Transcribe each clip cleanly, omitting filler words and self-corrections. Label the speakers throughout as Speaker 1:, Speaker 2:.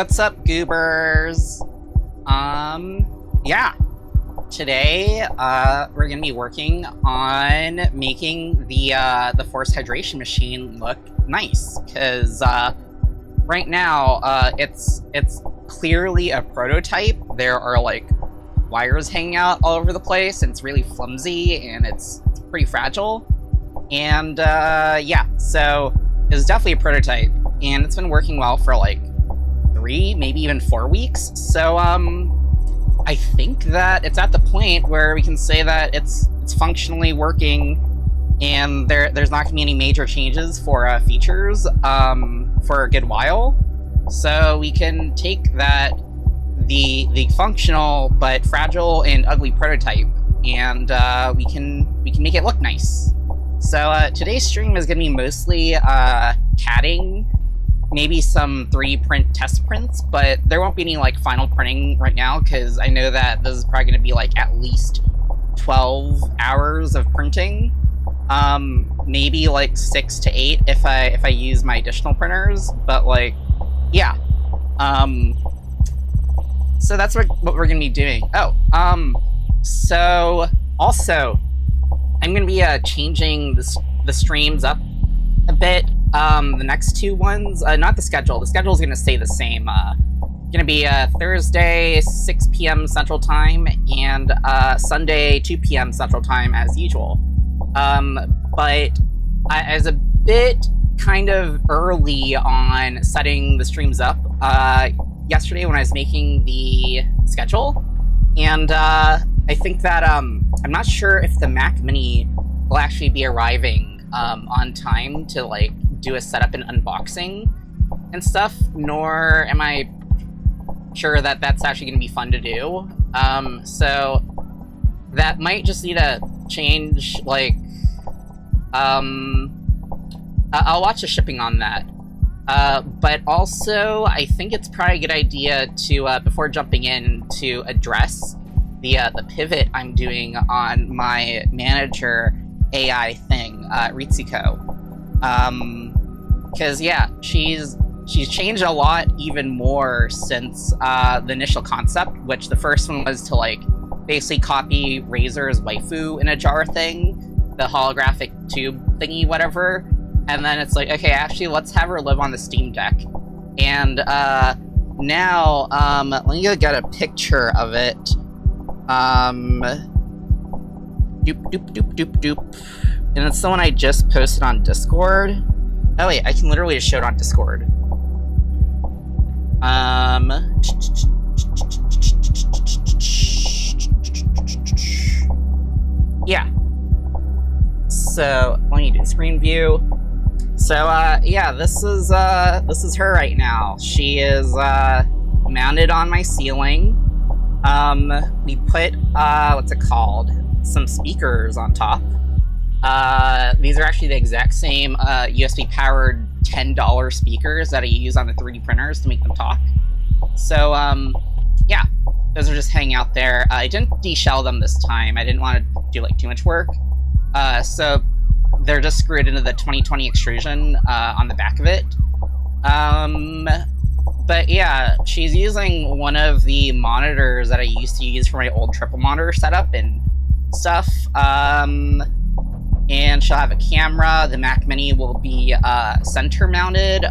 Speaker 1: What's up, goobers? Yeah. Today, we're gonna be working on making the forced hydration machine look nice, because, right now, it's clearly a prototype. There are, like, wires hanging out all over the place, and it's really flimsy, and it's pretty fragile. And, yeah, so it's definitely a prototype, and it's been working well for, like, 3, maybe even 4 weeks. So, I think that it's at the point where we can say that it's functionally working, and there's not gonna be any major changes for features for a good while. So we can take that the functional but fragile and ugly prototype, and we can make it look nice. So today's stream is gonna be mostly CADing, maybe some 3D print test prints, but there won't be any like final printing right now, because I know that this is probably going to be like at least 12 hours of printing, maybe like 6 to 8 if I use my additional printers. But like, yeah, so that's what we're going to be doing. So also I'm going to be changing the streams up a bit. The next 2 ones, not the schedule. The schedule is going to stay the same. Going to be Thursday, 6 p.m. Central Time, and Sunday, 2 p.m. Central Time, as usual. But I was a bit kind of early on setting the streams up yesterday when I was making the schedule, and I think that I'm not sure if the Mac Mini will actually be arriving on time to like do a setup and unboxing and stuff, nor am I sure that that's actually going to be fun to do. So that might just need to change, like, I'll watch the shipping on that. But also, I think it's probably a good idea to, before jumping in, to address the pivot I'm doing on my manager AI thing, Ritsuko. Because yeah, she's changed a lot, even more since the initial concept, which the first one was to like basically copy Razor's waifu in a jar thing, the holographic tube thingy, whatever. And then it's like, okay, actually, let's have her live on the Steam Deck. And now, let me go get a picture of it. Doop. And it's the one I just posted on Discord. Oh wait, I can literally just show it on Discord. Yeah. So let me do screen view. So yeah, this is her right now. She is mounted on my ceiling. We put what's it called? Some speakers on top. These are actually the exact same USB-powered $10 speakers that I use on the 3D printers to make them talk. So, yeah, those are just hanging out there. I didn't deshell them this time. I didn't want to do, like, too much work. So they're just screwed into the 2020 extrusion on the back of it. But yeah, she's using one of the monitors that I used to use for my old triple monitor setup and stuff. And she'll have a camera. The Mac Mini will be center mounted.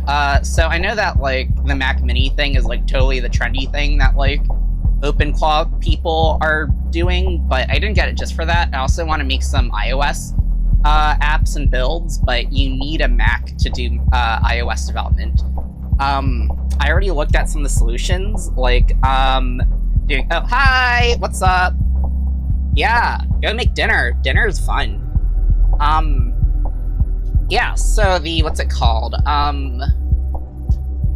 Speaker 1: So I know that like the Mac Mini thing is like totally the trendy thing that like OpenClaw people are doing, but I didn't get it just for that. I also want to make some iOS apps and builds, but you need a Mac to do iOS development. I already looked at some of the solutions, like doing. Oh, hi, what's up? Yeah, go make dinner. Dinner's fun. Yeah, so what's it called?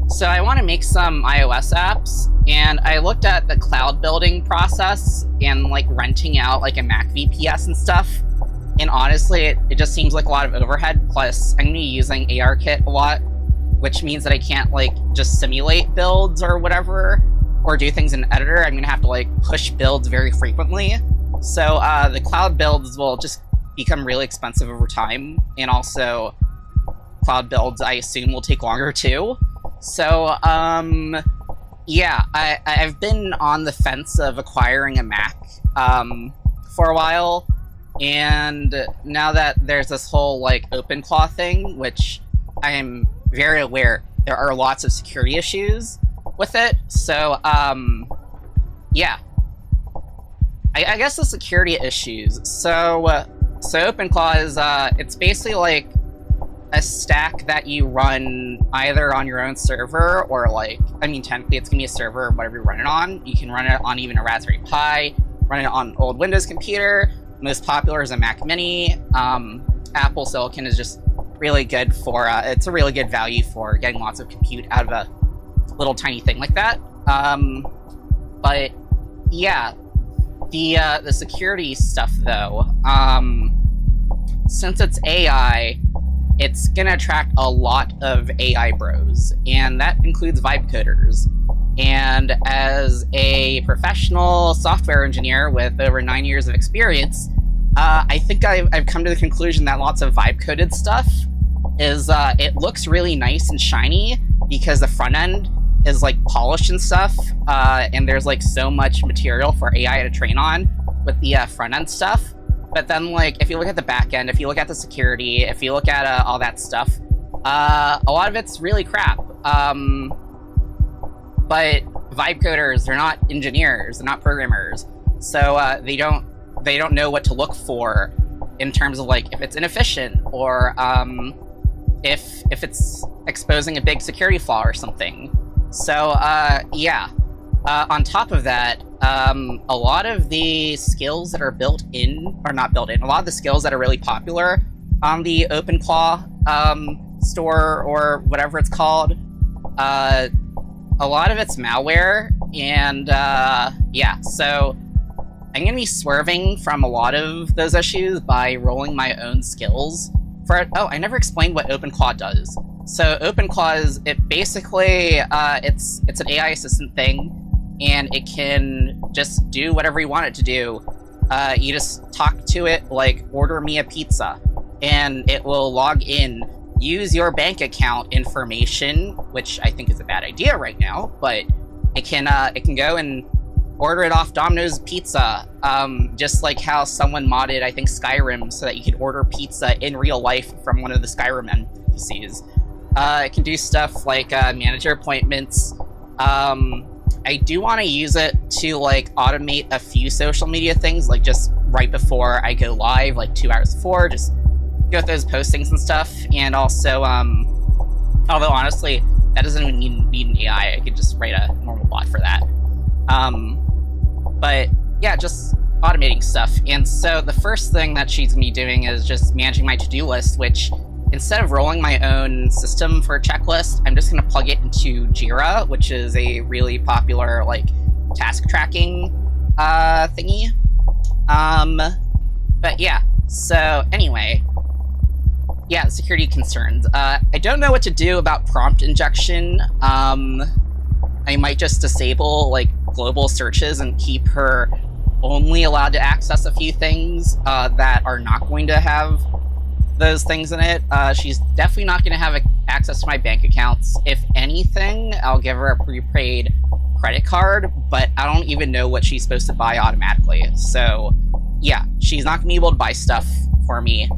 Speaker 1: So I want to make some iOS apps, and I looked at the cloud building process and like renting out like a Mac VPS and stuff, and honestly, it just seems like a lot of overhead, plus I'm going to be using ARKit a lot, which means that I can't like just simulate builds or whatever, or do things in editor. I'm going to have to like push builds very frequently. So the cloud builds will just become really expensive over time, and also cloud builds I assume will take longer too. So Yeah, I've been on the fence of acquiring a Mac for a while, and now that there's this whole like OpenClaw thing, which I am very aware there are lots of security issues with it. So yeah, I guess the security issues. So OpenClaw is it's basically like a stack that you run either on your own server or like, I mean, technically it's gonna be a server, whatever you run it on. You can run it on even a Raspberry Pi, run it on an old Windows computer. Most popular is a Mac Mini. Apple Silicon is just really good for, it's a really good value for getting lots of compute out of a little tiny thing like that. But yeah, the security stuff though, since it's AI, it's gonna attract a lot of AI bros, and that includes vibe coders. And as a professional software engineer with over 9 years of experience, I think I've come to the conclusion that lots of vibe coded stuff is, it looks really nice and shiny because the front end is like polished and stuff, and there's like so much material for AI to train on with the front end stuff. But then, like, if you look at the back end, if you look at the security, if you look at all that stuff, a lot of it's really crap. But vibe coders, they're not engineers, they're not programmers, so they don't know what to look for in terms of like if it's inefficient or if it's exposing a big security flaw or something. So yeah. On top of that, a lot of the skills that are built in, or not built in, a lot of the skills that are really popular on the OpenClaw store or whatever it's called, a lot of it's malware, and yeah, so I'm going to be swerving from a lot of those issues by rolling my own skills for it. Oh, I never explained what OpenClaw does. So OpenClaw is, it basically, it's an AI assistant thing, and it can just do whatever you want it to do. You just talk to it like, order me a pizza, and it will log in, use your bank account information, which I think is a bad idea right now, but it can go and order it off Domino's Pizza, just like how someone modded, I think, Skyrim, so that you could order pizza in real life from one of the Skyrim NPCs. It can do stuff like manager appointments. I do want to use it to like automate a few social media things, like just right before I go live, like 2 hours before, just go through those postings and stuff. And also, although honestly, that doesn't even need an AI, I could just write a normal bot for that. But yeah, just automating stuff. And so the first thing that she's gonna be doing is just managing my to-do list, which instead of rolling my own system for a checklist, I'm just gonna plug it into Jira, which is a really popular like task tracking thingy. But yeah, so anyway, yeah, security concerns. I don't know what to do about prompt injection. I might just disable like global searches and keep her only allowed to access a few things that are not going to have those things in it. She's definitely not going to have access to my bank accounts. If anything, I'll give her a prepaid credit card, but I don't even know what she's supposed to buy automatically. So yeah, she's not going to be able to buy stuff for me.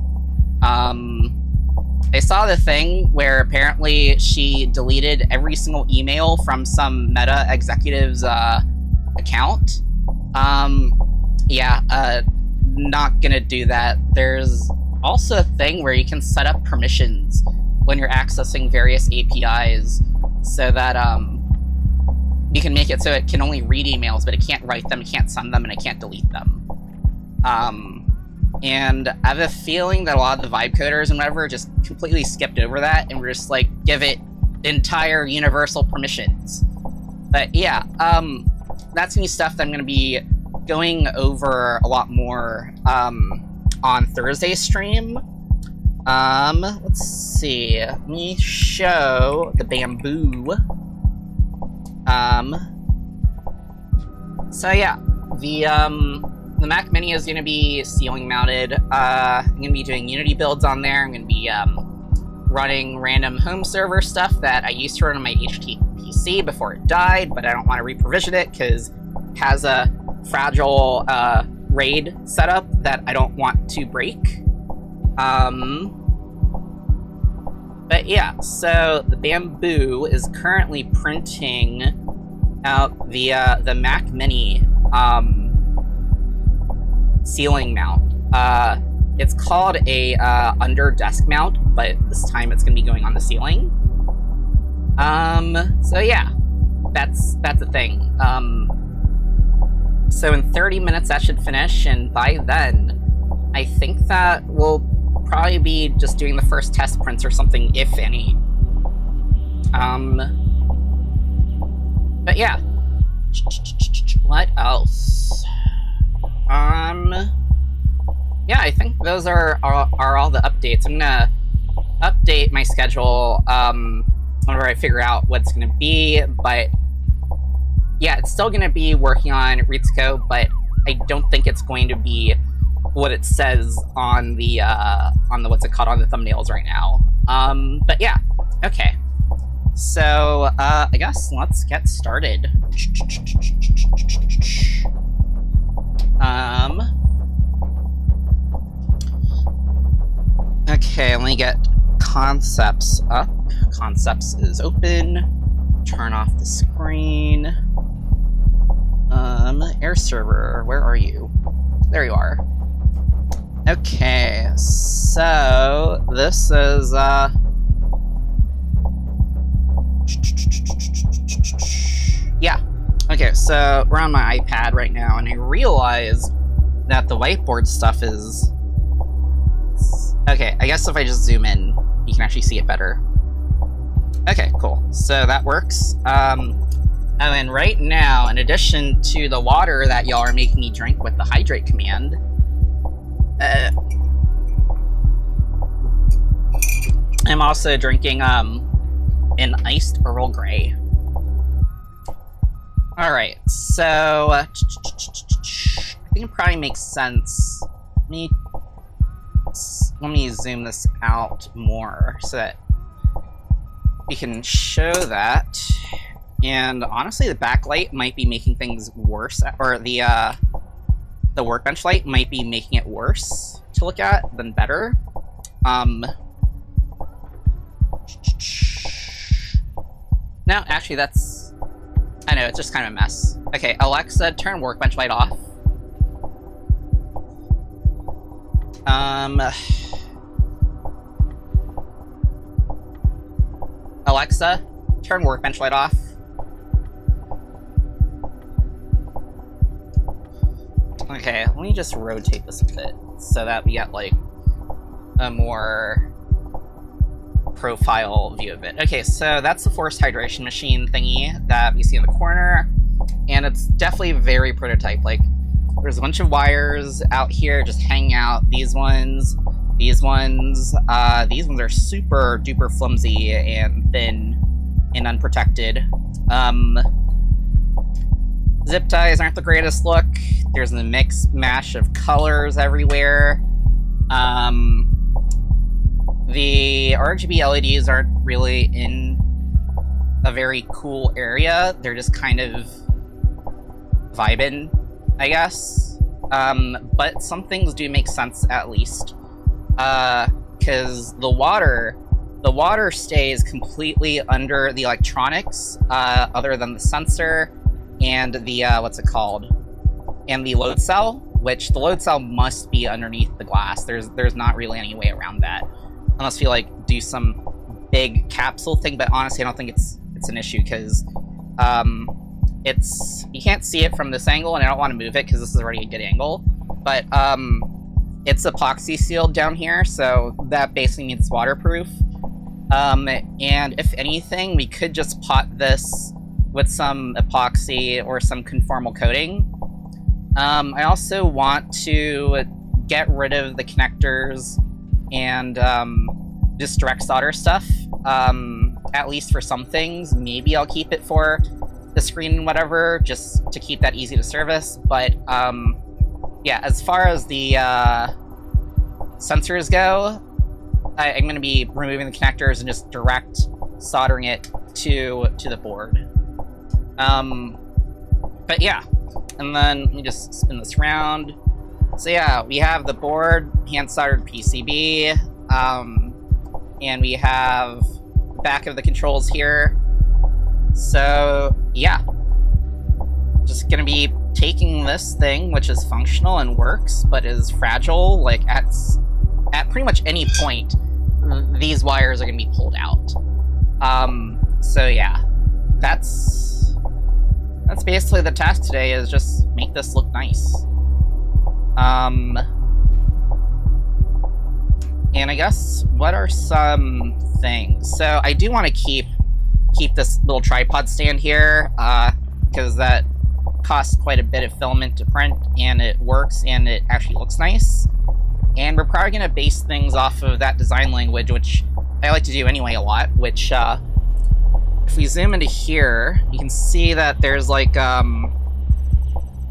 Speaker 1: I saw the thing where apparently she deleted every single email from some Meta executive's account. Yeah, not gonna do that. There's also a thing where you can set up permissions when you're accessing various APIs so that you can make it so it can only read emails, but it can't write them, it can't send them, and it can't delete them. And I have a feeling that a lot of the vibe coders and whatever just completely skipped over that and were just like, give it entire universal permissions. But yeah, that's gonna be stuff that I'm gonna be going over a lot more on Thursday's stream. Let's see. Let me show the bamboo. So yeah, the Mac Mini is going to be ceiling mounted. I'm going to be doing Unity builds on there. I'm going to be running random home server stuff that I used to run on my HTTP PC before it died, but I don't want to reprovision it because it has a fragile RAID setup that I don't want to break. But yeah, so the Bamboo is currently printing out the Mac Mini ceiling mount. It's called a under desk mount, but this time it's going to be going on the ceiling. So yeah, that's the thing. So in 30 minutes that should finish, and by then, I think that we'll probably be just doing the first test prints or something, if any. But yeah. What else? Yeah, I think those are all the updates. I'm gonna update my schedule whenever I figure out what's gonna be, but yeah, it's still gonna be working on Ritsuko, but I don't think it's going to be what it says on the what's it called, on the thumbnails right now. But yeah, okay. So I guess let's get started. Okay, let me get concepts up. Concepts is open. Turn off the screen. Air server, where are you? There you are. Okay, so this is yeah. Okay, so we're on my iPad right now, and I realize that the whiteboard stuff is... Okay, I guess if I just zoom in, you can actually see it better. Okay, cool. So that works. And right now, in addition to the water that y'all are making me drink with the hydrate command, I'm also drinking an iced Earl Grey. Alright, so I think it probably makes sense. Let me zoom this out more so that we can show that. And honestly, the backlight might be making things worse, or the workbench light might be making it worse to look at than better. No, actually, that's... I know, it's just kind of a mess. Okay, Alexa, turn workbench light off. Alexa, turn workbench light off. Okay, let me just rotate this a bit so that we get, like, a more profile view of it. Okay, so that's the forced hydration machine thingy that we see in the corner, and it's definitely very prototype. Like, there's a bunch of wires out here just hanging out. These ones are super duper flimsy and thin and unprotected. Zip ties aren't the greatest look. There's a mix mash of colors everywhere. The RGB LEDs aren't really in a very cool area. They're just kind of vibing, I guess. But some things do make sense, at least. Because the water stays completely under the electronics, other than the sensor and the, what's it called? And the load cell, which the load cell must be underneath the glass. There's not really any way around that. Unless you, like, do some big capsule thing, but honestly, I don't think it's an issue, because, you can't see it from this angle, and I don't want to move it, because this is already a good angle, but, it's epoxy sealed down here, so that basically means it's waterproof. And if anything, we could just pot this with some epoxy or some conformal coating. I also want to get rid of the connectors and just direct solder stuff, at least for some things. Maybe I'll keep it for the screen and whatever, just to keep that easy to service. But yeah, as far as the sensors go, I'm going to be removing the connectors and just direct soldering it to the board. But yeah, and then let me just spin this around. So yeah, we have the board, hand-soldered PCB, and we have the back of the controls here. So yeah, just gonna be taking this thing, which is functional and works, but is fragile, like at pretty much any point, these wires are gonna be pulled out. So yeah, that's basically the task today, is just make this look nice. And I guess, what are some things? So I do want to keep this little tripod stand here, because that costs quite a bit of filament to print, and it works, and it actually looks nice. And we're probably going to base things off of that design language, which I like to do anyway a lot, which, if we zoom into here, you can see that there's like a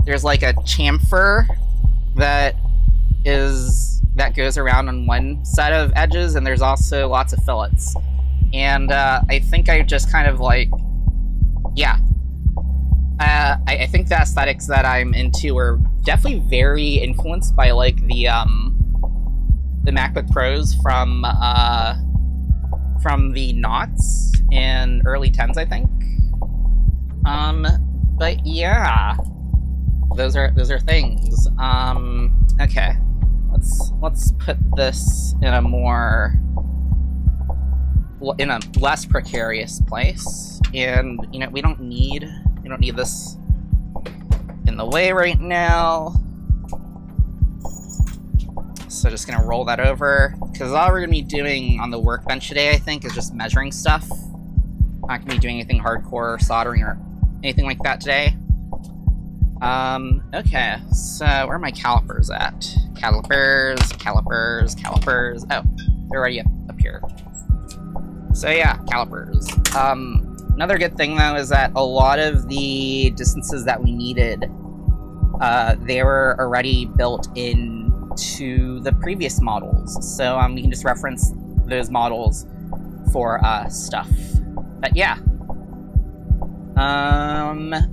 Speaker 1: chamfer that goes around on one set of edges, and there's also lots of fillets. And I think I just kind of like, yeah. I think the aesthetics that I'm into are definitely very influenced by like the MacBook Pros from the Knots in early 10s, I think. But yeah, those are things. Okay, let's put this in a less precarious place, and you know, we don't need this in the way right now. So just gonna roll that over, because all we're gonna be doing on the workbench today, I think, is just measuring stuff. Not gonna be doing anything hardcore soldering or anything like that today. Okay, so where are my calipers at? Calipers. Oh, they're already up here. So yeah, calipers. Another good thing though is that a lot of the distances that we needed, they were already built into the previous models. So we can just reference those models for stuff. But yeah.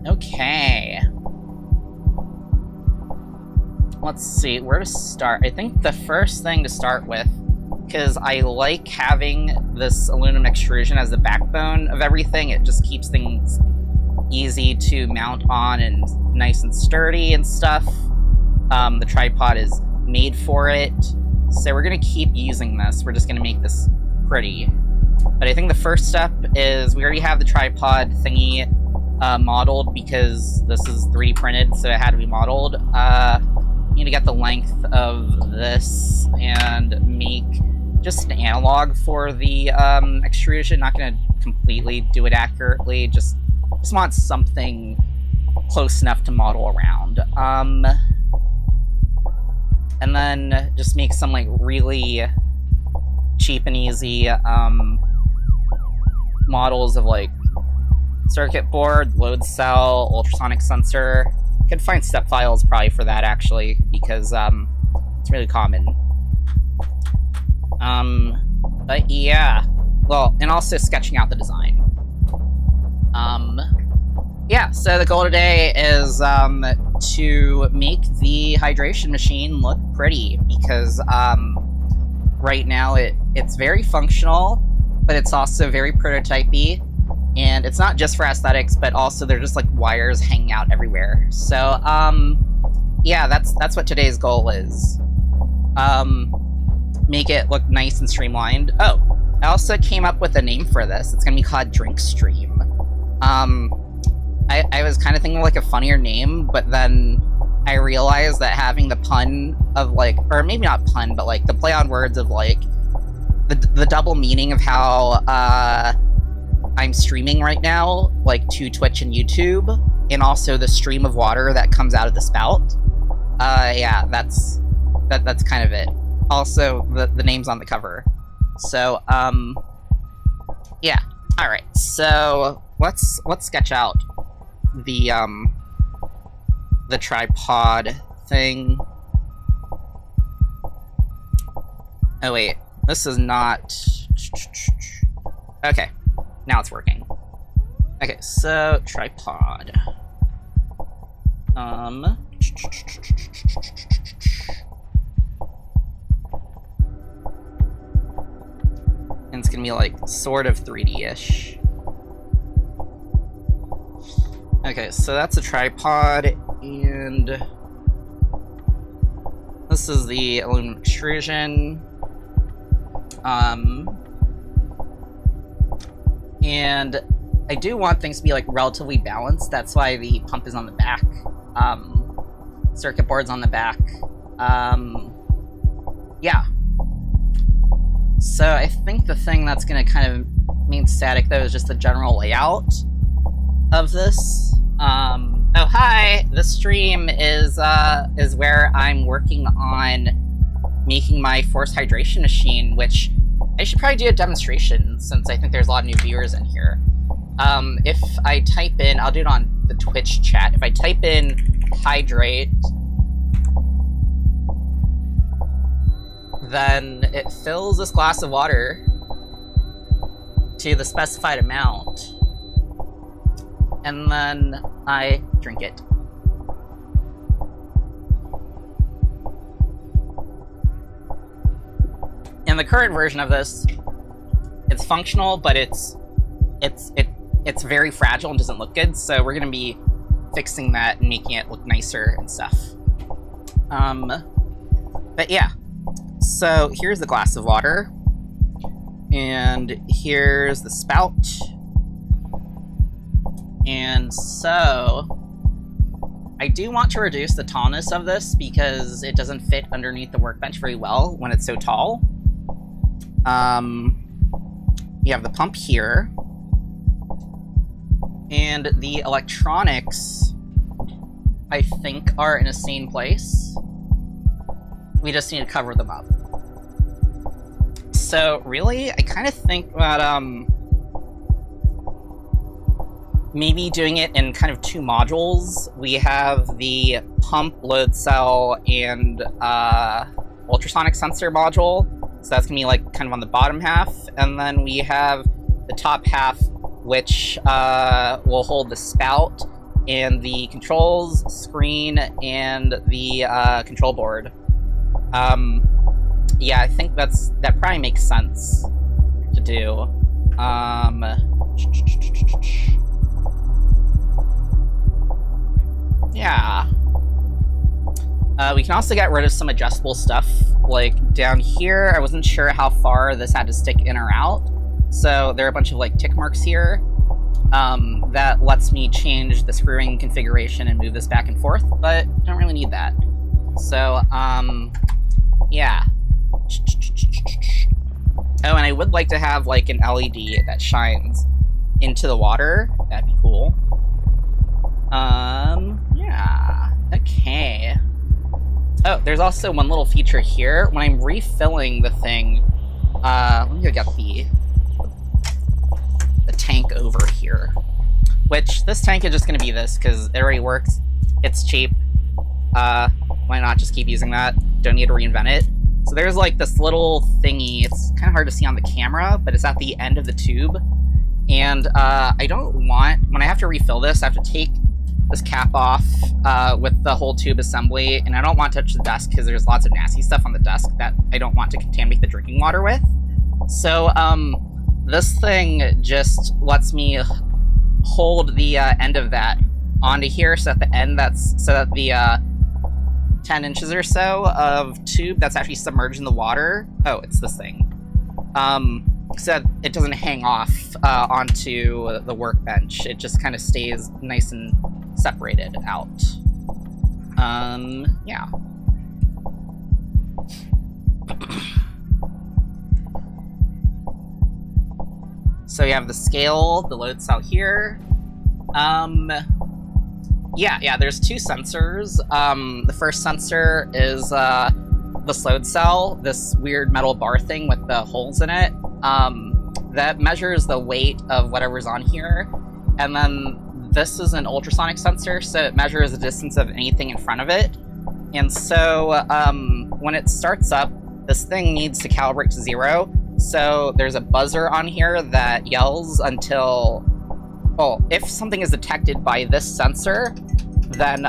Speaker 1: Okay. Let's see, where to start? I think the first thing to start with, because I like having this aluminum extrusion as the backbone of everything, it just keeps things easy to mount on and nice and sturdy and stuff. The tripod is made for it, so we're gonna keep using this. We're just gonna make this pretty. But I think the first step is, we already have the tripod thingy modeled, because this is 3D printed, so it had to be modeled. Need to get the length of this and make just an analog for the extrusion. Not going to completely do it accurately, just want something close enough to model around. And then just make some like really cheap and easy models of like circuit board, load cell, ultrasonic sensor. Could find step files probably for that, actually, because it's really common. But yeah, well, and also sketching out the design. Yeah, so the goal today is to make the hydration machine look pretty, because right now it's very functional, but it's also very prototypey. And it's not just for aesthetics, but also they're just like wires hanging out everywhere. So, yeah, that's what today's goal is. Make it look nice and streamlined. Oh, I also came up with a name for this. It's gonna be called Drink Stream. I was kind of thinking like a funnier name, but then I realized that having the pun of like, or maybe not pun, but like the play on words of like the double meaning of how I'm streaming right now, like to Twitch and YouTube, and also the stream of water that comes out of the spout. Yeah, that's kind of it. Also, the name's on the cover. So, yeah. All right. So let's sketch out the tripod thing. Oh wait, this is not. Okay. Now it's working. Okay, so tripod. And it's gonna be like sort of 3D-ish. Okay, so that's a tripod, and this is the aluminum extrusion. And I do want things to be like relatively balanced. That's why the pump is on the back. Circuit board's on the back. Yeah. So I think the thing that's gonna kind of remain static though is just the general layout of this. Oh hi! This stream is where I'm working on making my forced hydration machine, which I should probably do a demonstration since I think there's a lot of new viewers in here. If I type in, I'll do it on the Twitch chat. If I type in hydrate, then it fills this glass of water to the specified amount, and then I drink it. In the current version of this, it's functional, but it's very fragile and doesn't look good, so we're gonna be fixing that and making it look nicer and stuff. But yeah, so here's the glass of water, and here's the spout, and so I do want to reduce the tallness of this because it doesn't fit underneath the workbench very well when it's so tall. You have the pump here, and the electronics, I think, are in a sane place. We just need to cover them up. So really, I kind of think that maybe doing it in kind of two modules. We have the pump, load cell, and ultrasonic sensor module. So that's gonna be like kind of on the bottom half, and then we have the top half, which will hold the spout and the controls, screen, and the control board. Yeah, I think that probably makes sense to do. Yeah. We can also get rid of some adjustable stuff. Like down here, I wasn't sure how far this had to stick in or out. So there are a bunch of like tick marks here. That lets me change the screwing configuration and move this back and forth, but don't really need that. So, yeah. Oh, and I would like to have like an LED that shines into the water. That'd be cool. Yeah. Okay. Oh, there's also one little feature here. When I'm refilling the thing, let me go get the tank over here. Which, this tank is just gonna be this, because it already works. It's cheap. Why not just keep using that? Don't need to reinvent it. So there's like this little thingy, it's kind of hard to see on the camera, but it's at the end of the tube. And I don't want, when I have to refill this, I have to take this cap off with the whole tube assembly, and I don't want to touch the desk because there's lots of nasty stuff on the desk that I don't want to contaminate the drinking water with. So this thing just lets me hold the end of that onto here, so at the end so that the 10 inches or so of tube that's actually submerged in the water, oh, it's this thing, so that it doesn't hang off onto the workbench. It just kind of stays nice and separated out. Yeah. So you have the scale, the load cell here. Yeah, there's two sensors. The first sensor is this load cell, this weird metal bar thing with the holes in it, that measures the weight of whatever's on here. And then this is an ultrasonic sensor, so it measures the distance of anything in front of it. And so when it starts up, this thing needs to calibrate to 0. So there's a buzzer on here that yells until Oh, if something is detected by this sensor, then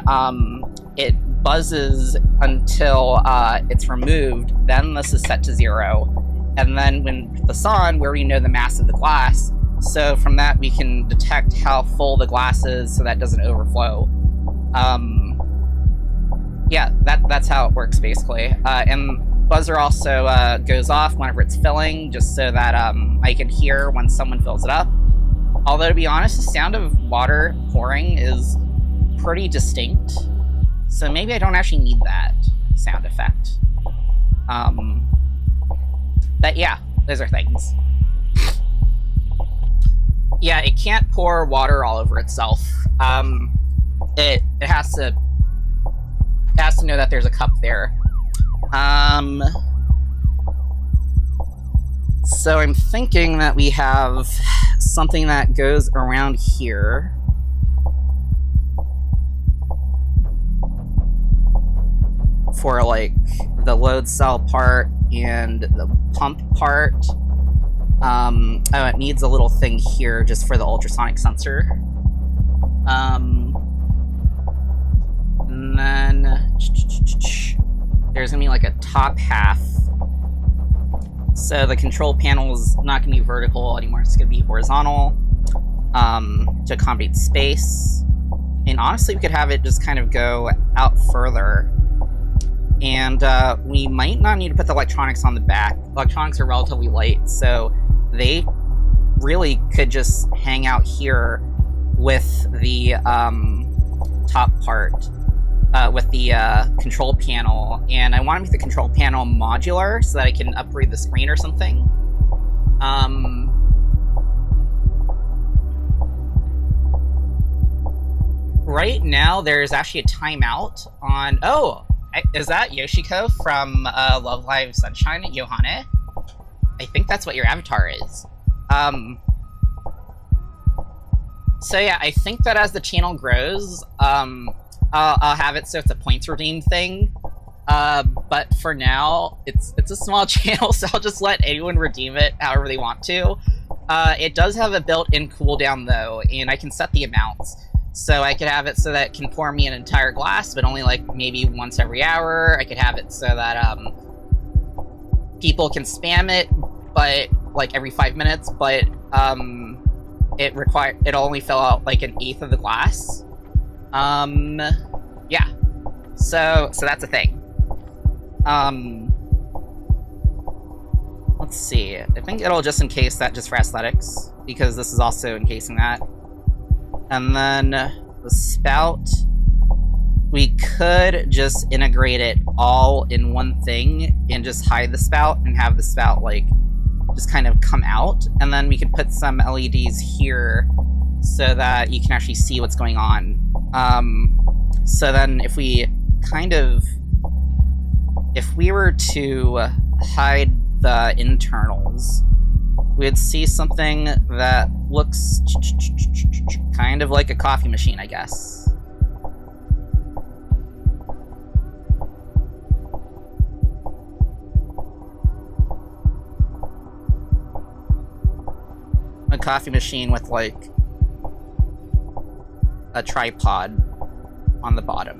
Speaker 1: it buzzes until it's removed. Then this is set to 0, and then when we put this on, where we know the mass of the glass, so from that we can detect how full the glass is, so that doesn't overflow. Yeah, that's how it works basically. And buzzer also goes off whenever it's filling, just so that I can hear when someone fills it up. Although, to be honest, the sound of water pouring is pretty distinct, so maybe I don't actually need that sound effect. But yeah, those are things. Yeah, it can't pour water all over itself. It has to know that there's a cup there. So I'm thinking that we have something that goes around here. For like the load cell part and the pump part. Oh, it needs a little thing here just for the ultrasonic sensor. And then there's gonna be like a top half. So the control panel is not gonna be vertical anymore, it's gonna be horizontal to accommodate space. And honestly, we could have it just kind of go out further. And we might not need to put the electronics on the back. Electronics are relatively light, so they really could just hang out here with the top part, with the control panel. And I want to make the control panel modular so that I can upgrade the screen or something. Right now, there's actually a timeout on... Oh! Is that Yoshiko from Love Live Sunshine, Yohane? I think that's what your avatar is. So yeah, I think that as the channel grows, I'll have it so it's a points redeem thing. But for now, it's a small channel, so I'll just let anyone redeem it however they want to. It does have a built-in cooldown though, and I can set the amounts. So I could have it so that it can pour me an entire glass, but only like maybe once every hour. I could have it so that people can spam it, but like every 5 minutes. But it'll only fill out like an eighth of the glass. Yeah. So that's a thing. Let's see. I think it'll just encase that just for aesthetics, because this is also encasing that. And then the spout, we could just integrate it all in one thing and just hide the spout and have the spout like just kind of come out. And then we could put some LEDs here so that you can actually see what's going on. So then if we were to hide the internals, we'd see something that looks kind of like a coffee machine, I guess. A coffee machine with like a tripod on the bottom.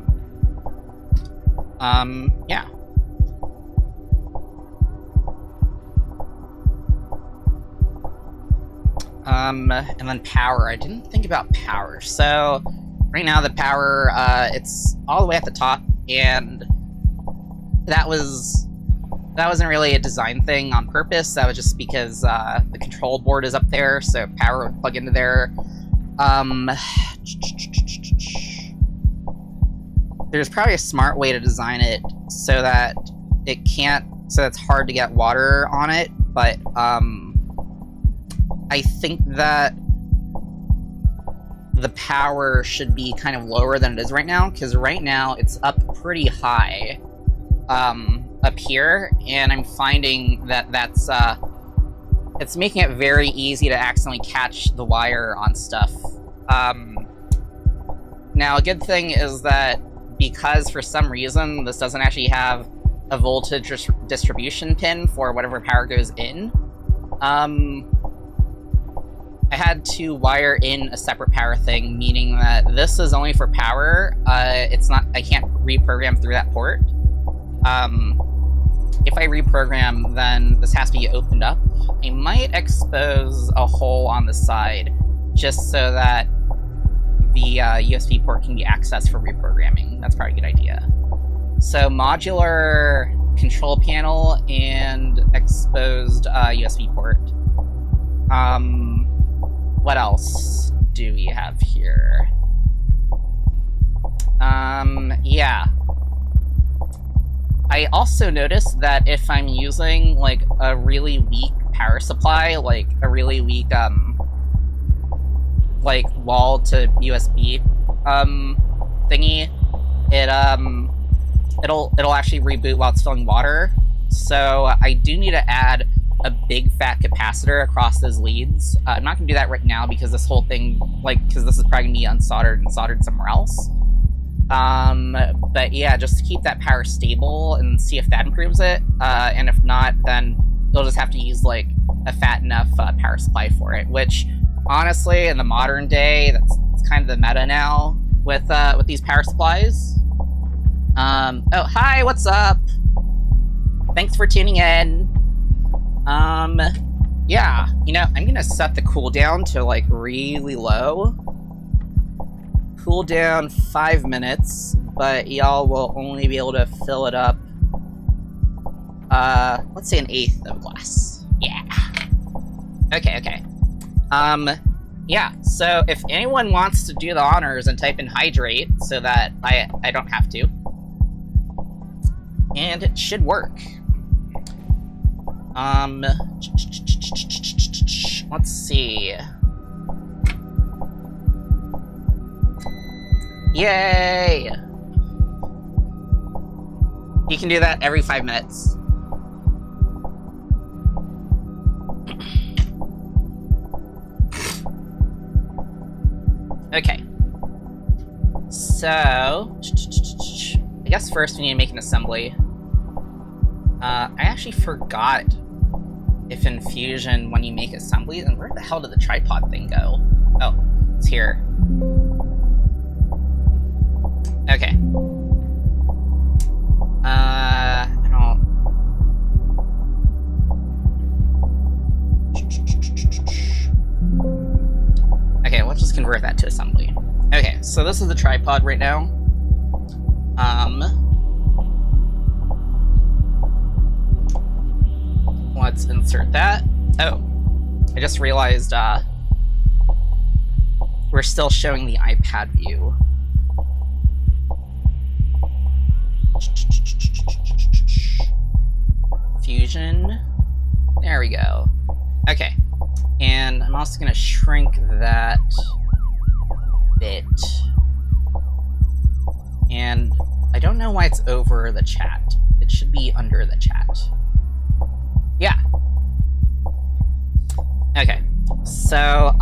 Speaker 1: Yeah. And then power. I didn't think about power. So right now the power, it's all the way at the top, and that wasn't really a design thing on purpose. That was just because the control board is up there, so power would plug into there. There's probably a smart way to design it so that it's hard to get water on it, but I think that the power should be kind of lower than it is right now, because right now it's up pretty high up here, and I'm finding that it's making it very easy to accidentally catch the wire on stuff. Now, a good thing is that because for some reason this doesn't actually have a voltage distribution pin for whatever power goes in, I had to wire in a separate power thing, meaning that this is only for power. It's not, I can't reprogram through that port. If I reprogram, then this has to be opened up. I might expose a hole on the side, just so that the USB port can be accessed for reprogramming. That's probably a good idea. So modular control panel and exposed USB port. What else do we have here? Yeah. I also noticed that if I'm using, like, a really weak power supply, like, a really weak, like, wall to USB, thingy, it'll actually reboot while it's filling water. So I do need to add a big fat capacitor across those leads. I'm not gonna do that right now because this whole thing, like, because this is probably gonna be unsoldered and soldered somewhere else. But yeah, just to keep that power stable and see if that improves it. And if not, then you'll just have to use, like, a fat enough power supply for it, which, honestly, in the modern day, that's kind of the meta now with these power supplies. Oh, hi, what's up? Thanks for tuning in. Yeah, you know, I'm gonna set the cooldown to, like, really low. Cooldown 5 minutes, but y'all will only be able to fill it up, let's say 1/8 of a glass. Yeah. Okay. Yeah, so if anyone wants to do the honors and type in hydrate so that I don't have to. And it should work. Let's see. Yay! You can do that every 5 minutes. Okay. So, I guess first we need to make an assembly. I actually forgot if in Fusion, when you make assemblies, and where the hell did the tripod thing go? Oh, it's here. Okay. I don't... Okay, let's just convert that to assembly. Okay, so this is the tripod right now. Let's insert that. Oh, I just realized, we're still showing the iPad view. Fusion. There we go. Okay. And I'm also gonna shrink that bit. And I don't know why it's over the chat. It should be under the chat. Yeah. Okay. So,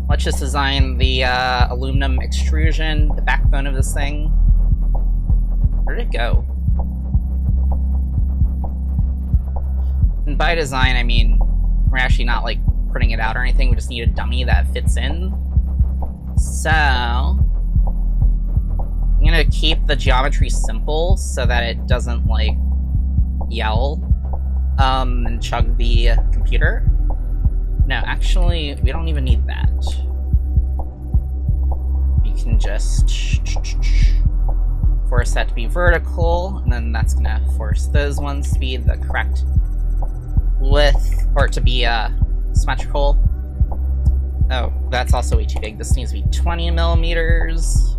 Speaker 1: let's just design the aluminum extrusion, the backbone of this thing. Where did it go? And by design, I mean, we're actually not, like, printing it out or anything, we just need a dummy that fits in. So, I'm gonna keep the geometry simple so that it doesn't, like, yell, and chug the computer. No, actually, we don't even need that. We can just force that to be vertical, and then that's gonna force those ones to be the correct width, or to be symmetrical. Oh, that's also way too big. This needs to be 20 millimeters.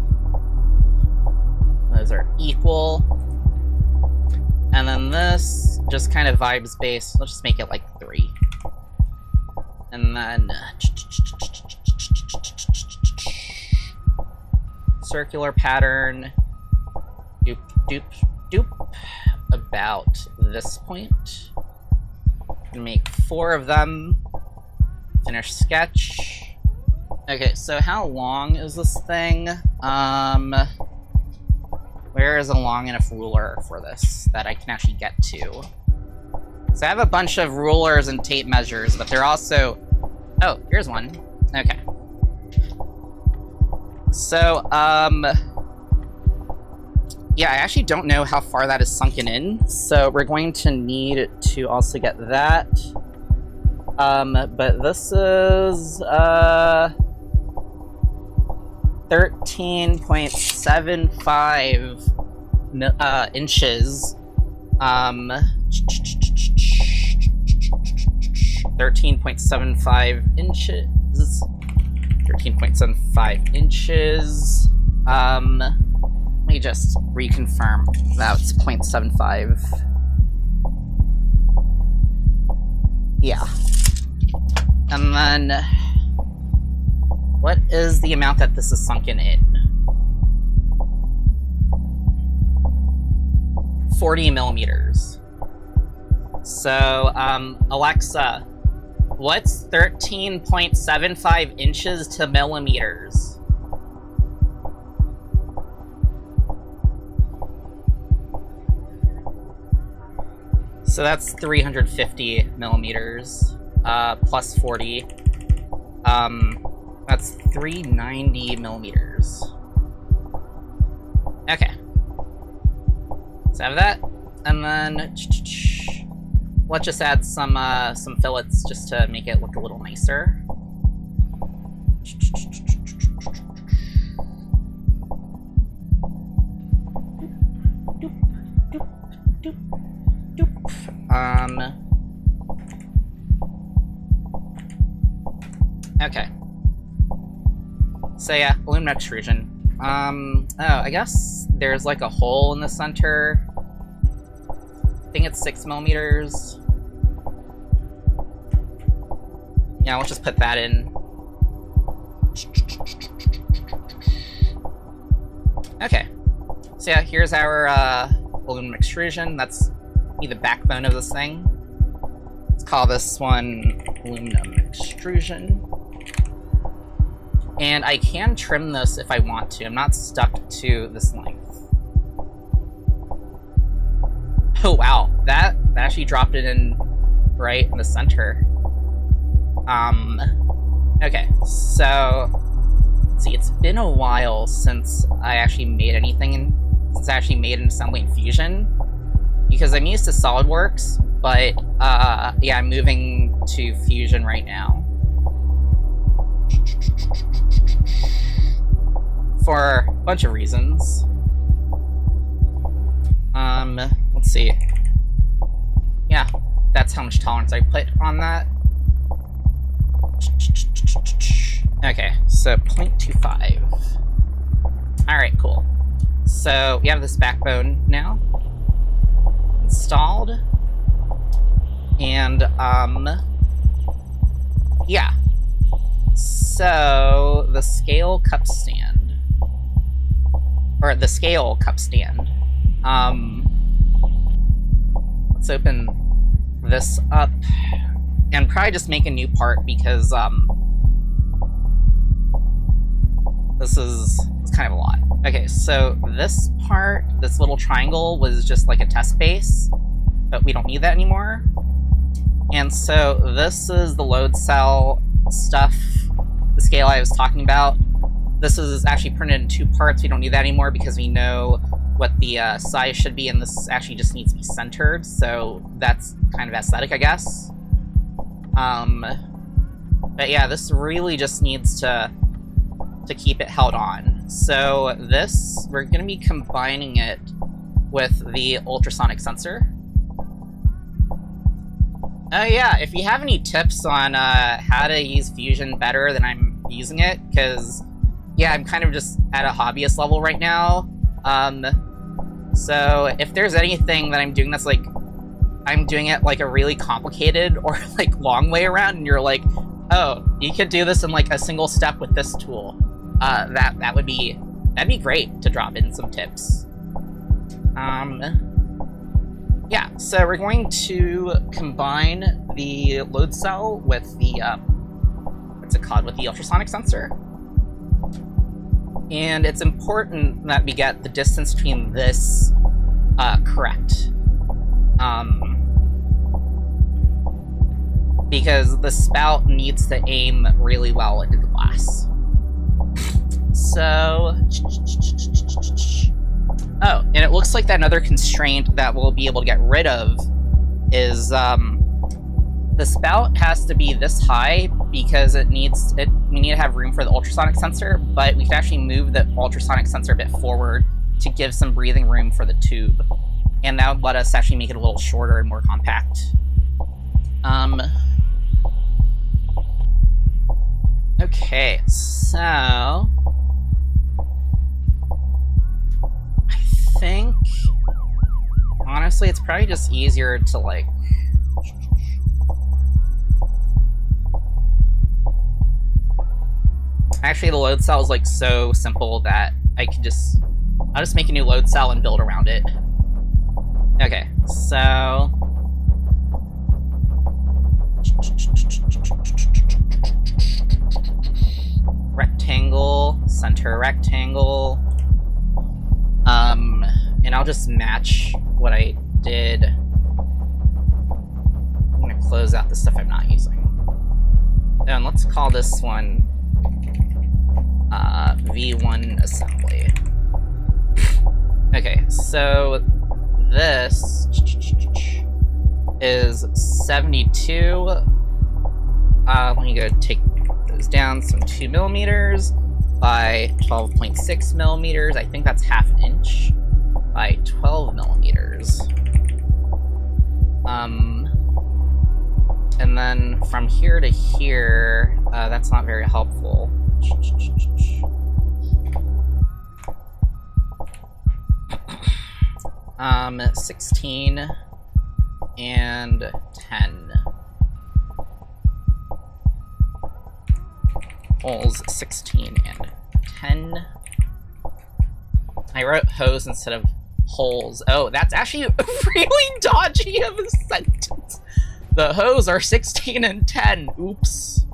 Speaker 1: Those are equal. And then this, just kind of vibes based. Let's just make it like 3. And then circular pattern. Doop, doop, doop. About this point. Make 4 of them. Finish sketch. Okay, so how long is this thing? Where is a long enough ruler for this that I can actually get to? So I have a bunch of rulers and tape measures, but they're also... Oh, here's one. Okay. So, yeah, I actually don't know how far that is sunken in, so we're going to need to also get that. But this is, 13.75 inches. 13.75 inches. 13.75 inches. Let me just reconfirm that's 0.75. Yeah. And then, what is the amount that this is sunken in? 40 millimeters. So, Alexa, what's 13.75 inches to millimeters? So that's 350 millimeters, plus 40. That's 390 millimeters. Okay. So I have that, and then let's just add some fillets just to make it look a little nicer. Okay. So yeah, aluminum extrusion. Oh, I guess there's like a hole in the center. I think it's 6 millimeters. Yeah, let's just put that in. Okay. So yeah, here's our aluminum extrusion. That's the backbone of this thing. Let's call this one aluminum extrusion. And I can trim this if I want to. I'm not stuck to this length. Oh wow, that actually dropped it in right in the center. Okay, so let's see, it's been a while since I actually made since I actually made an assembly in Fusion. Because I'm used to SolidWorks, but yeah, I'm moving to Fusion right now. For a bunch of reasons. Let's see. Yeah, that's how much tolerance I put on that. Okay, so 0.25. Alright, cool. So we have this backbone now installed. And, yeah. So, the scale cup stand. Or the scale cup stand. Let's open this up. And probably just make a new part because, it's kind of a lot. Okay, so this part, this little triangle, was just like a test base, but we don't need that anymore. And so this is the load cell stuff, the scale I was talking about. This is actually printed in 2 parts. We don't need that anymore because we know what the size should be, and this actually just needs to be centered, so that's kind of aesthetic, I guess. But yeah, this really just needs to keep it held on. So this, we're going to be combining it with the ultrasonic sensor. Oh yeah, if you have any tips on how to use Fusion better than I'm using it, because yeah, I'm kind of just at a hobbyist level right now. So if there's anything that I'm doing that's like, I'm doing it like a really complicated or like long way around, and you're like, oh, you could do this in like a single step with this tool, that'd be great to drop in some tips. Yeah, so we're going to combine the load cell with the, what's it called, with the ultrasonic sensor. And it's important that we get the distance between this correct. because the spout needs to aim really well into the glass. So... Oh, and it looks like that another constraint that we'll be able to get rid of is, the spout has to be this high because we need to have room for the ultrasonic sensor, but we can actually move the ultrasonic sensor a bit forward to give some breathing room for the tube. And that would let us actually make it a little shorter and more compact. Okay, so... I think... Honestly, it's probably just easier to, like... Actually, the load cell is, like, so simple that I could just... I'll just make a new load cell and build around it. Okay, so... Rectangle, center rectangle. And I'll just match what I did. I'm gonna close out the stuff I'm not using. And let's call this one V1 assembly. Okay, so this is 72. Let me go take those down some 2 millimeters by 12.6 millimeters. I think that's half an inch by 12 millimeters. And then from here to here, that's not very helpful. 16 and 10. Holes 16 and 10. I wrote hose instead of holes. Oh, that's actually really dodgy of a sentence. The hose are 16 and 10. Oops.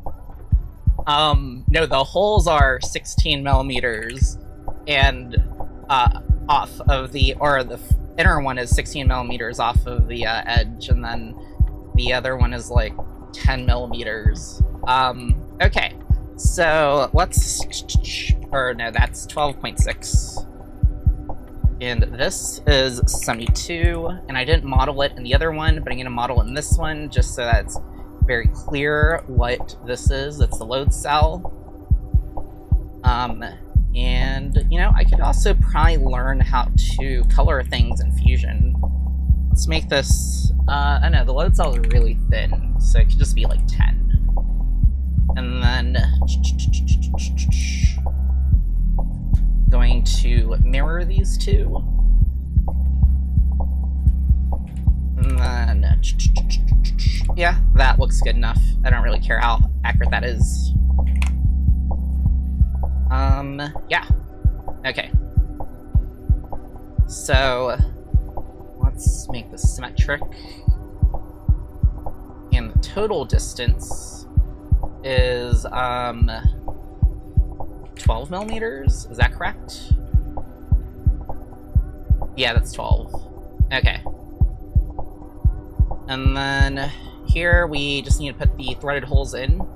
Speaker 1: No, the holes are 16 millimeters, and off of the inner one is 16 millimeters off of the edge, and then the other one is like 10 millimeters. Okay, so let's, or no, that's 12.6. And this is 72, and I didn't model it in the other one, but I'm gonna model it in this one just so that it's very clear what this is. It's the load cell. And, you know, I could also probably learn how to color things in Fusion. Let's make this, I know, the load cell is really thin, so it could just be like 10. And then, going to mirror these two. And then, yeah, that looks good enough. I don't really care how accurate that is. Yeah. Okay. So, let's make this symmetric. And the total distance is, 12 millimeters? Is that correct? Yeah, that's 12. Okay. And then here we just need to put the threaded holes in.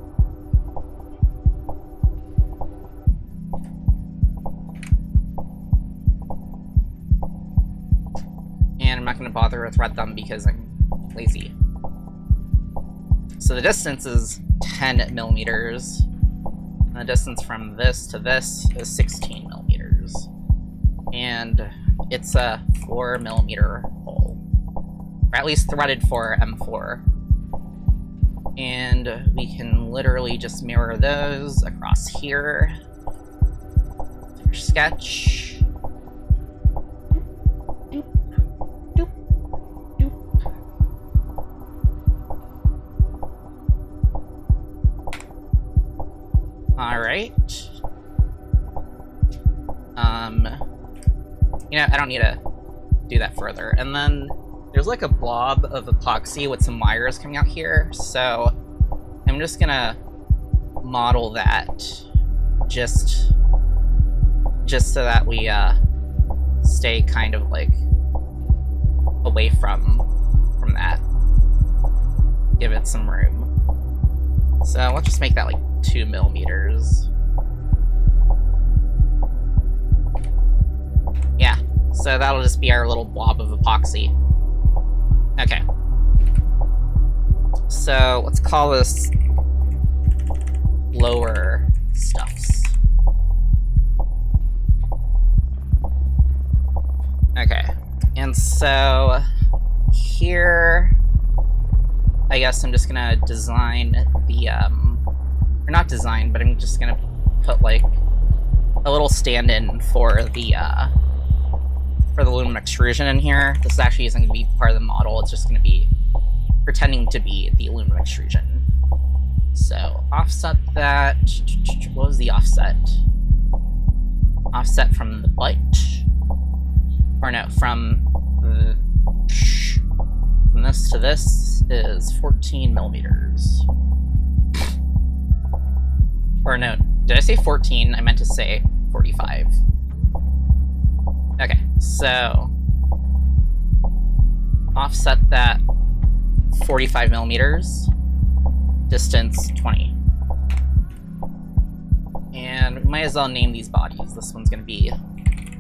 Speaker 1: And I'm not going to bother to thread them because I'm lazy. So the distance is 10 millimeters. And the distance from this to this is 16 millimeters. And it's a 4 millimeter hole. Or at least threaded for M4. And we can literally just mirror those across here. Sketch. Alright. You know, I don't need to do that further. And then there's like a blob of epoxy with some wires coming out here, so I'm just gonna model that just so that we stay kind of like away from that. Give it some room. So let's just make that like 2 millimeters. Yeah, so that'll just be our little blob of epoxy. Okay. So let's call this lower stuffs. Okay, and so here, I guess I'm just gonna design the, or not design, but I'm just gonna put like a little stand-in for the aluminum extrusion in here. This actually isn't gonna be part of the model, it's just gonna be pretending to be the aluminum extrusion. So, offset that. What was the offset? Offset from the butt? Or no, from this to this is 14 millimeters. Or no, did I say 14? I meant to say 45. Okay, so offset that 45 millimeters, distance 20. And we might as well name these bodies. This one's gonna be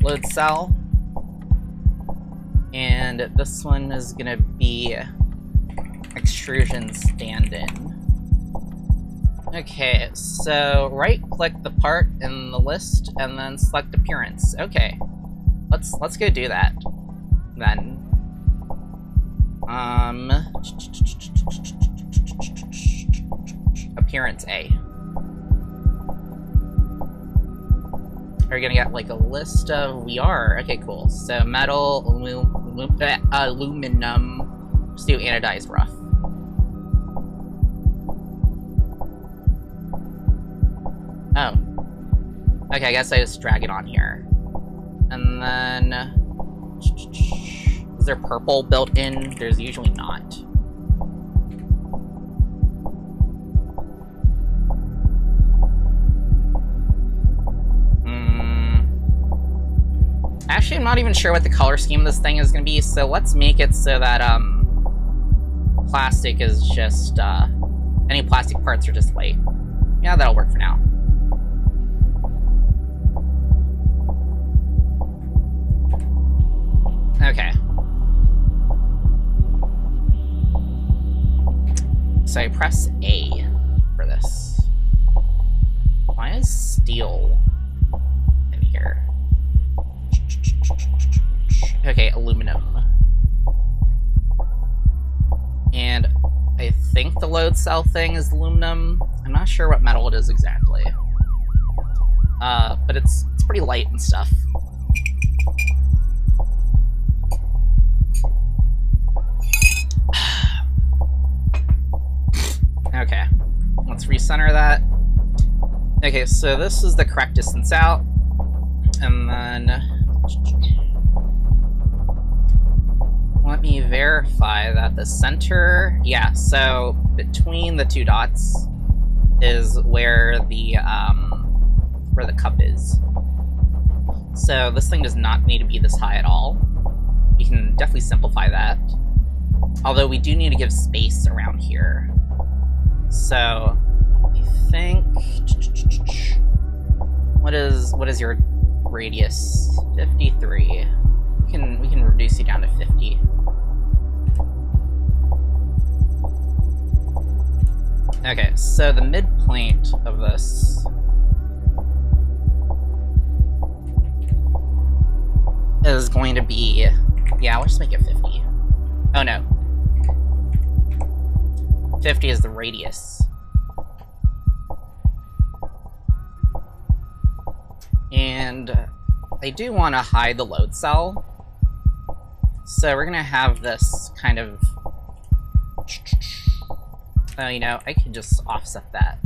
Speaker 1: load cell. And this one is gonna be extrusion stand-in. Okay, so right-click the part in the list and then select appearance. Okay, let's go do that then. Appearance A. Are we gonna get like a list of? We are. Okay, cool. So metal, aluminum. Let's do anodized rough. Oh. Okay, I guess I just drag it on here. And then... Is there purple built in? There's usually not. Actually, I'm not even sure what the color scheme of this thing is going to be, so let's make it so that, plastic is just, any plastic parts are just white. Yeah, that'll work for now. Okay. So I press A for this. Why is steel in here? Okay, aluminum. And I think the load cell thing is aluminum. I'm not sure what metal it is exactly. But it's pretty light and stuff. Okay, let's recenter that. Okay, so this is the correct distance out. And then... let me verify that the center... Yeah, so between the two dots is where the cup is. So this thing does not need to be this high at all. You can definitely simplify that. Although we do need to give space around here. So I think... What is your radius? 53. We can reduce you down to 50. Okay, so the midpoint of this is going to be... Yeah, we'll just make it 50. Oh no. 50 is the radius. And I do want to hide the load cell. So we're going to have this kind of... Oh, you know, I could just offset that.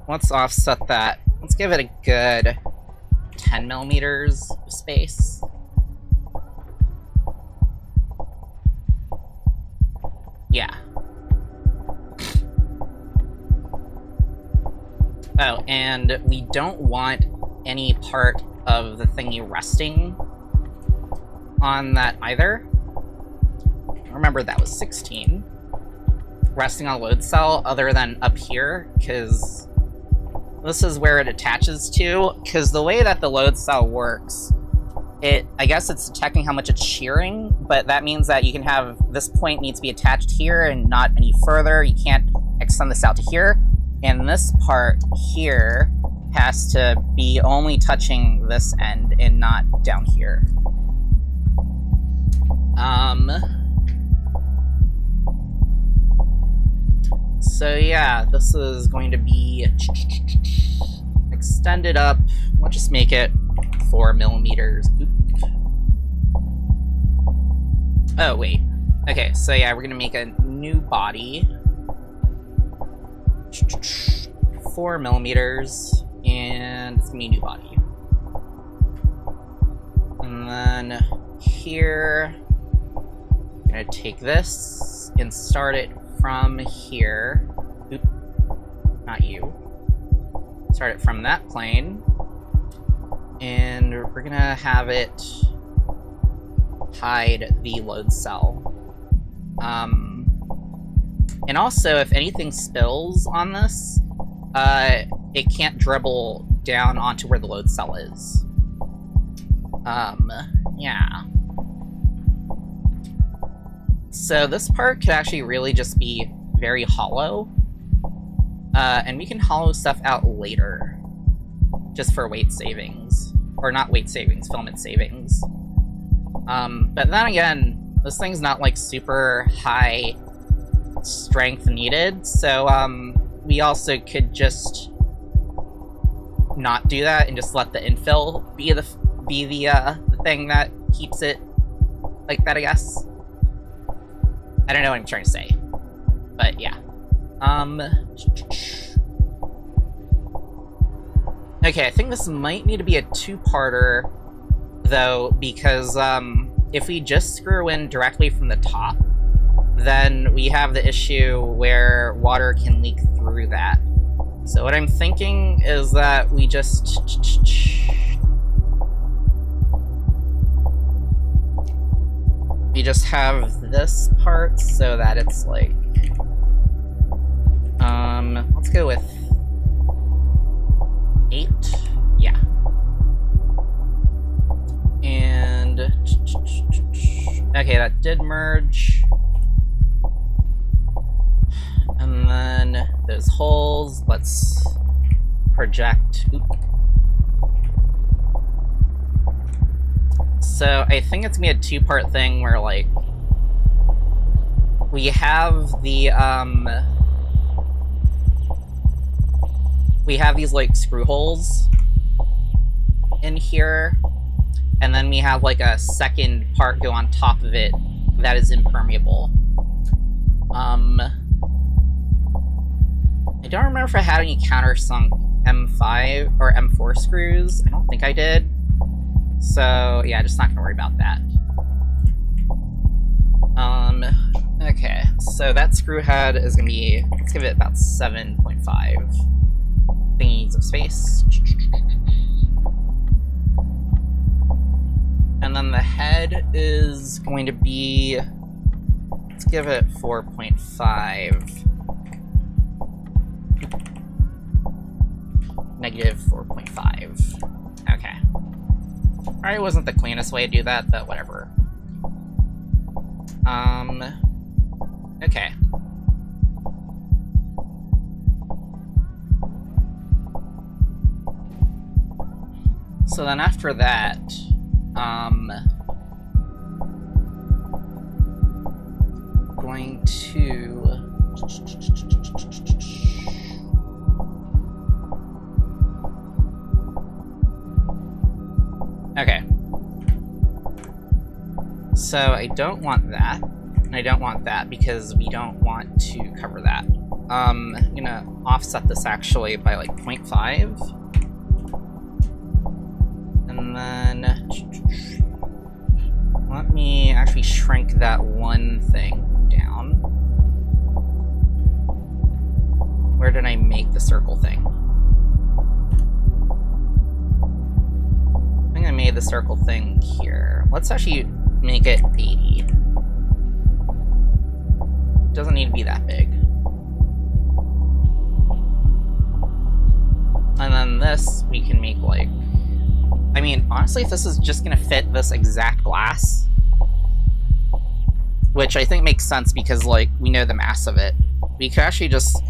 Speaker 1: Let's offset that. Let's give it a good 10 millimeters of space. Yeah. Oh, and we don't want any part of the thingy resting on that either. Remember, that was 16. resting on a load cell other than up here, because this is where it attaches to, because the way that the load cell works, I guess it's detecting how much it's shearing, but that means that you can have, this point needs to be attached here and not any further. You can't extend this out to here. And this part here has to be only touching this end and not down here. So yeah, this is going to be extended up. We'll just make it 4 millimeters. Oh, wait. Okay, so yeah, we're gonna make a new body. 4 millimeters, and it's gonna be a new body. And then here, I'm gonna take this and start it from here. Oop, not you. Start it from that plane. And we're gonna have it hide the load cell. And also, if anything spills on this, it can't dribble down onto where the load cell is. Yeah. So this part could actually really just be very hollow. And we can hollow stuff out later, just for weight savings. Or not weight savings, filament savings. But then again, this thing's not like super high strength needed, so we also could just not do that and just let the infill be the thing that keeps it like that, I guess. I don't know what I'm trying to say, but yeah. Okay, I think this might need to be a two-parter, though, because if we just screw in directly from the top, then we have the issue where water can leak through that. So what I'm thinking is that we just... have this part so that it's like... let's go with 8. Yeah. And... okay, that did merge. And then those holes, let's project. Oop. So I think it's gonna be a two-part thing where, like, we have the, we have these, like, screw holes in here, and then we have, like, a second part go on top of it that is impermeable. I don't remember if I had any countersunk M5 or M4 screws. I don't think I did. So, yeah, just not gonna worry about that. Okay, so that screw head is gonna be, let's give it about 7.5 thingies of space. And then the head is going to be, let's give it 4.5. Negative 4.5. Okay. Probably wasn't the cleanest way to do that, but whatever. Okay. So then after that, going to... okay. So I don't want that, and I don't want that because we don't want to cover that. I'm gonna offset this actually by like 0.5. And then let me actually shrink that one thing down. Where did I make the circle thing? I think I made the circle thing here. Let's actually make it 80. Doesn't need to be that big. then this, we can make, like... I mean, honestly, if this is just gonna fit this exact glass, which I think makes sense because, like, we know the mass of it, we could actually just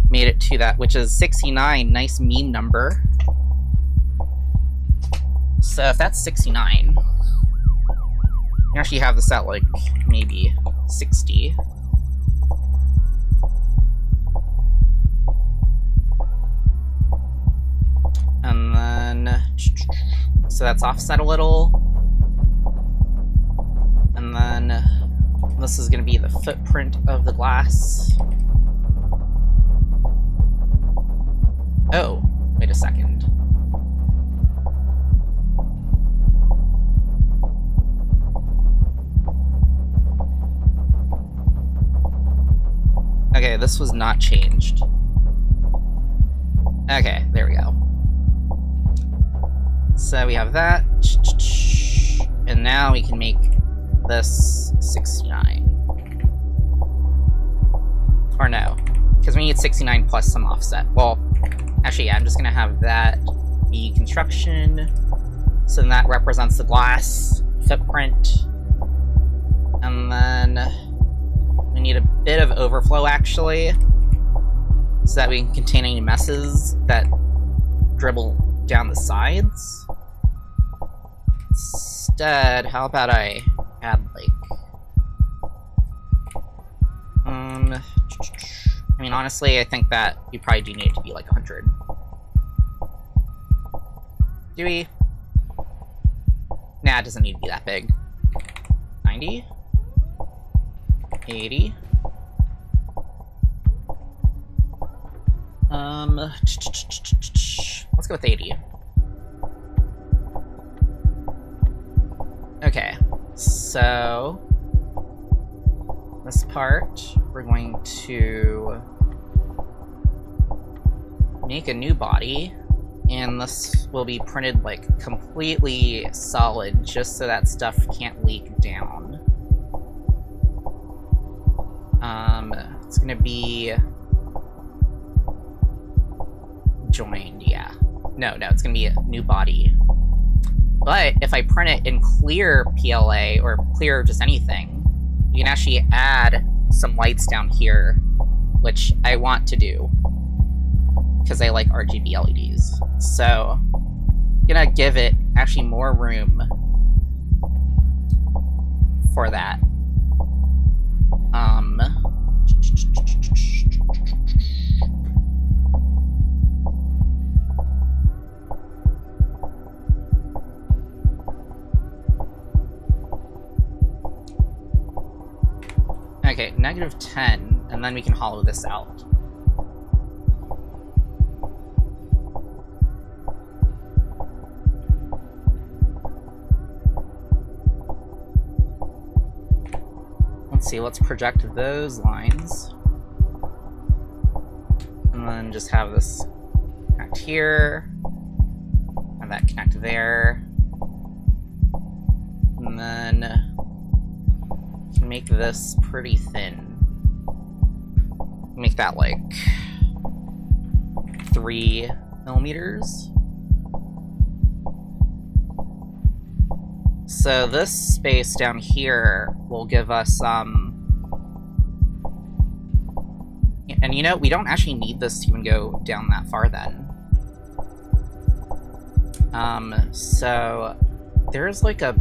Speaker 1: made it to that, which is 69, nice meme number. So if that's 69, you actually have this at, like, maybe 60. And then, so that's offset a little. And then this is going to be the footprint of the glass. Oh, wait a second. Okay, this was not changed. Okay, there we go. So we have that, and now we can make this 69. Or no, because we need 69 plus some offset. Well, actually, yeah, I'm just gonna have that be construction. So then that represents the glass footprint. And then we need a bit of overflow, actually, so that we can contain any messes that dribble down the sides. Instead, how about I add, like... I mean, honestly, I think that you probably do need it to be, like, 100. Do we? Nah, it doesn't need to be that big. 90? 80? Let's go with 80. Okay, so this part, we're going to make a new body, and this will be printed, like, completely solid, just so that stuff can't leak down. It's gonna be joined, yeah. No, it's gonna be a new body. But if I print it in clear PLA, or clear just anything, you can actually add some lights down here, which I want to do, because I like RGB LEDs. So, I'm gonna give it actually more room for that. Okay, -10, and then we can hollow this out. Let's see, let's project those lines. And then just have this connect here. Have that connect there. And then make this pretty thin. Make that like 3 millimeters. So this space down here will give us and you know, we don't actually need this to even go down that far then. So there's like a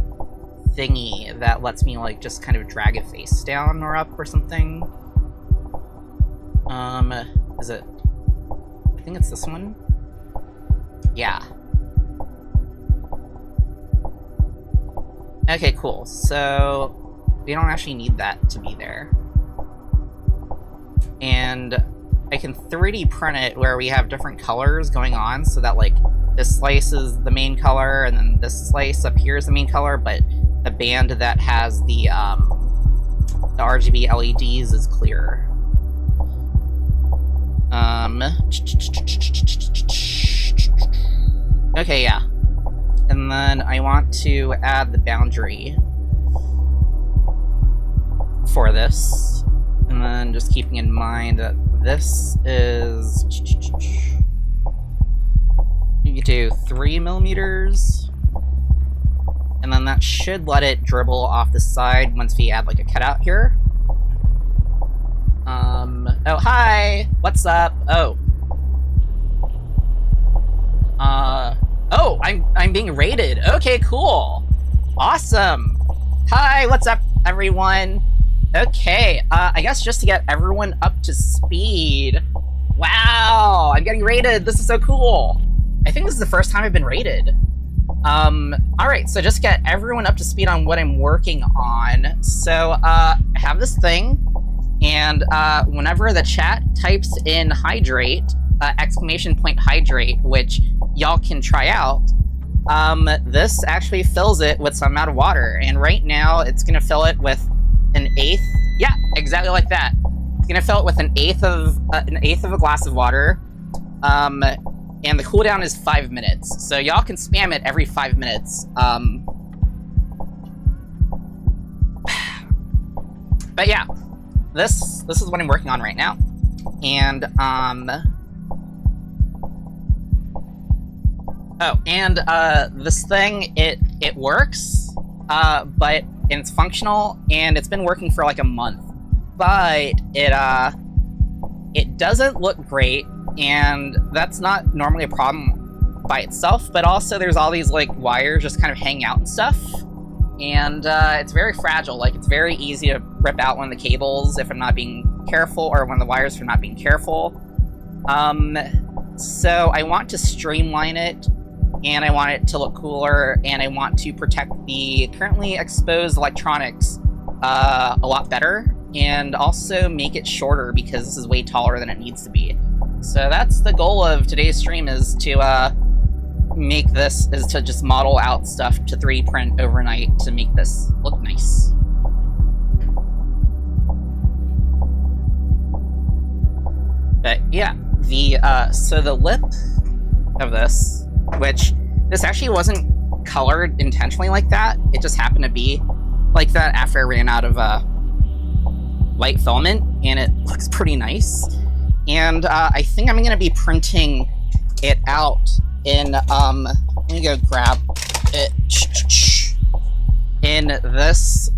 Speaker 1: thingy that lets me like just kind of drag a face down or up or something. Is it? I think it's this one. Yeah. Okay, cool. So we don't actually need that to be there. And I can 3D print it where we have different colors going on, so that like this slice is the main color and then this slice up here is the main color, but the band that has the RGB LEDs is clear. Okay, yeah. And then I want to add the boundary for this. And then just keeping in mind that this is... You do 3 millimeters. And then that should let it dribble off the side once we add like a cutout here. Oh, hi! What's up? Oh. Oh, I'm being rated. Okay, cool. Awesome. Hi, what's up, everyone? Okay, I guess just to get everyone up to speed. Wow, I'm getting rated. This is so cool. I think this is the first time I've been rated. Alright, so just get everyone up to speed on what I'm working on. So, I have this thing, and, whenever the chat types in hydrate, exclamation point hydrate, which y'all can try out, this actually fills it with some amount of water, and right now it's gonna fill it with an eighth, yeah, exactly like that. It's gonna fill it with an eighth of a glass of water, and the cooldown is 5 minutes, so y'all can spam it every 5 minutes. But yeah, this is what I'm working on right now, and oh, and this thing, it works, but it's functional, and it's been working for like a month, but it doesn't look great, and that's not normally a problem by itself, but also there's all these like wires just kind of hanging out and stuff, and it's very fragile. Like, it's very easy to rip out one of the cables if I'm not being careful, or one of the wires for not being careful. So I want to streamline it, and I want it to look cooler, and I want to protect the currently exposed electronics a lot better, and also make it shorter because this is way taller than it needs to be. So that's the goal of today's stream, is to just model out stuff to 3D print overnight to make this look nice. But yeah, so the lip of this, which this actually wasn't colored intentionally like that, it just happened to be like that after I ran out of white filament, and it looks pretty nice. And I think I'm gonna be printing it out in let me go grab it in this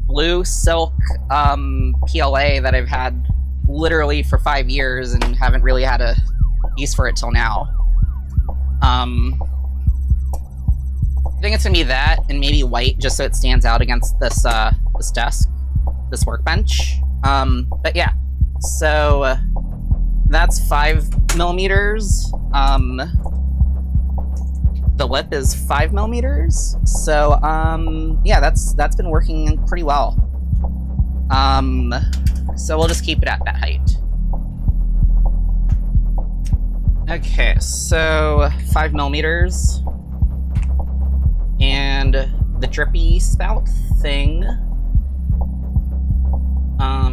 Speaker 1: blue silk PLA that I've had literally for 5 years and haven't really had a use for it till now. I think it's gonna be that, and maybe white, just so it stands out against this this desk, this workbench. But yeah, so that's 5 millimeters. The lip is 5 millimeters. So yeah, that's been working pretty well. So we'll just keep it at that height. Okay, so 5 millimeters. And the drippy spout thing. How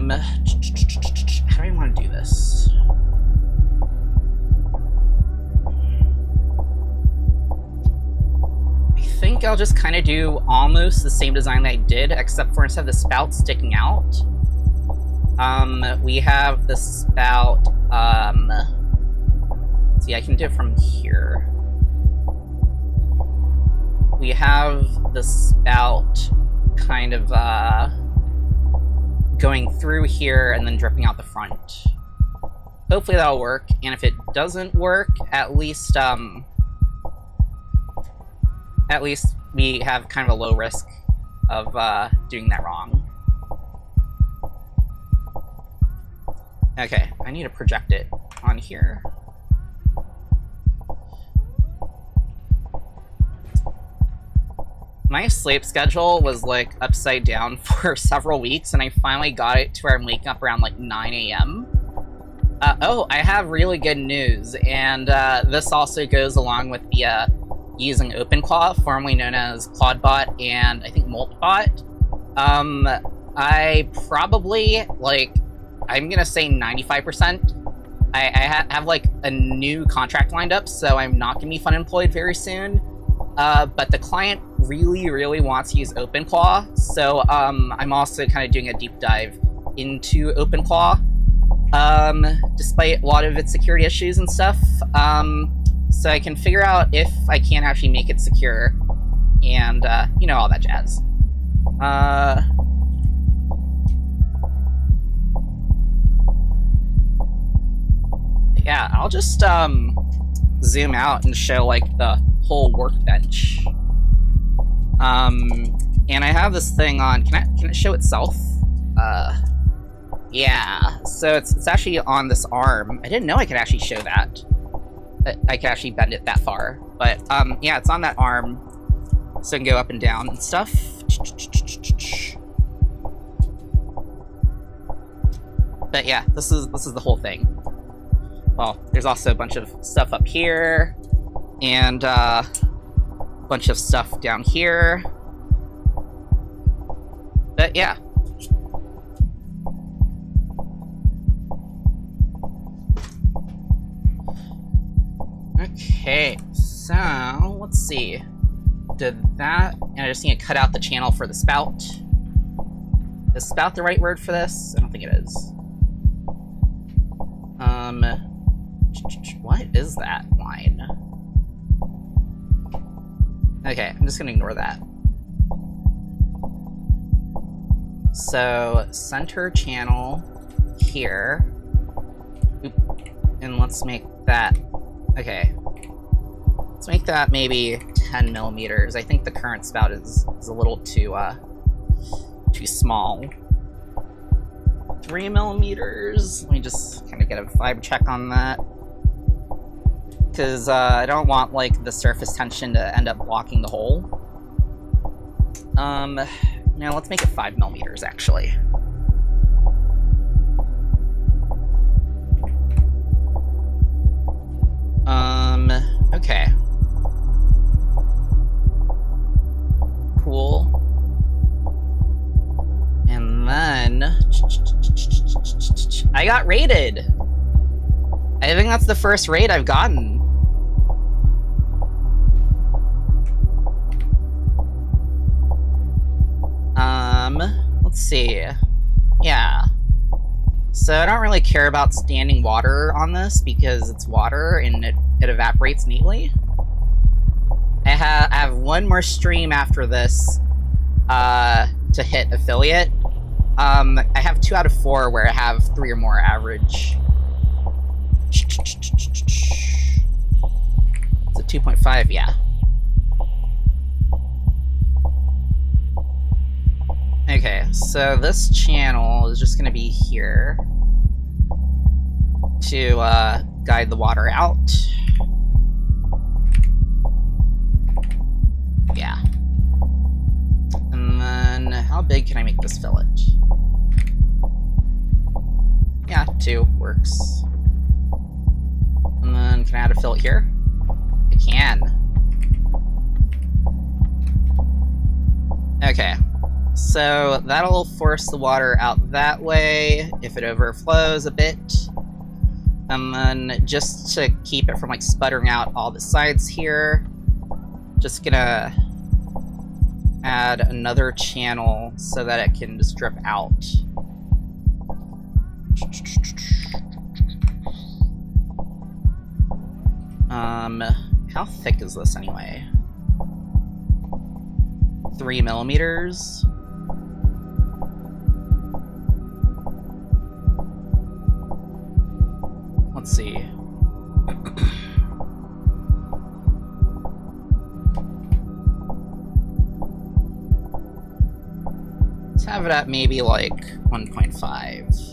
Speaker 1: do I want to do this? I think I'll just kind of do almost the same design that I did, except for instead of the spout sticking out, we have the spout, see, I can do it from here. We have the spout kind of going through here and then dripping out the front. Hopefully that'll work, and if it doesn't work, at least we have kind of a low risk of doing that wrong. Okay, I need to project it on here. My sleep schedule was like upside down for several weeks, and I finally got it to where I'm waking up around like 9 a.m. Oh, I have really good news, and this also goes along with the using OpenClaw, formerly known as ClaudeBot and I think MoltBot. I probably, like, I'm gonna say 95%. I have like a new contract lined up, so I'm not gonna be fun employed very soon. But the client really wants to use OpenClaw, so I'm also kind of doing a deep dive into OpenClaw. despite a lot of its security issues and stuff. So I can figure out if I can actually make it secure, and, you know, all that jazz. Yeah, I'll just, zoom out and show, like, the whole workbench. And I have this thing on, can it show itself? Yeah, so it's actually on this arm. I didn't know I could actually show that. I could actually bend it that far. But, yeah, it's on that arm, so it can go up and down and stuff. But yeah, this is the whole thing. Well, there's also a bunch of stuff up here, and a bunch of stuff down here. But yeah. Okay, so let's see. Did that, and I just need to cut out the channel for the spout. Is spout the right word for this? I don't think it is. What is that line? Okay, I'm just gonna ignore that. So, center channel here. Oop. And let's make that, okay. Let's make that maybe 10 millimeters. I think the current spout is a little too small. 3 millimeters. Let me just kind of get a fiber check on that. Because I don't want, like, the surface tension to end up blocking the hole. Now let's make it 5 millimeters, actually. Okay. Cool. And then I got raided. I think that's the first raid I've gotten. Let's see. Yeah. So I don't really care about standing water on this because it's water and it evaporates neatly. I have one more stream after this to hit affiliate. I have 2 out of 4 where I have 3 or more average. It's a 2.5, yeah. Okay, so this channel is just gonna be here to guide the water out. Yeah. And then, how big can I make this fillet? Yeah, 2 works. And then, can I add a fillet here? I can. Okay. So that'll force the water out that way if it overflows a bit. And then just to keep it from like sputtering out all the sides here, just gonna add another channel so that it can just drip out. How thick is this anyway? 3 millimeters? Let's see. Let's have it at maybe like 1.5.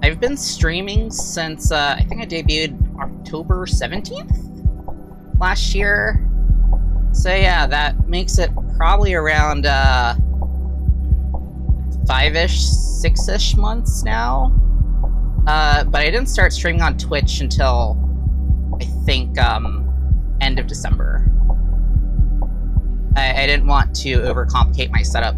Speaker 1: I've been streaming since, I think I debuted October 17th last year. So yeah, that makes it probably around, 5-ish, 6-ish months now. But I didn't start streaming on Twitch until, I think, end of December. I didn't want to overcomplicate my setup.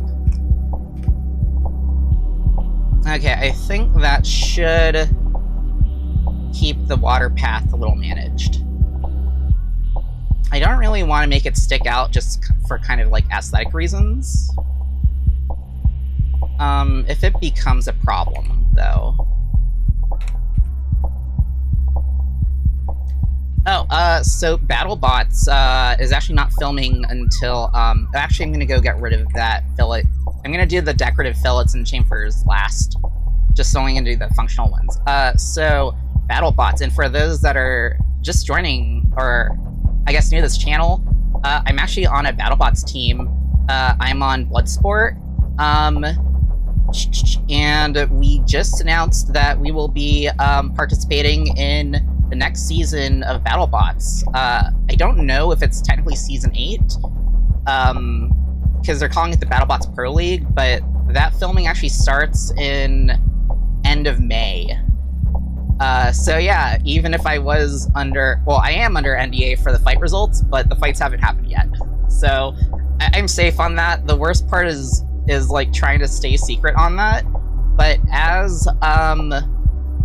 Speaker 1: Okay, I think that should keep the water path a little managed. I don't really want to make it stick out just for kind of like aesthetic reasons. If it becomes a problem, though. Oh, so BattleBots, is actually not filming until, actually I'm gonna go get rid of that fillet. I'm gonna do the decorative fillets and chamfers last, just so I'm gonna do the functional ones. So, BattleBots, and for those that are just joining, or I guess new to this channel, I'm actually on a BattleBots team. I'm on Bloodsport, and we just announced that we will be participating in the next season of BattleBots. I don't know if it's technically Season 8, because they're calling it the BattleBots Pro League, but that filming actually starts in end of May. So yeah, even if I was under... Well, I am under NDA for the fight results, but the fights haven't happened yet. So I'm safe on that. The worst part is like trying to stay secret on that. But as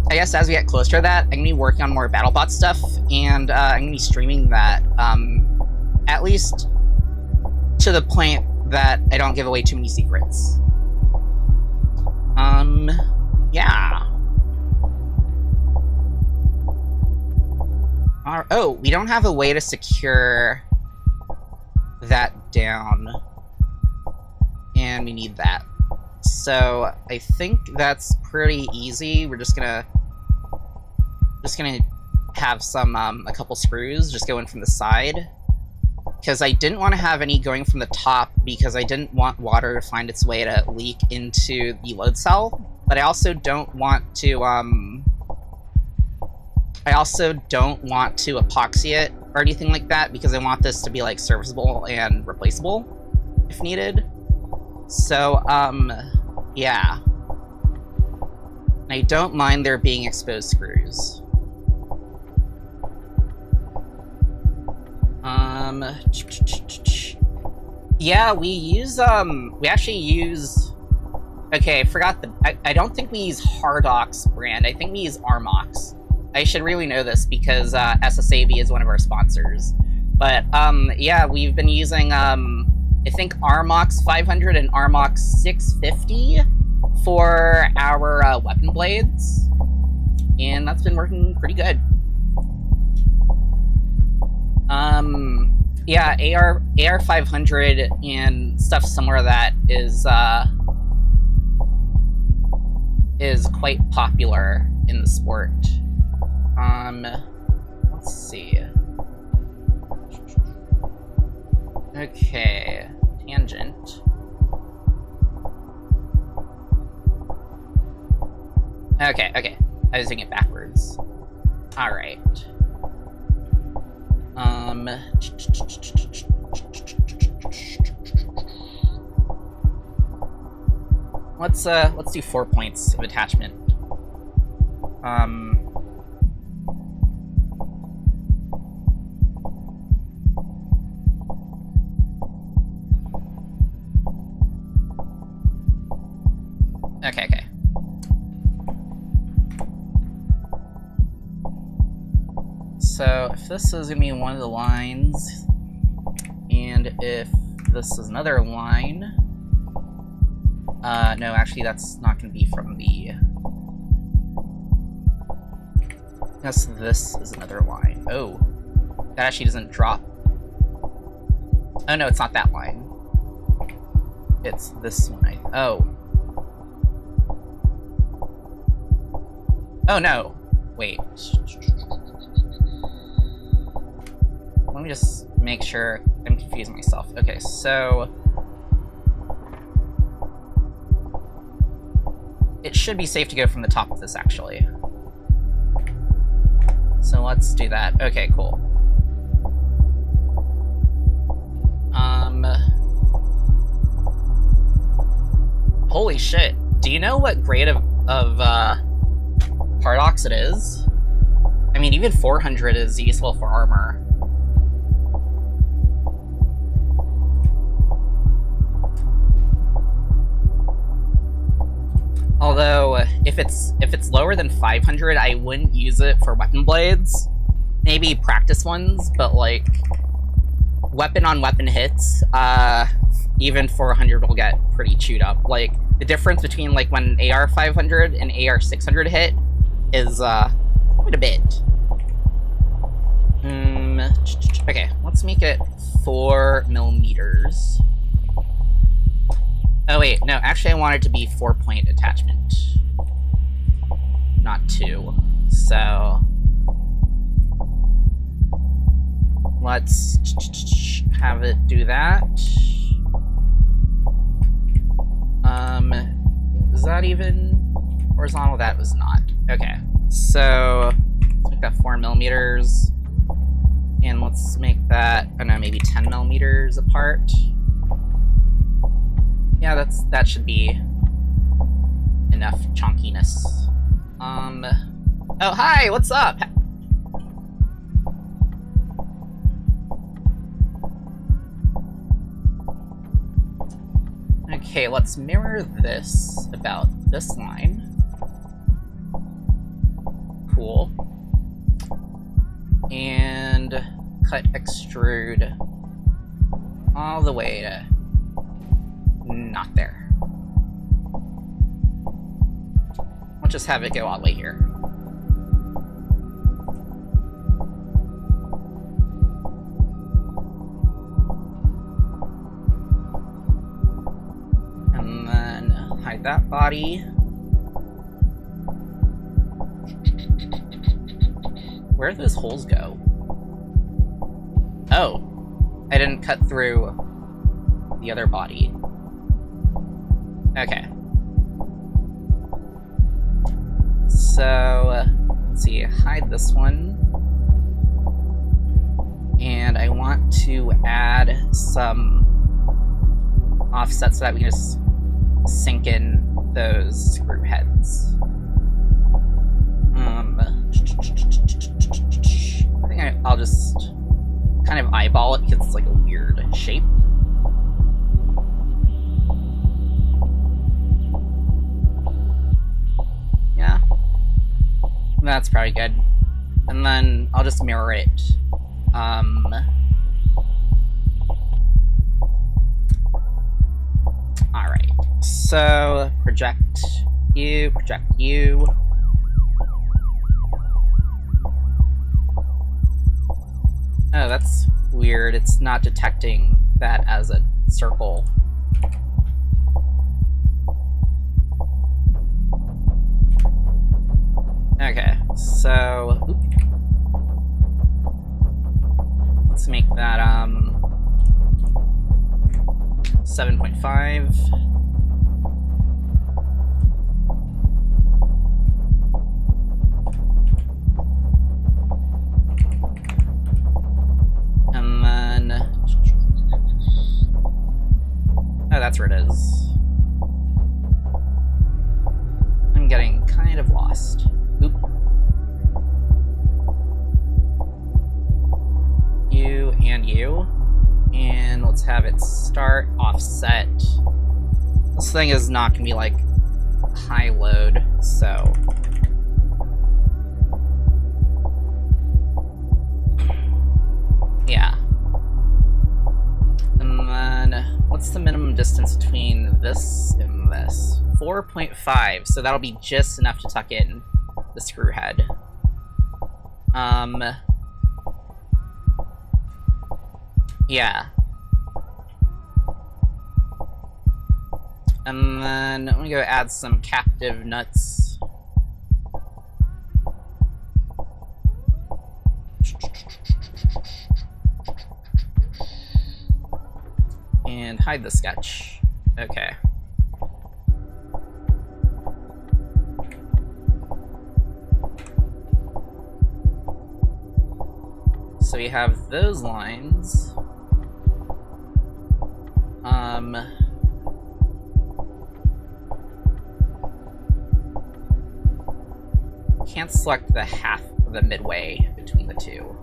Speaker 1: I guess as we get closer to that, I'm gonna be working on more BattleBot stuff, and I'm gonna be streaming that at least to the point that I don't give away too many secrets. Yeah. Oh, we don't have a way to secure that down, and we need that. So I think that's pretty easy. We're just gonna have some a couple screws just going from the side, because I didn't want to have any going from the top because I didn't want water to find its way to leak into the load cell. But I also don't want to epoxy it or anything like that, because I want this to be like serviceable and replaceable if needed. So yeah. I don't mind there being exposed screws. Yeah, we actually use... Okay, I forgot I don't think we use Hardox brand. I think we use Armox. I should really know this because SSAB is one of our sponsors. But yeah, we've been using I think Armox 500 and Armox 650 for our weapon blades, and that's been working pretty good. Yeah, AR 500 and stuff similar to that is quite popular in the sport. Let's see. Okay, tangent. Okay. I was doing it backwards. Alright. Let's do 4 points of attachment. Okay. So if this is gonna be one of the lines, and if this is another line, no, actually that's not gonna be from the... Yes, this is another line. Oh, that actually doesn't drop. Oh no, it's not that line. It's this one. Oh no, wait. Let me just make sure I'm confusing myself. Okay, so it should be safe to go from the top of this, actually. So let's do that. Okay, cool. Holy shit. Do you know what grade of Hardox it is? I mean, even 400 is useful for armor. Although, if it's lower than 500, I wouldn't use it for weapon blades. Maybe practice ones, but like weapon on weapon hits, even 400 will get pretty chewed up. Like the difference between like when AR 500 and AR 600 hit is quite a bit. Okay, let's make it 4 millimeters. Oh wait, no, actually I want it to be 4-point attachment, not 2. So let's have it do that. Is that even horizontal? That was not. Okay, so let's make that 4 millimeters. And let's make that, I don't know, maybe 10 millimeters apart. Yeah, that should be enough chunkiness. Oh, hi, what's up? Okay, let's mirror this about this line. Cool. And cut extrude all the way to not there. Let's just have it go all the way here. And then hide that body. Where do those holes go? Oh, I didn't cut through the other body. Okay. So, let's see, hide this one. And I want to add some offset so that we can just sink in those screw heads. I think I'll just kind of eyeball it because it's like a weird shape. Yeah. That's probably good. And then I'll just mirror it. Alright. So, project you, project you. Oh, that's weird. It's not detecting that as a circle. Okay, so let's make that 7.5. And then oh, that's where it is. I'm getting kind of lost. Oop. You and you. And let's have it start offset. This thing is not gonna be like high load, so yeah. And then what's the minimum distance between this and this? 4.5, so that'll be just enough to tuck in the screw head. Yeah. And then I'm gonna go add some captive nuts. And hide the sketch. Okay. So we have those lines. Can't select the half of the midway between the two.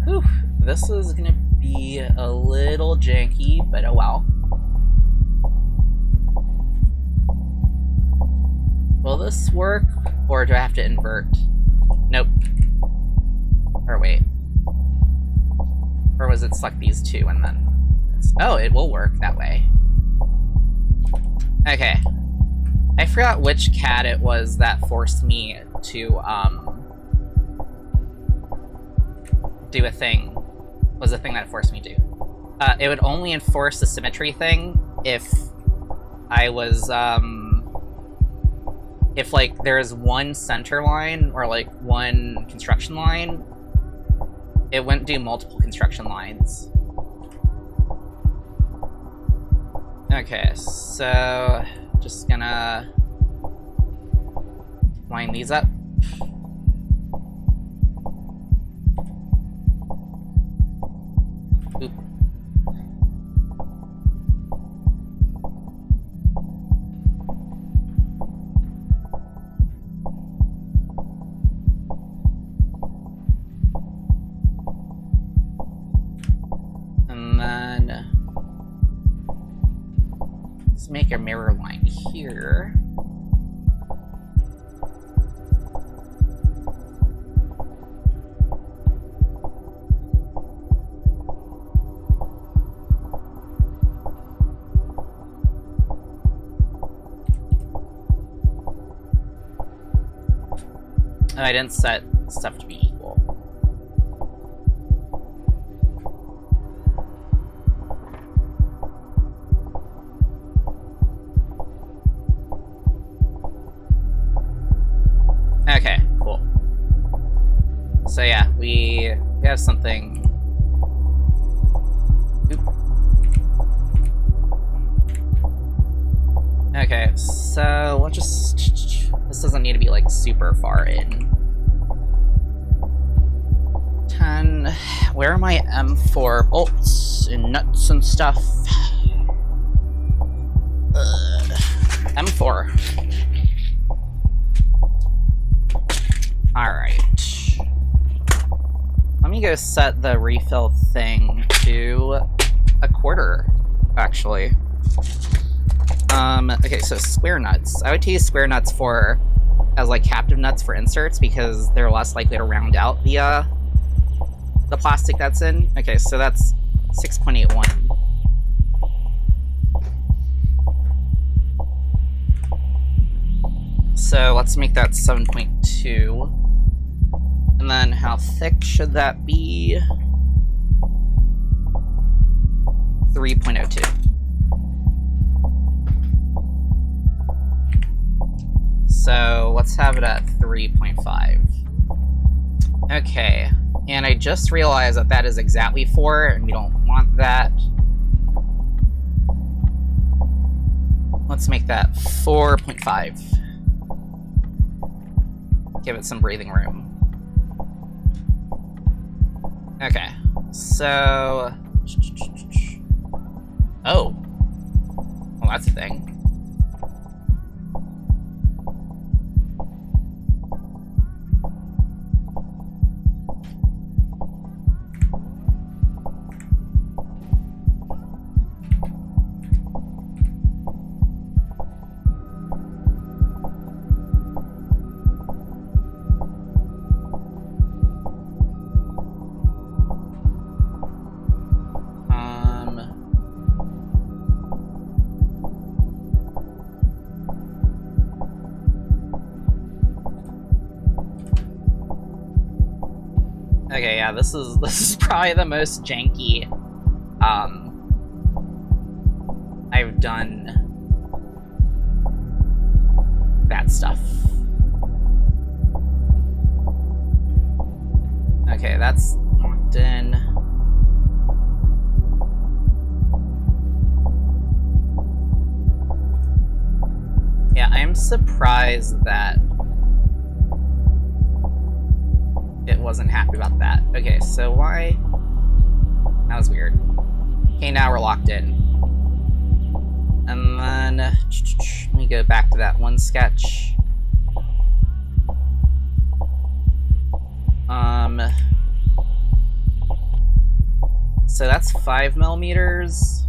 Speaker 1: Whew, this is gonna be a little janky, but oh well. Will this work, Or do I have to invert? Nope. Or wait. Or was it select these two and then... Oh, it will work that way. Okay. I forgot which cat it was that forced me to, do a thing. Was the thing that forced me to. It would only enforce the symmetry thing if I was, if, like, there's one center line, or, like, one construction line, it wouldn't do multiple construction lines. Okay, so... just gonna... line these up. Oop. And then... let's make a mirror line here. Oh, I didn't set stuff to be equal. Okay, cool. So yeah, we have something. Oop. Okay, so we'll just... this doesn't need to be, like, super far in. 10... where are my M4 bolts and nuts and stuff? M4. Alright. Let me go set the refill thing to a quarter, actually. Okay, so square nuts. I would use square nuts for, as like captive nuts for inserts, because they're less likely to round out the plastic that's in. Okay, so that's 6.81. So let's make that 7.2. And then how thick should that be? 3.02. So let's have it at 3.5. Okay, and I just realized that that is exactly 4, and we don't want that. Let's make that 4.5. Give it some breathing room. Okay, so... oh. Well, that's a thing. Okay, yeah, this is probably the most janky I've done that stuff. Okay, that's locked in. Yeah, I'm surprised that it wasn't happy about that. Okay, so why? That was weird. Okay, now we're locked in. And then, let me go back to that one sketch. So that's 5 millimeters.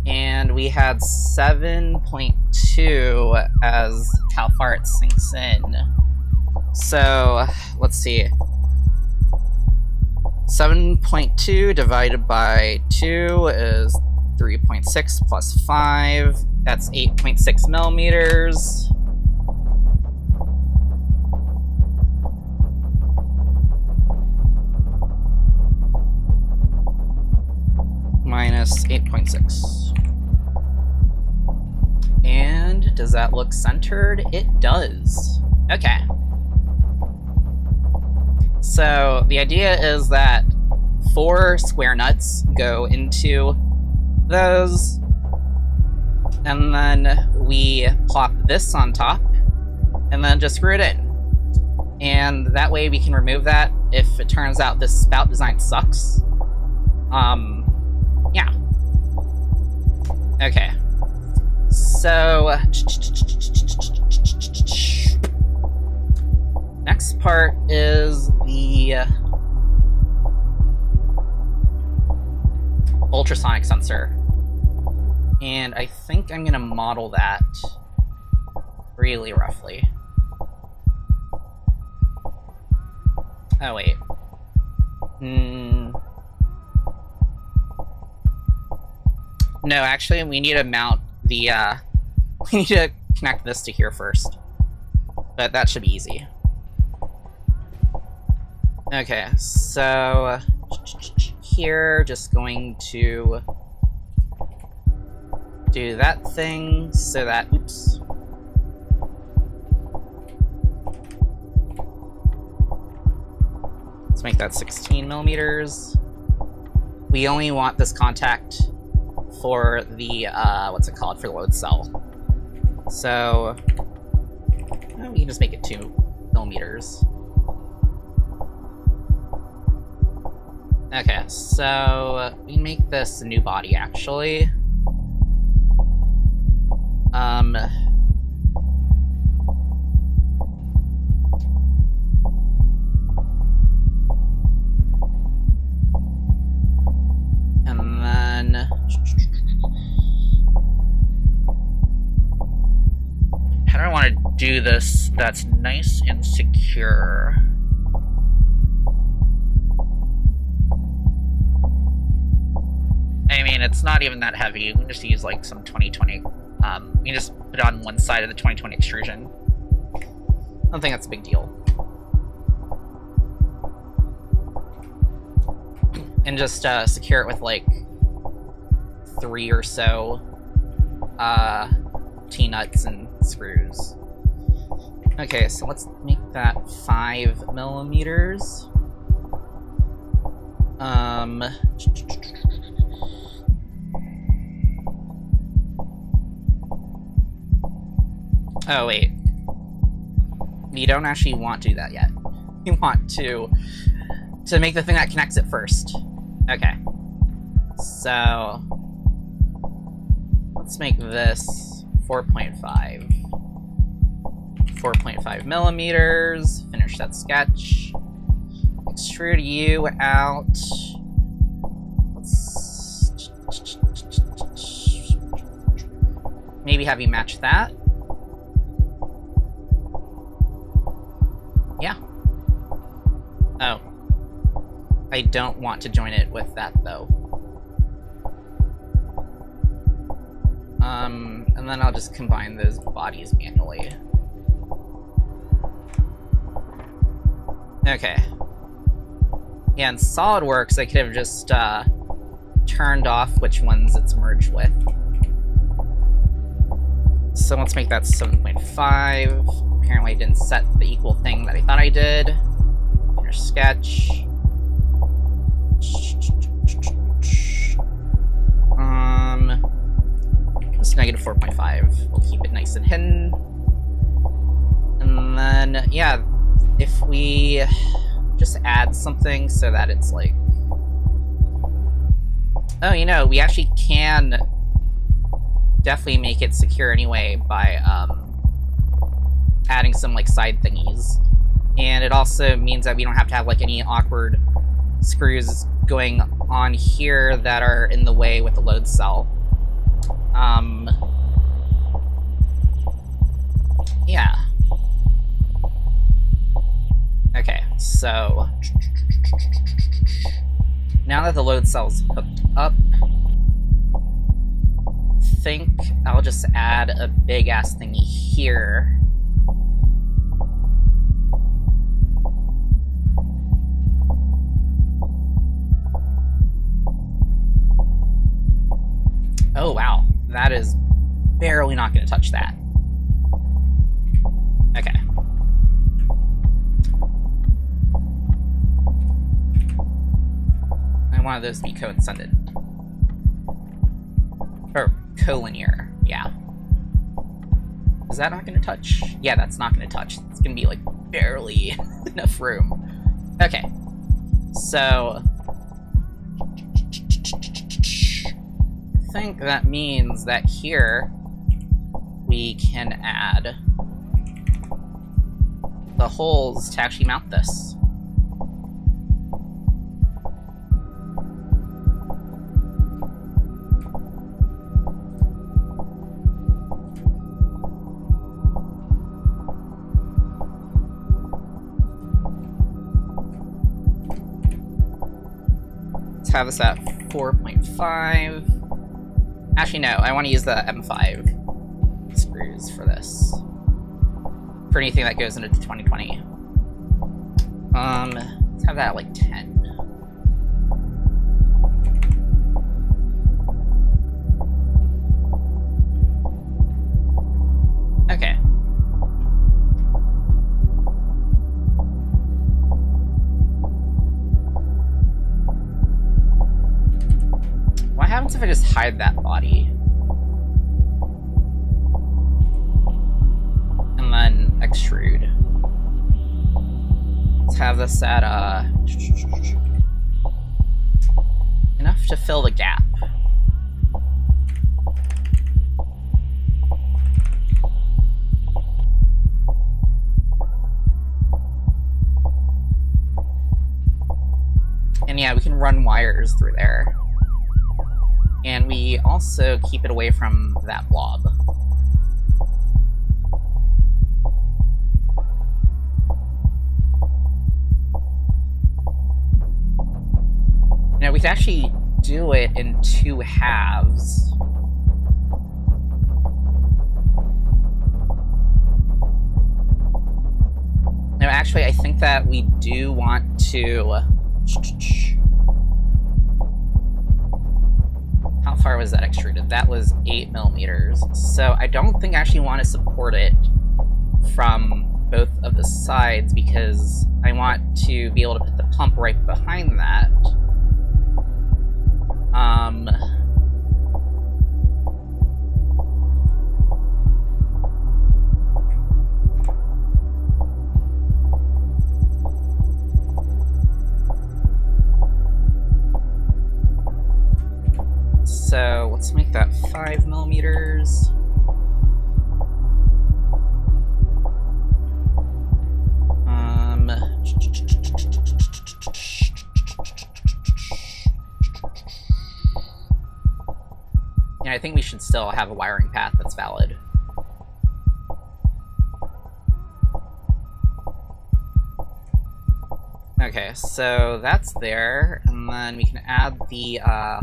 Speaker 1: And we had 7.2 as how far it sinks in. So, let's see. 7.2 divided by 2 is 3.6 plus 5. That's 8.6 millimeters. Minus 8.6. And does that look centered? It does. Okay. So the idea is that 4 square nuts go into those, and then we plop this on top, and then just screw it in. And that way we can remove that if it turns out this spout design sucks. Yeah. Okay. So, next part is the ultrasonic sensor. And I think I'm gonna model that really roughly. Oh, wait. No, actually, we need to mount the, we need to connect this to here first. But that should be easy. Okay, so here, just going to do that thing so that, oops. Let's make that 16 millimeters. We only want this contact for the, what's it called, for the load cell. So, we can just make it 2 millimeters. Okay, so we can make this a new body, actually. And then how do I want to do this that's nice and secure? I mean, it's not even that heavy. We can just use like some 2020. We can just put it on one side of the 2020 extrusion. I don't think that's a big deal. And just secure it with like 3 or so T-nuts and screws. Okay, so let's make that 5 millimeters. Oh, wait. We don't actually want to do that yet. We want to make the thing that connects it first. Okay. So, let's make this 4.5. 4.5 millimeters. Finish that sketch. Extrude you out. Let's maybe have you match that. Yeah. Oh. I don't want to join it with that, though. And then I'll just combine those bodies manually. Okay. Yeah, in SolidWorks, I could have just, turned off which ones it's merged with. So let's make that 7.5. Apparently I didn't set the equal thing that I thought I did. Finish sketch. It's negative 4.5. We'll keep it nice and hidden. And then, yeah, if we just add something so that it's like... Oh, you know, we actually can definitely make it secure anyway by adding some like side thingies. And it also means that we don't have to have like any awkward screws going on here that are in the way with the load cell. Yeah. Okay, so now that the load cell's hooked up, I think I'll just add a big ass thingy here. Oh wow, that is barely not going to touch that. Okay. I wanted those to be coincident. Or collinear, yeah. Is that not going to touch? Yeah, that's not going to touch. It's going to be, like, barely enough room. Okay. So I think that means that here we can add the holes to actually mount this. Let's have this at 4.5. Actually, no, I want to use the M5 screws for this. For anything that goes into 2020. Let's have that at like 10. Okay. What happens if I just hide that body? And then extrude. Let's have this at, enough to fill the gap. And yeah, we can run wires through there. And we also keep it away from that blob. Now, we could actually do it in 2 halves. No, actually, I think that we do want to... How far was that extruded? That was 8 millimeters. So I don't think I actually want to support it from both of the sides because I want to be able to put the pump right behind that. So let's make that 5 millimeters. Yeah, I think we should still have a wiring path that's valid. Okay, so that's there, and then we can add the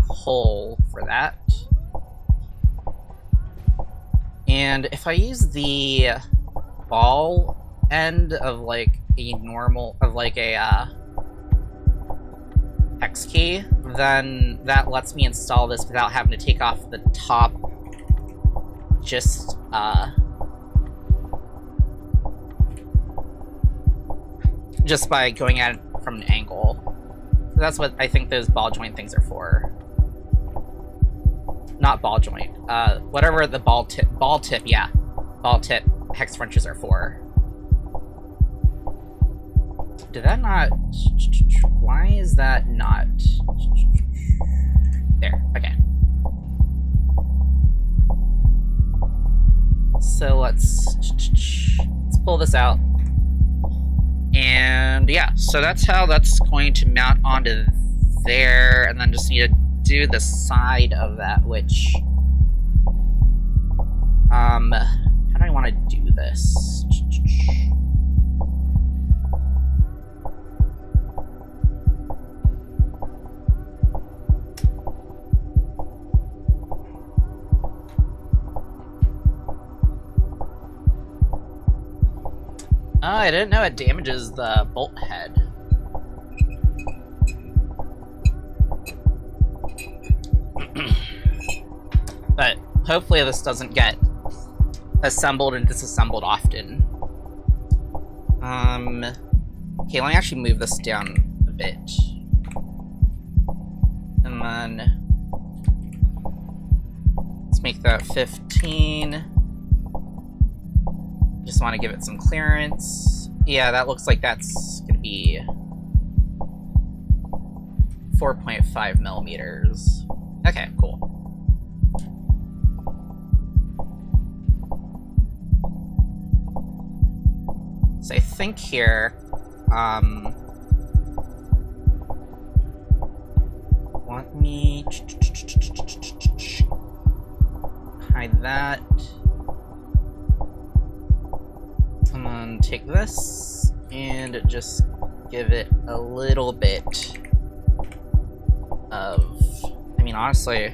Speaker 1: hole for that. And if I use the ball end of like a normal, of like a hex key, then that lets me install this without having to take off the top just by going at it from an angle. So that's what I think those ball joint things are for. Not ball joint. Whatever the ball tip, yeah. Ball tip hex wrenches are for. Did that not... Why is that not... There, okay. So let's pull this out. And yeah, so that's how that's going to mount onto there, and then just need to do the side of that, which How do I want to do this? Oh, I didn't know it damages the bolt head. But hopefully this doesn't get assembled and disassembled often. Okay, let me actually move this down a bit. And then let's make that 15. Just want to give it some clearance. Yeah, that looks like that's gonna be 4.5 millimeters. Okay, cool. So I think here, let me hide that. And then take this and just give it a little bit of, I mean, honestly,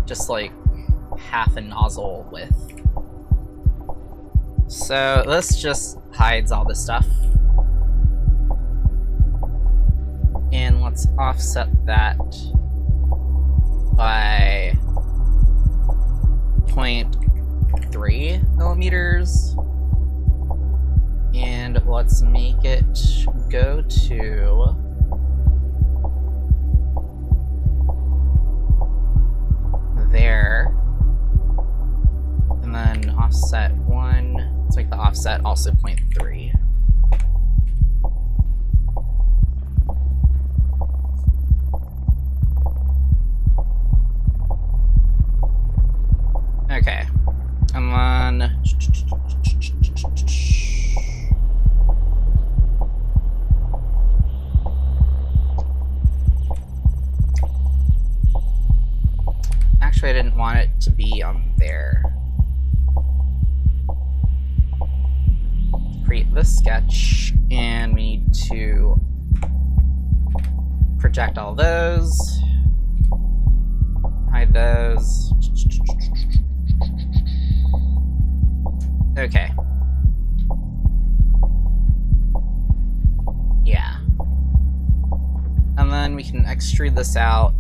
Speaker 1: just like half a nozzle width. So this just hides all this stuff. And let's offset that by 0.3 millimeters. And let's make it go to there. And then offset 1. Let's make the offset also 0.3. Okay. And then actually I didn't want it to be on there. Create this sketch, and we need to project all those, hide those. Okay. Yeah. And then we can extrude this out.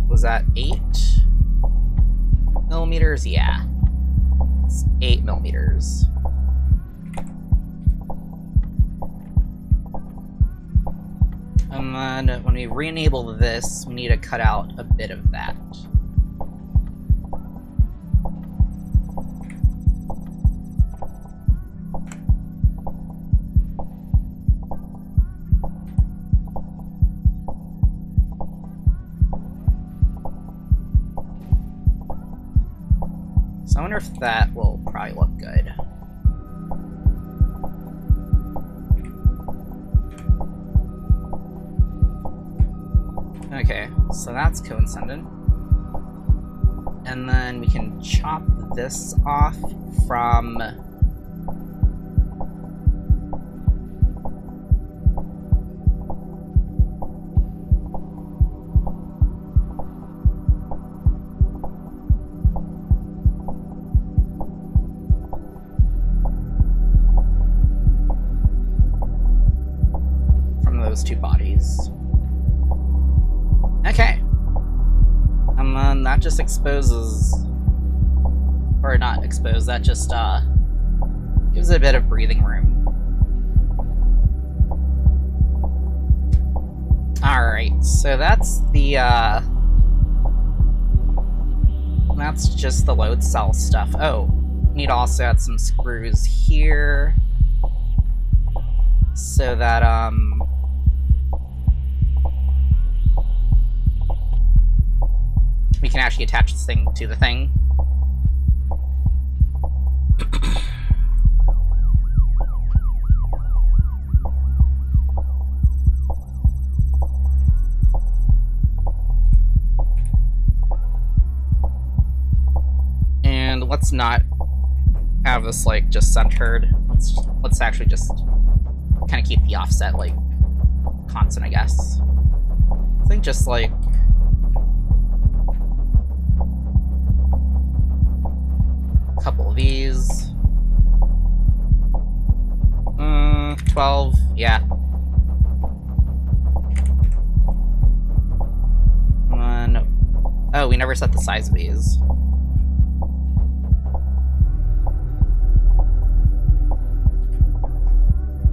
Speaker 1: Was that 8 millimeters? Yeah. It's 8 millimeters. And then when we re-enable this, we need to cut out a bit of that. So I wonder if that will probably look good. Okay, so that's coincident. And then we can chop this off from those two bodies. Okay. And then that just exposes, or not expose, that just gives it a bit of breathing room. Alright, so that's the that's just the load cell stuff. Oh, need to also add some screws here so that we can actually attach this thing to the thing. let's not have this, like, just centered. Let's actually just kind of keep the offset, like, constant, I guess. I think just, like... a couple of these. 12, yeah. Oh, we never set the size of these.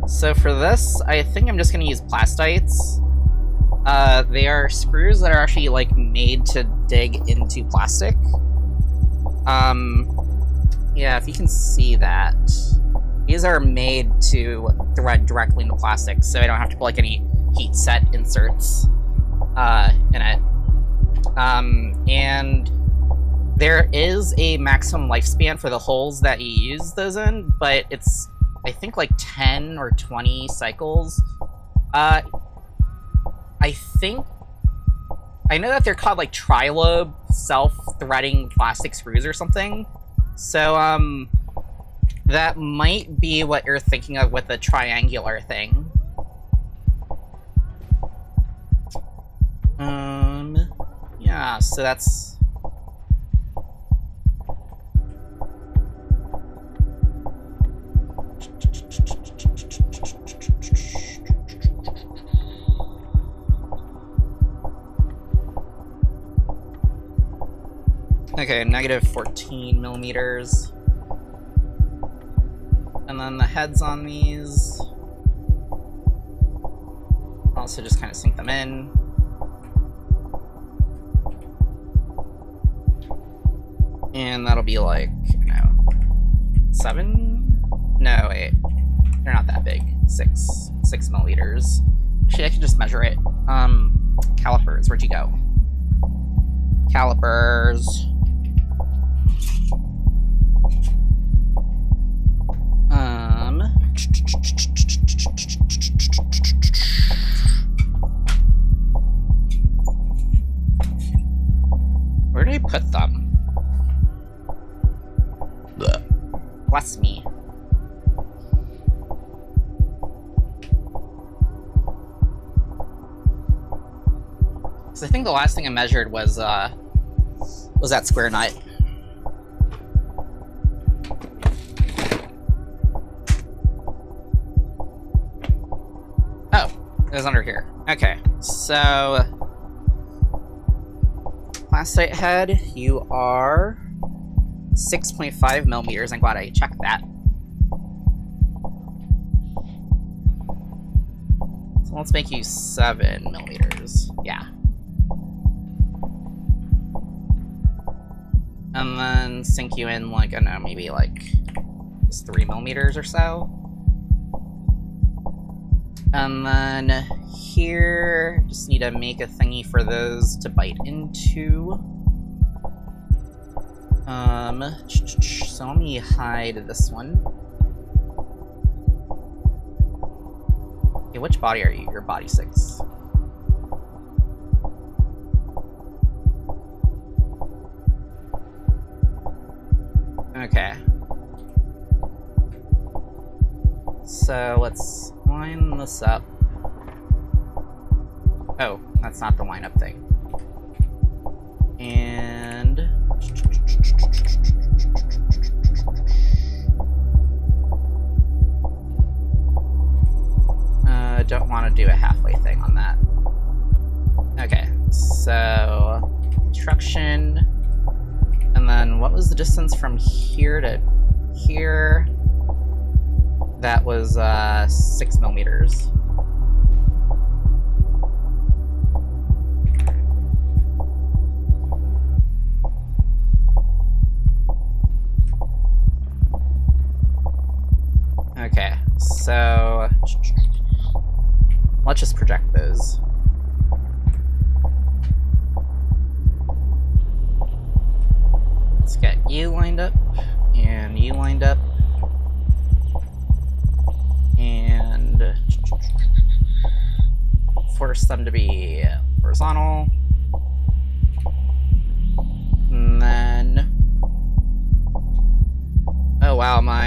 Speaker 1: So for this, I think I'm just gonna use plastites. They are screws that are actually, like, made to dig into plastic. Yeah, if you can see that. These are made to thread directly into plastic, so I don't have to put, like, any heat set inserts, in it. And there is a maximum lifespan for the holes that you use those in, but it's, I think, like 10 or 20 cycles. I know that they're called, like, tri-lobe self-threading plastic screws or something. So, that might be what you're thinking of with the triangular thing. Yeah, so that's... Okay, negative 14 millimeters. And then the heads on these. Also just kind of sink them in. And that'll be like, you know, 7? No, wait. They're not that big. 6 millimeters. Actually, I can just measure it. Calipers, where'd you go? Calipers. Where did I put them? Bless me. So I think the last thing I measured was that square nut. Oh, it was under here. Okay, so plastite head, you are 6.5 millimeters. I'm glad I checked that. So let's make you 7 millimeters. Yeah. And then sink you in, like, I don't know, maybe like just 3 millimeters or so. And then here, just need to make a thingy for those to bite into. So let me hide this one. Okay, which body are you? You're body 6. Okay. So let's line this up. Oh, that's not the line up thing. And don't want to do a halfway thing on that. Okay, so construction, and then what was the distance from here to here? That was 6 millimeters. Okay, so let's just project those. Let's get you lined up, and you lined up, and force them to be horizontal. And then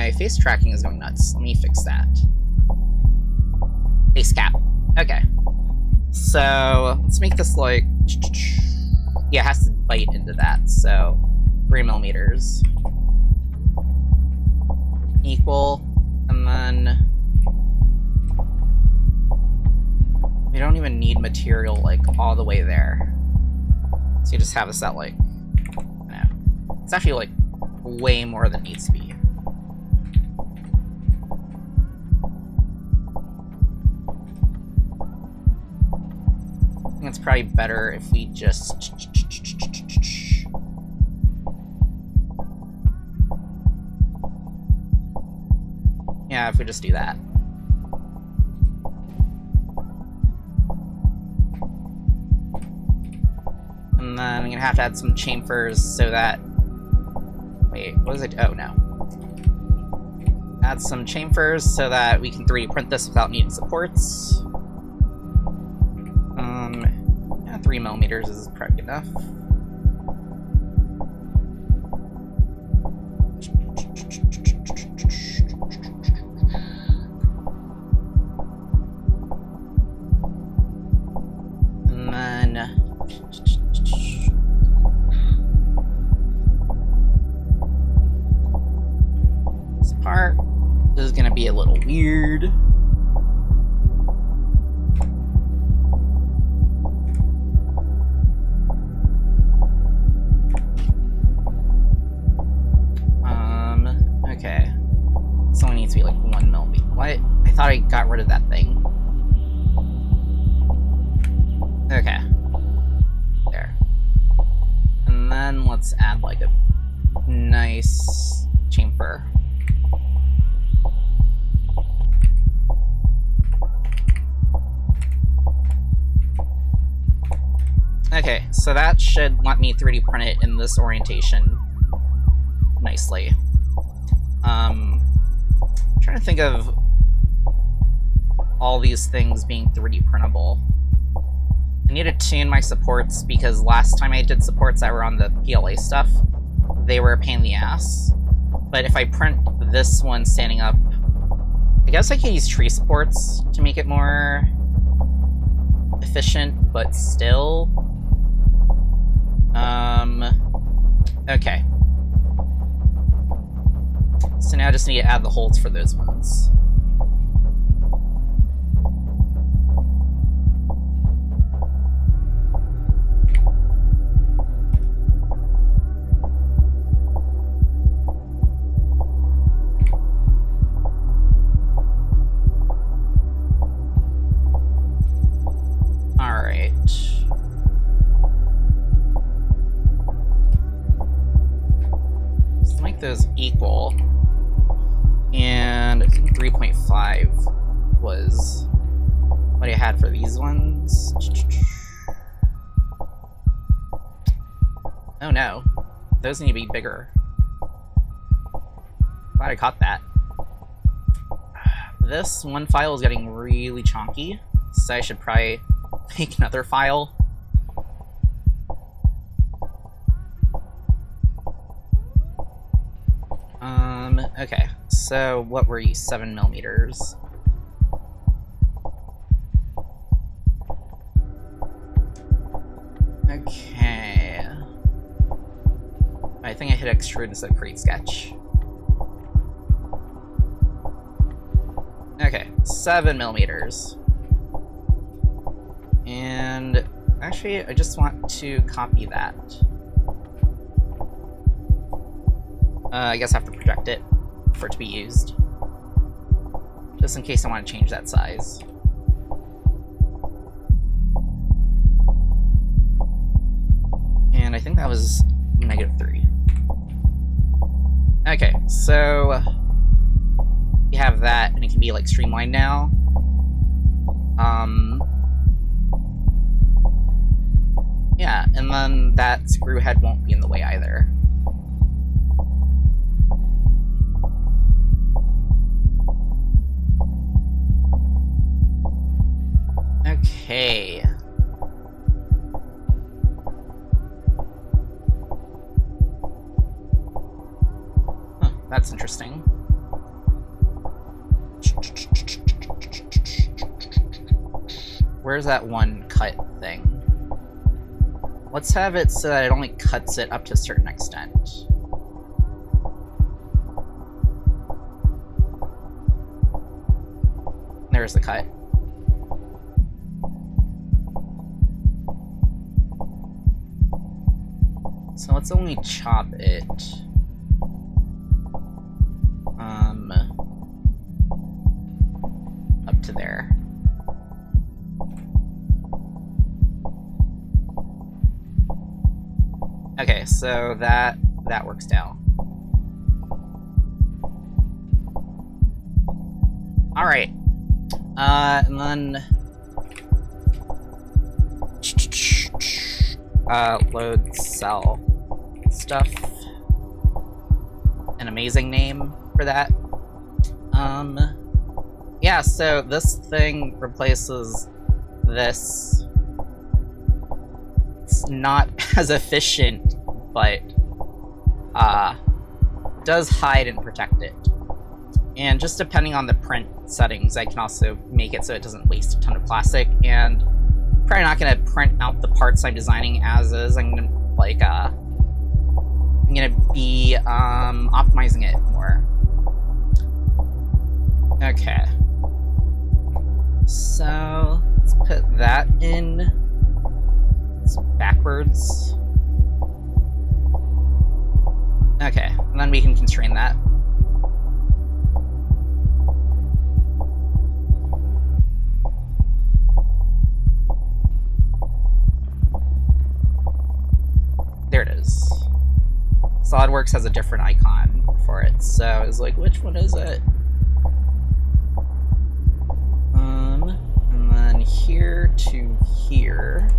Speaker 1: my face tracking is going nuts. Let me fix that. Face cap. Okay. So, let's make this like... Yeah, it has to bite into that, so... 3 millimeters. Equal. And then... We don't even need material, like, all the way there. So you just have this at, like... No. It's actually, like, way more than it needs to be. I think it's probably better if we just... Yeah, if we just do that. And then I'm gonna have to add some chamfers so that... Wait, what was it? Oh, no. Add some chamfers so that we can 3D print this without needing supports. Yeah, 3 millimeters is probably enough. And then... This part is gonna be a little weird. Okay. This only needs to be like 1 millimeter. What? I thought I got rid of that thing. Okay. There. And then let's add like a nice chamfer. Okay, so that should let me 3D print it in this orientation nicely. I'm trying to think of all these things being 3D printable. I need to tune my supports because last time I did supports that were on the PLA stuff, they were a pain in the ass. But if I print this one standing up, I guess I could use tree supports to make it more efficient, but still. Okay. So now I just need to add the holes for those ones. Alright. Let's make those equal. And I think 3.5 was what I had for these ones. Oh no, those need to be bigger. Glad I caught that. This one file is getting really chonky, so I should probably make another file. Okay, so what were you? 7 millimeters. Okay. I think I hit extrude instead of create sketch. Okay, 7 millimeters. And actually, I just want to copy that. I guess I have to project it for it to be used. Just in case I want to change that size. And I think that was -3. Okay, so you have that, and it can be like streamlined now. Yeah, and then that screw head won't be in the way either. Okay. Huh, that's interesting. where's that one cut thing? Let's have it so that it only cuts it up to a certain extent. There's the cut. So let's only chop it. Up to there. Okay, so that works now. All right. And then load cell stuff. An amazing name for that. Yeah, so this thing replaces this. It's not as efficient, but does hide and protect it. And just depending on the print settings, I can also make it so it doesn't waste a ton of plastic. And probably not gonna print out the parts I'm designing as is. I'm gonna be optimizing it more. Okay. So let's put that in. It's backwards. Okay, and then we can constrain that. There it is. SolidWorks has a different icon for it, so I was like, which one is it? And then here to here.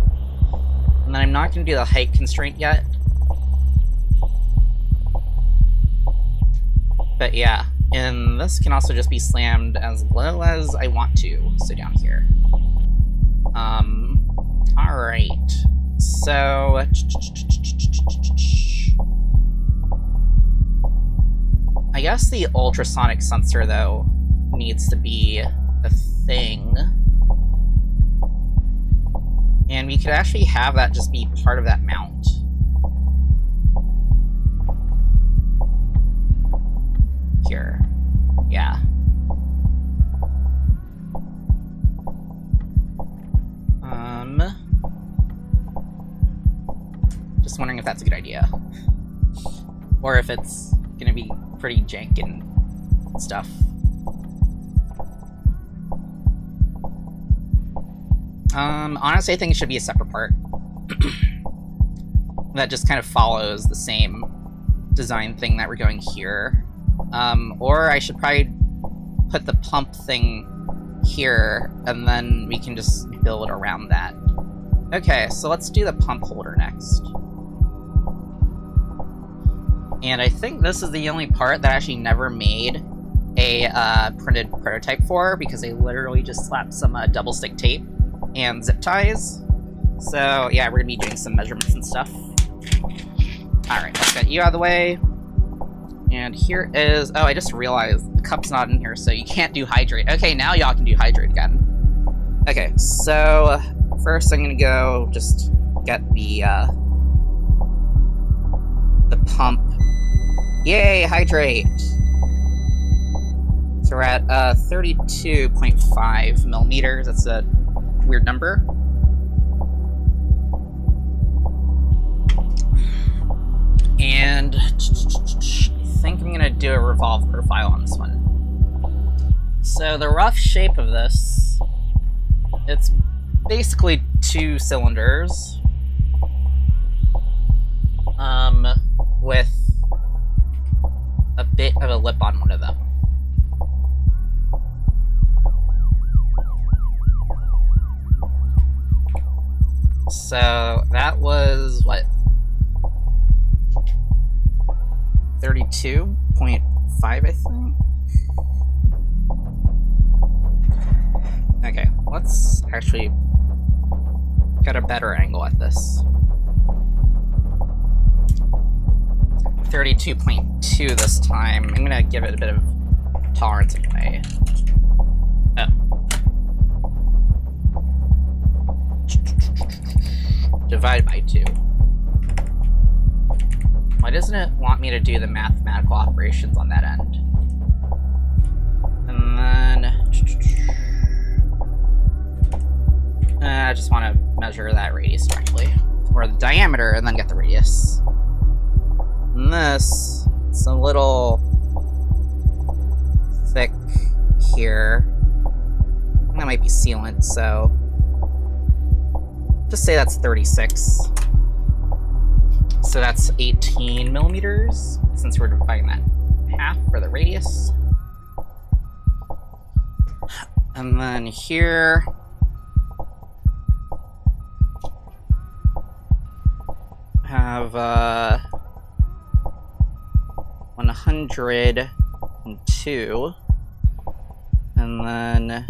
Speaker 1: And then I'm not going to do the height constraint yet. But yeah, and this can also just be slammed as low as I want to, so down here. Alright. So... I guess the ultrasonic sensor, though, needs to be a thing. And we could actually have that just be part of that mount. Here. Yeah. Just wondering if that's a good idea. Or if it's gonna be pretty jank and stuff. Honestly, I think it should be a separate part. That just kind of follows the same design thing that we're going here. Or I should probably put the pump thing here, and then we can just build around that. Okay, so let's do the pump holder next. And I think this is the only part that I actually never made a printed prototype for, because they literally just slapped some double stick tape and zip ties. So yeah, we're gonna be doing some measurements and stuff. Alright, let's get you out of the way. And here is... oh, I just realized the cup's not in here, so you can't do hydrate. Okay, now y'all can do hydrate again. Okay, so first I'm gonna go just get the pump. Yay, hydrate! So we're at 32.5 millimeters. That's a weird number. And I think I'm gonna do a revolve profile on this one. So the rough shape of this, it's basically 2 cylinders. With a bit of a lip on one of them. So that was, what? 32.5, I think? Okay, let's actually get a better angle at this. 32.2 this time. I'm gonna give it a bit of tolerance anyway. Oh. divide by 2. Why doesn't it want me to do the mathematical operations on that end? And then... I just want to measure that radius directly. Or the diameter, and then get the radius. And this, it's a little thick here. That might be sealant, so... just say that's 36. So that's 18 millimeters, since we're dividing that in half for the radius. And then here... have 102, and then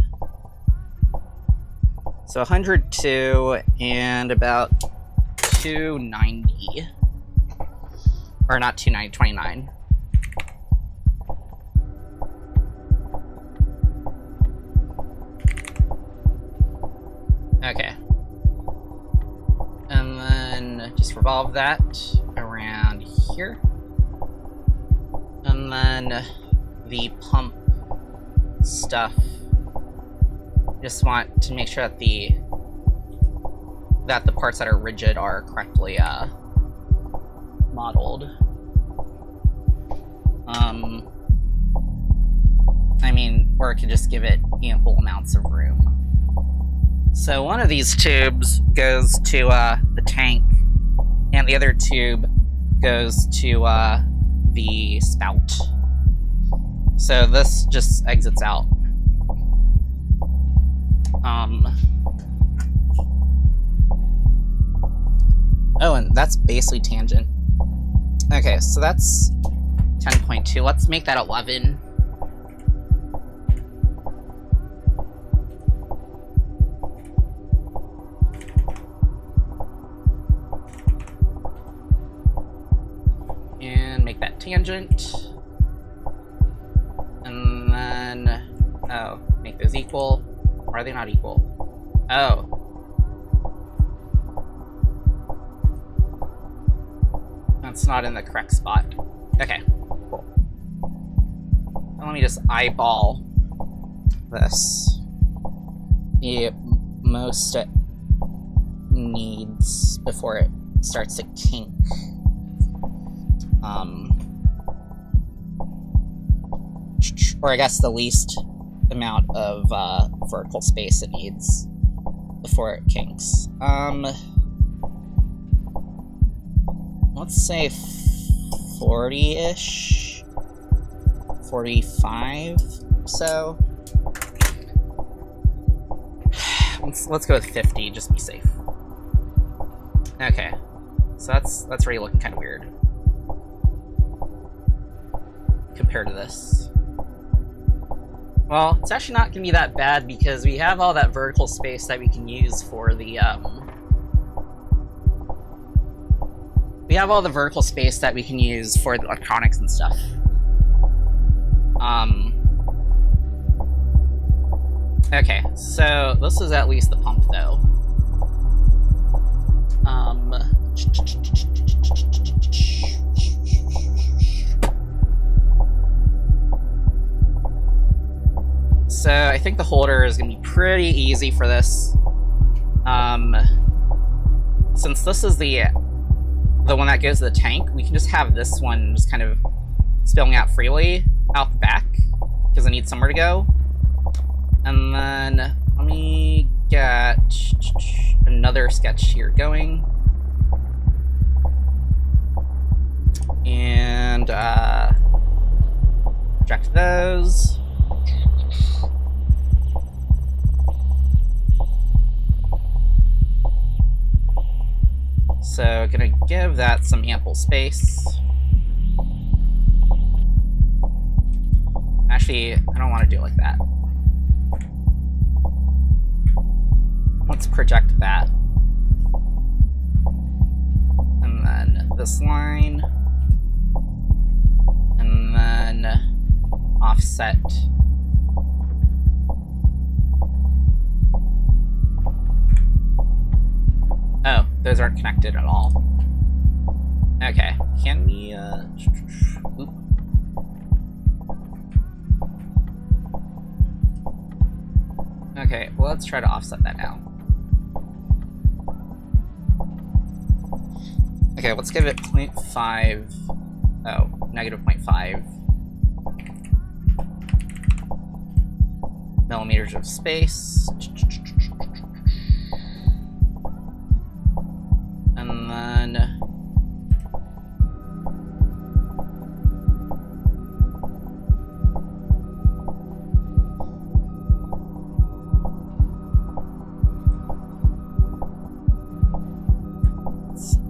Speaker 1: so 102 and about 290, or not 290, 29. Okay. And then just revolve that around here. And then the pump stuff. Just want to make sure that the parts that are rigid are correctly modeled. I mean, or it could just give it ample amounts of room. So one of these tubes goes to the tank, and the other tube goes to the spout. So this just exits out. Oh, and that's basically tangent. Okay, so that's 10.2. Let's make that 11. And make that tangent. And then, oh, make those equal. Or are they not equal? Oh. That's not in the correct spot. Okay, cool. Now let me just eyeball this. The most it needs before it starts to kink. Or I guess the least amount of vertical space it needs before it kinks. Let's say 40-ish, 45. So let's go with 50, just be safe. Okay, so that's already looking kind of weird compared to this. Well, it's actually not going to be that bad because we have all that vertical space that we can use for the, we have all the vertical space that we can use for the electronics and stuff. Okay, so this is at least the pump, though. So I think the holder is going to be pretty easy for this. Since this is the one that goes to the tank, we can just have this one just kind of spilling out freely out the back, because I need somewhere to go. And then let me get another sketch here going. And project those. So gonna give that some ample space. Actually, I don't want to do it like that. Let's project that. And then this line. And then offset. those aren't connected at all. Okay, can we, oop. Okay, well, let's try to offset that now. Okay, let's give it 0.5, oh, negative 0.5 millimeters of space. And then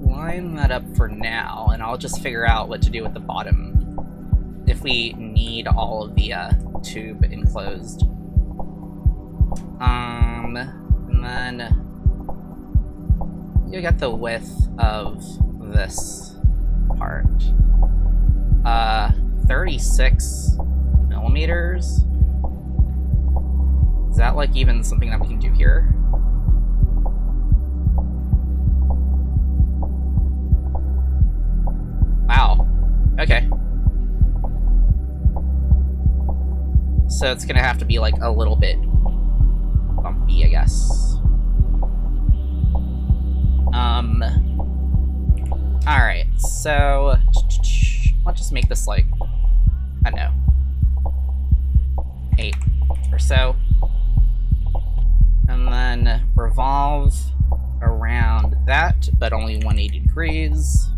Speaker 1: line that up for now, and I'll just figure out what to do with the bottom if we need all of the tube enclosed. And then you get the width of this part. 36 millimeters? Is that like even something that we can do here? Wow. Okay. So it's gonna have to be like a little bit bumpy, I guess. Alright, so let's just make this like, I don't know, 8 or so. And then revolve around that, but only 180 degrees.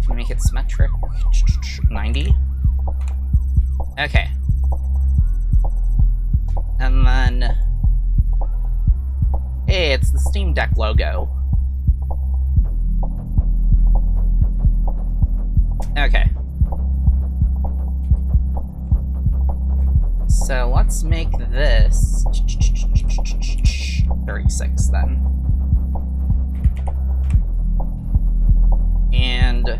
Speaker 1: Can we make it symmetric? 90. Okay. And then, hey, it's the Steam Deck logo. Okay. So let's make this 36 then. And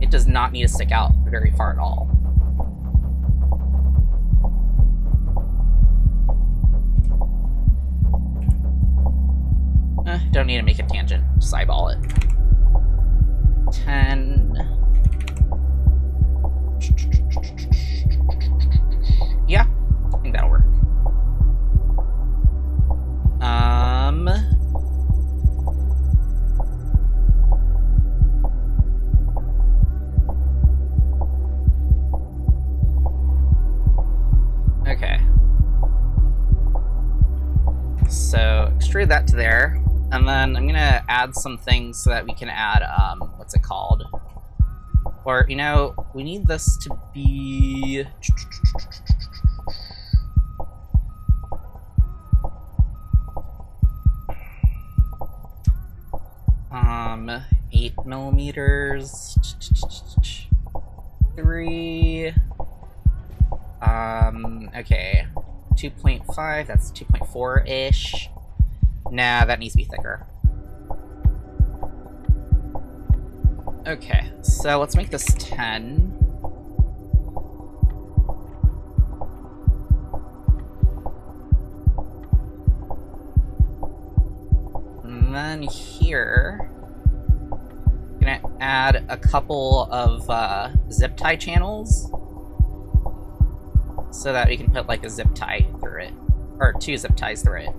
Speaker 1: it does not need to stick out very far at all. Don't need to make a tangent, just eyeball it. 10. Yeah, I think that'll work. Okay. So extrude that to there. And then I'm gonna add some things so that we can add, what's it called? Or, you know, we need this to be... 8 millimeters. 3. Okay. 2.5, that's 2.4-ish. Nah, that needs to be thicker. Okay, so let's make this 10. And then here, I'm gonna add a couple of zip tie channels so that we can put like a zip tie through it, or 2 zip ties through it.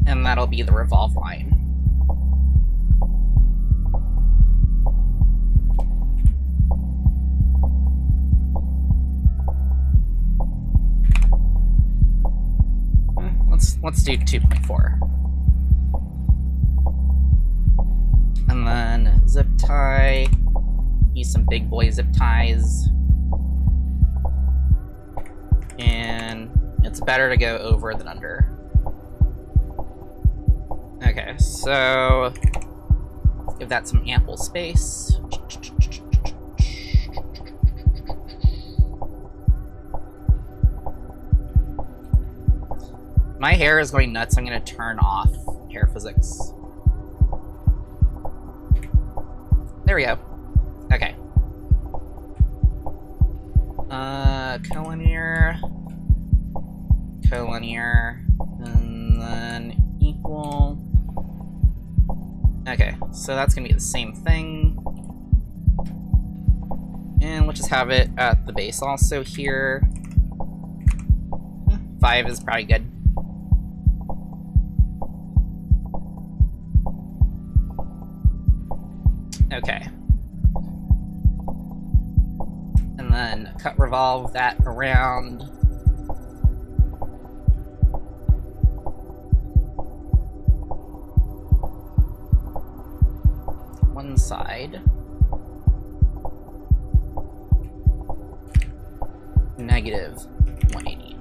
Speaker 1: And that'll be the revolve line. Let's do 2.4. And then zip tie. Use some big boy zip ties. And it's better to go over than under. Okay, so give that some ample space. My hair is going nuts. I'm going to turn off hair physics. There we go. Okay. Collinear, collinear, and then equal. Okay, so that's gonna be the same thing. And we'll just have it at the base also here. 5 is probably good. Okay. And then cut revolve that around. One side. Negative 180.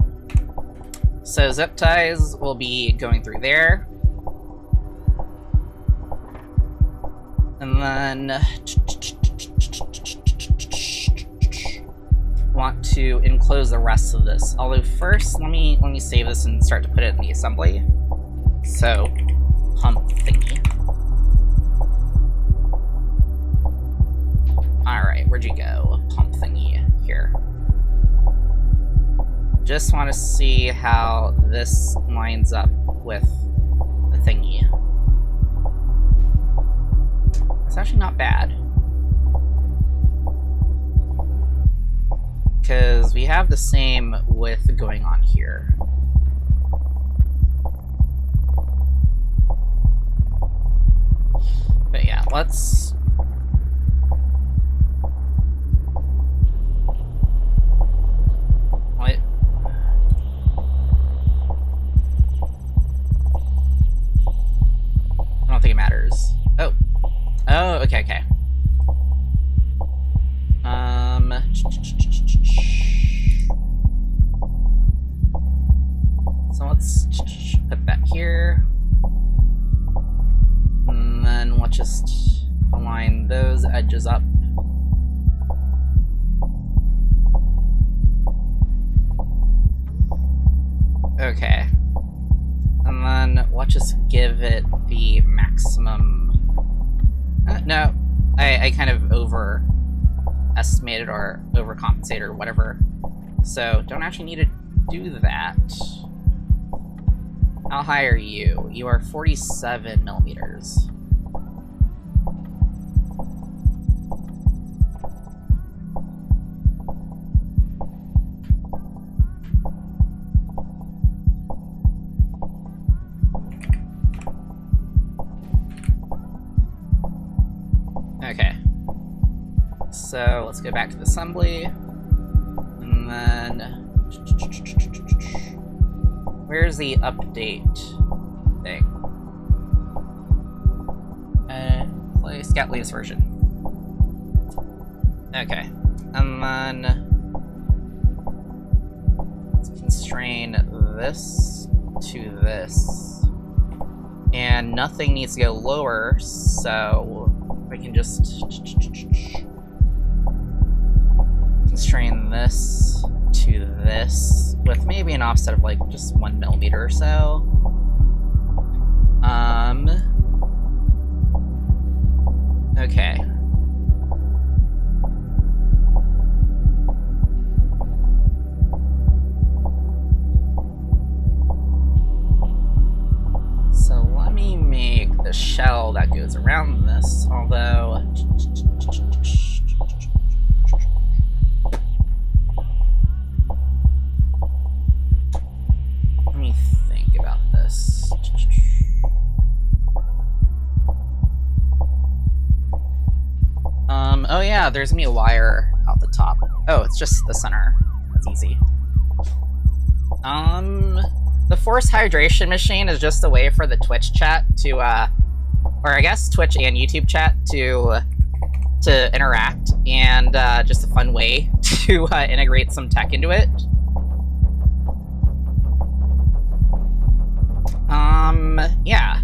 Speaker 1: So zip ties will be going through there. And then want to enclose the rest of this. Although first, let me save this and start to put it in the assembly. So pump thingy. Alright, where'd you go? Pump thingy here. Just want to see how this lines up with the thingy. It's actually not bad. Because we have the same width going on here. But yeah, let's... What? I don't think it matters. Oh. Oh, okay, okay. So let's put that here. And then we'll just align those edges up. Okay. And then we'll just give it the maximum... no, I kind of overestimated or overcompensated or whatever. So don't actually need to do that. How high are you? You are 47 millimeters. Okay. So let's go back to the assembly. And then... Where's the update thing? Play scout latest version. Okay. And then... let's constrain this to this. And nothing needs to go lower, so... we can just constrain this to this with maybe an offset of like just 1 millimeter or so. Okay. So let me make the shell that goes around this, although... let me think about this. Oh yeah, there's gonna be a wire out the top. Oh, it's just the center. That's easy. The forced hydration machine is just a way for the Twitch chat to, or I guess Twitch and YouTube chat to interact, and just a fun way to integrate some tech into it. Yeah.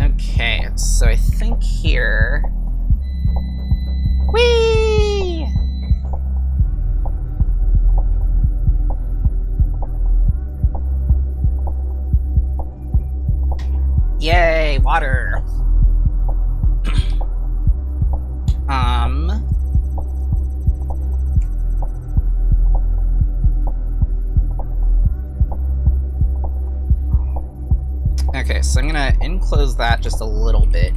Speaker 1: Okay, so I think here... Whee! close that just a little bit.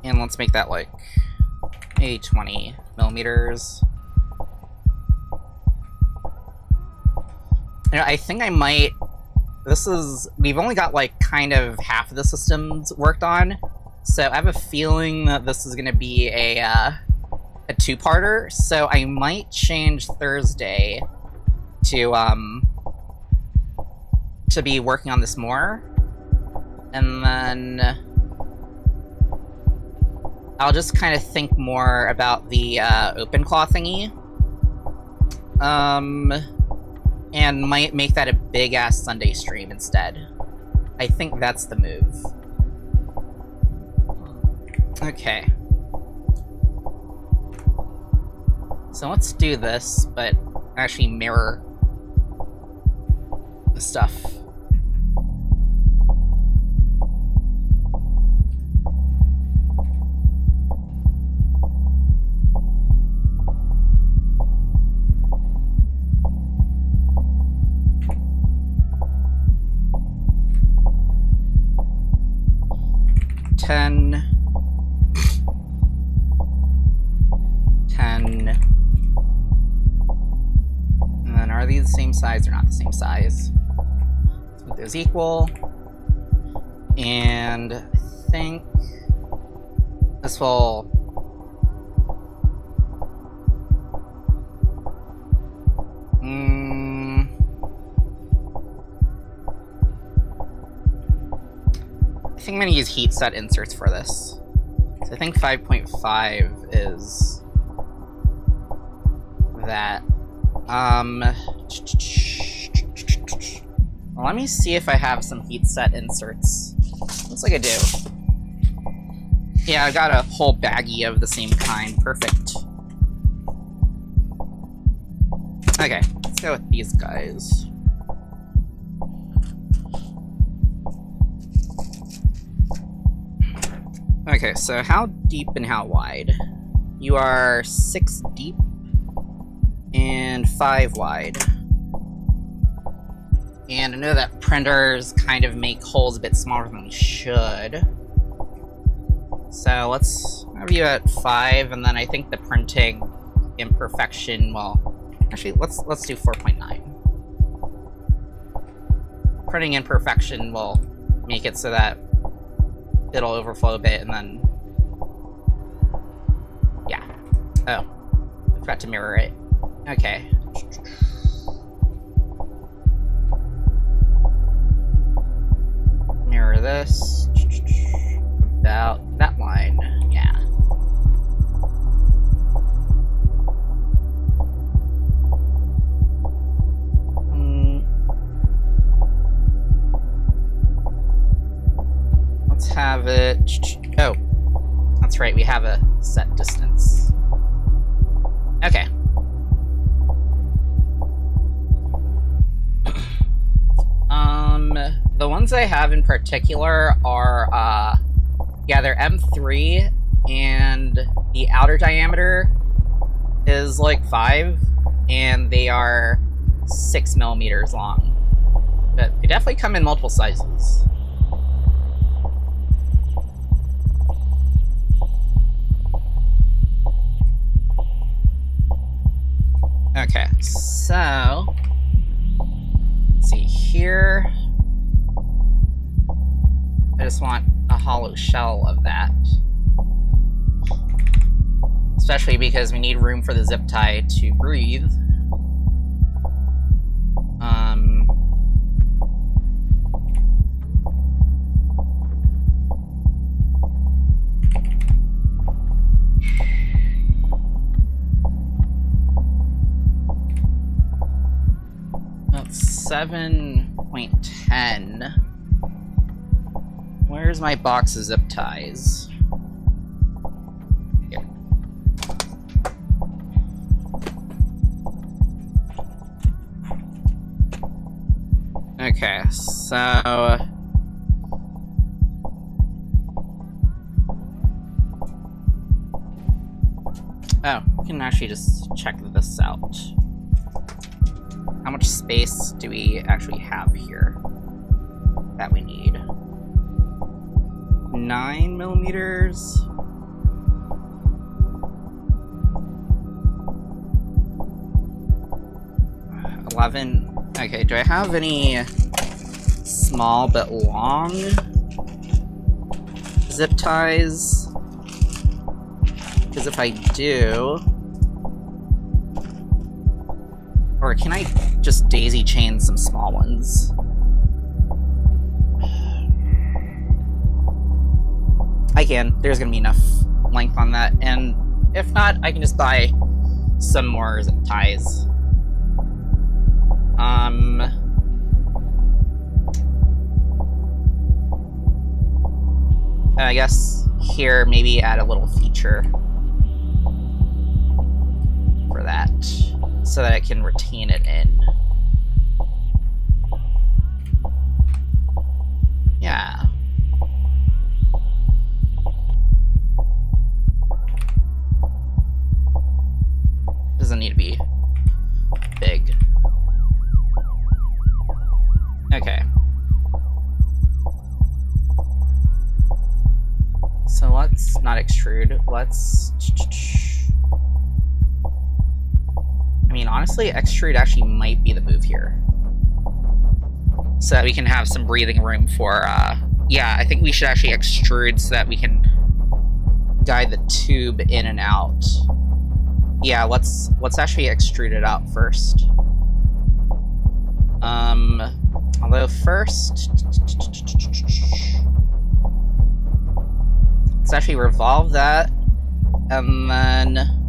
Speaker 1: And let's make that like a 20 millimeters. You know, I think I might... We've only got like kind of half of the systems worked on, so I have a feeling that this is going to be a two-parter, so I might change Thursday to be working on this more, and then I'll just kind of think more about the OpenClaw thingy, and might make that a big-ass Sunday stream instead. I think that's the move. Okay. So let's do this, but actually mirror the stuff. Ten. And then are these the same size? They're not the same size. Let's make those equal. And I think this will... I think I'm going to use heat set inserts for this. So I think 5.5 is that. Well, let me see if I have some heat set inserts. Looks like I do. Yeah, I got a whole baggie of the same kind. Perfect. Okay, let's go with these guys. Okay, so how deep and how wide? You are 6 deep and 5 wide. And I know that printers kind of make holes a bit smaller than we should. So let's have you at 5, and then I think the printing imperfection, well, actually let's do 4.9. Printing imperfection will make it so that it'll overflow a bit, and then... yeah. Oh. I forgot to mirror it. Okay. Mirror this. About that line. Yeah. Let's have it... oh. That's right, we have a set distance. Okay. The ones I have in particular are, yeah, they're M3, and the outer diameter is like 5, and they are 6 millimeters long. But they definitely come in multiple sizes. Okay, so let's see here. I just want a hollow shell of that. Especially because we need room for the zip tie to breathe. That's 7.10. Where's my box of zip ties? Here. Okay, so... Oh, we can actually just check this out. How much space do we actually have here that we need? 9 millimeters. 11. Okay, do I have any small but long zip ties? Because if I do... Or can I just daisy chain some small ones? I can. There's gonna be enough length on that, and if not, I can just buy some more zip ties. I guess here, maybe add a little feature for that, so that I can retain it in. Yeah. Doesn't need to be big. Okay. So let's not extrude. Let's... I mean, honestly, extrude actually might be the move here. So that we can have some breathing room for, yeah, I think we should actually extrude so that we can guide the tube in and out. Yeah, let's actually extrude it out first. Although first... Let's actually revolve that, and then...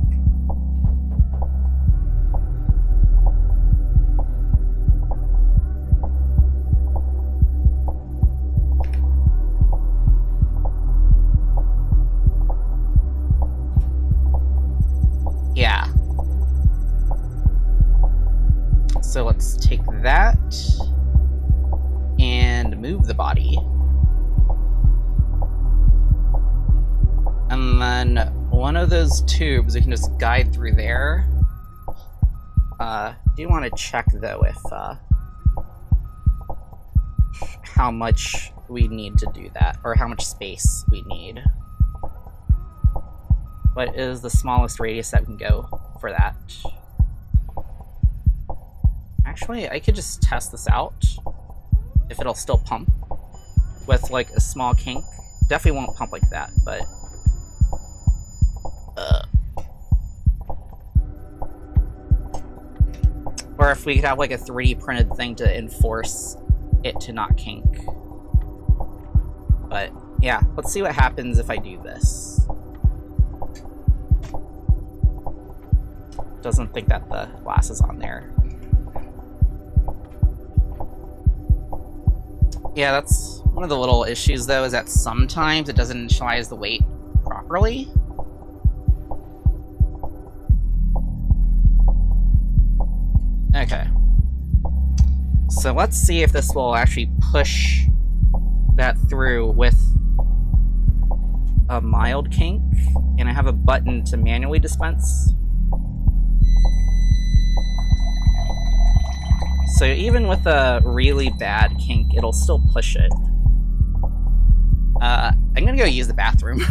Speaker 1: Yeah. So let's take that and move the body. And then one of those tubes we can just guide through there. Do want to check though if how much we need to do that, or how much space we need. What is the smallest radius that we can go for that? Actually, I could just test this out, if it'll still pump with like a small kink. Definitely won't pump like that, but or if we could have like a 3D printed thing to enforce it to not kink. But yeah, let's see what happens if I do this. Doesn't think that the glass is on there. Yeah, that's one of the little issues though, is that sometimes it doesn't initialize the weight properly. Okay. So let's see if this will actually push that through with a mild kink, and I have a button to manually dispense. So even with a really bad kink, it'll still push it. I'm gonna go use the bathroom.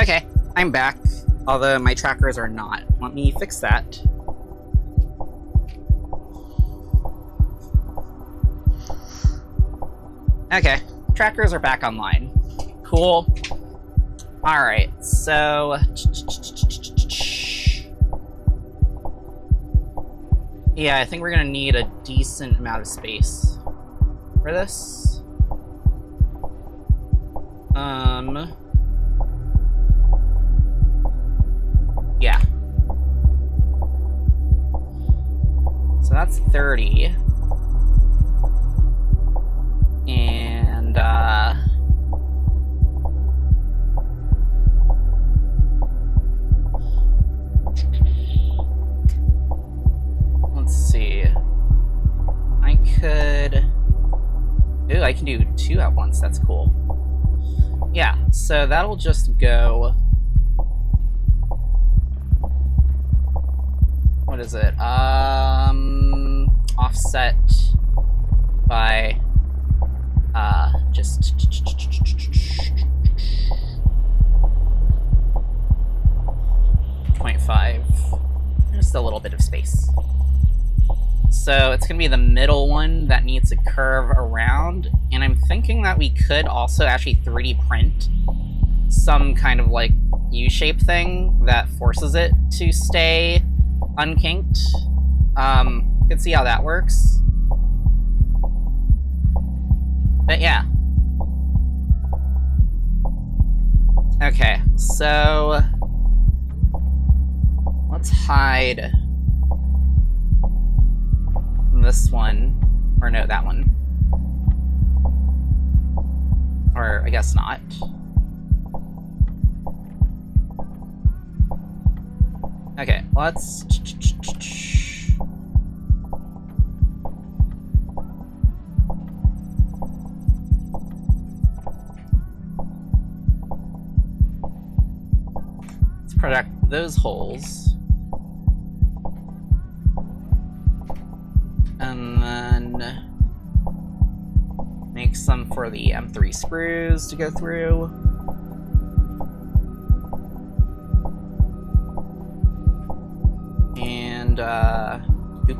Speaker 1: Okay, I'm back. Although my trackers are not. Let me fix that. Okay, trackers are back online. Cool. Alright, so... yeah, I think we're gonna need a decent amount of space for this. Yeah. So that's 30. And, let's see. I could... ooh, I can do 2 at once. That's cool. Yeah, so that'll just go... what is it? Offset by just 0.5. Just a little bit of space. So it's gonna be the middle one that needs to curve around, and I'm thinking that we could also actually 3D print some kind of like U-shape thing that forces it to stay unkinked. You can see how that works. But yeah. Okay, so let's hide this one, or no, that one. Or I guess not. Okay, let's... let's protect those holes. And then make some for the M3 screws to go through. And, oop,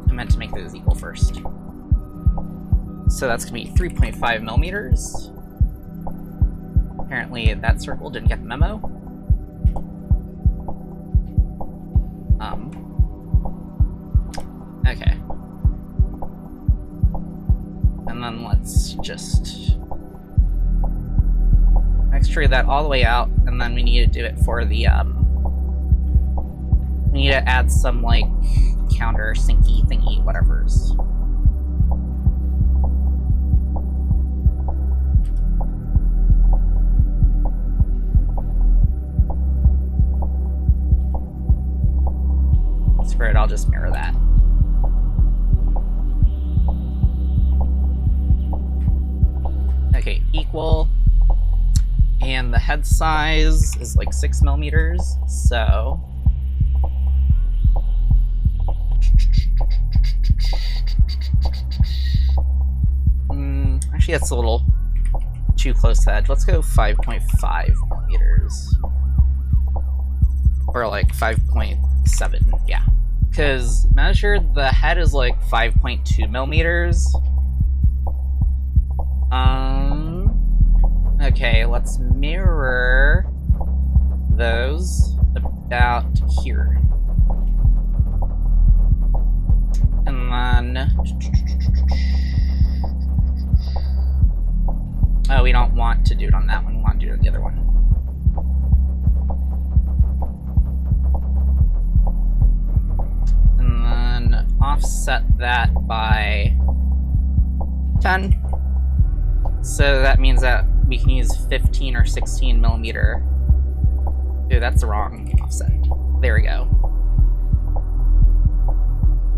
Speaker 1: I meant to make those equal first. So that's gonna be 3.5 millimeters. Apparently that circle didn't get the memo. Okay. And then let's just extrude that all the way out, and then we need to do it for the, we need to add some, like, counter syncy thingy whatevers. Screw it, I'll just mirror that. Okay, equal. And the head size is like 6 millimeters, so... actually, that's a little too close to the edge. Let's go 5.5 millimeters. Or like 5.7, yeah. Because measured, the head is like 5.2 millimeters. Okay, let's mirror those about here. And then... oh, we don't want to do it on that one, we want to do it on the other one. And then offset that by 10. So that means that we can use 15 or 16 millimeter. Ooh, that's the wrong offset. There we go.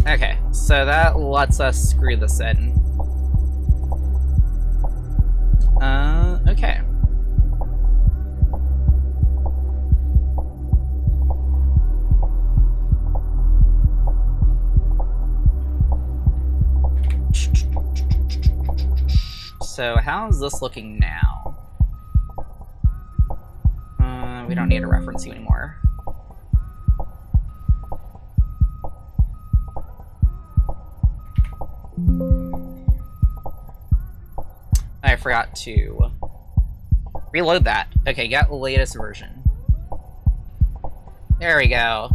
Speaker 1: Okay, so that lets us screw this in. Okay. So how's this looking now? we don't need to reference you anymore. I forgot to reload that. Okay, got the latest version. There we go.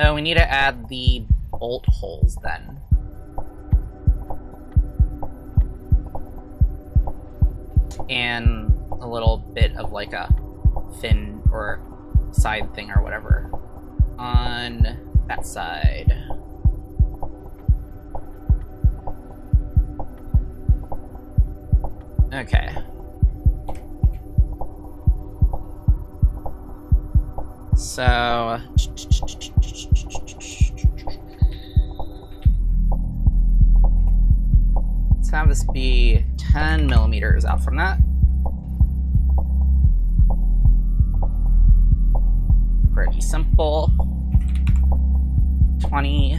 Speaker 1: Oh, we need to add the bolt holes then. And a little bit of like a fin or side thing or whatever on that side. Okay. So let's have this be 10 millimeters out from that. Pretty simple. 20.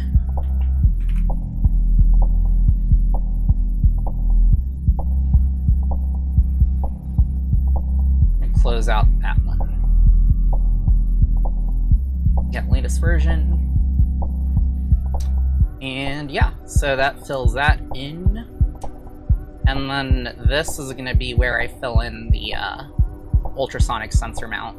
Speaker 1: And close out that one. Get latest version. And yeah, so that fills that in. And then this is going to be where I fill in the ultrasonic sensor mount.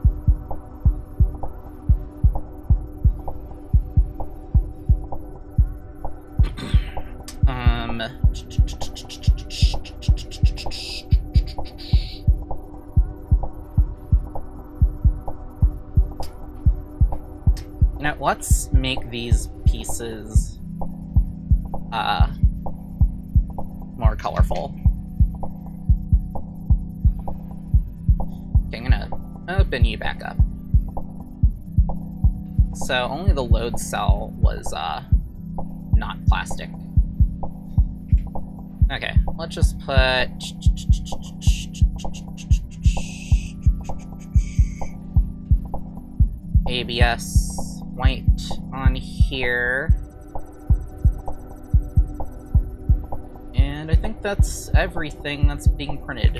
Speaker 1: You know, let's make these pieces more colorful. Okay, I'm gonna open you back up. So only the load cell was not plastic. Okay, let's just put ABS white on here. And I think that's everything that's being printed.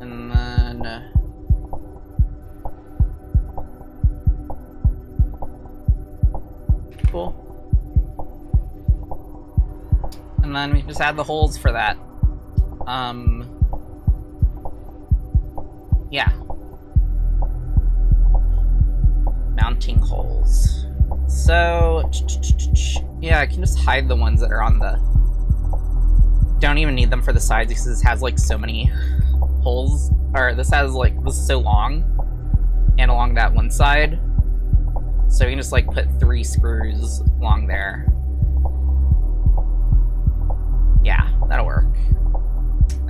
Speaker 1: And then cool. And then we just add the holes for that. Yeah. Mounting holes. So, yeah, I can just hide the ones that are on the... Don't even need them for the sides because this has like so many holes. Or this has like, this is so long. And along that one side. So we can just like put 3 screws along there. Yeah, that'll work.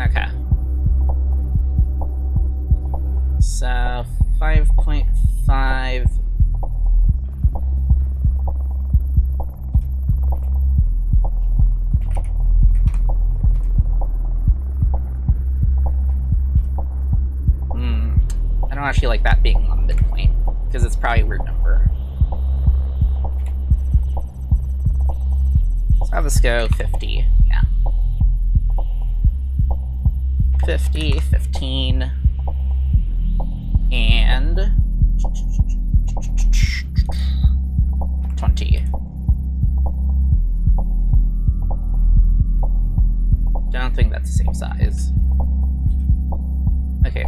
Speaker 1: Okay. So 5.5. I don't actually like that being on the midpoint because it's probably a weird number. Let's have this go 50. Yeah. 50, 15. And 20. Don't think that's the same size. Okay,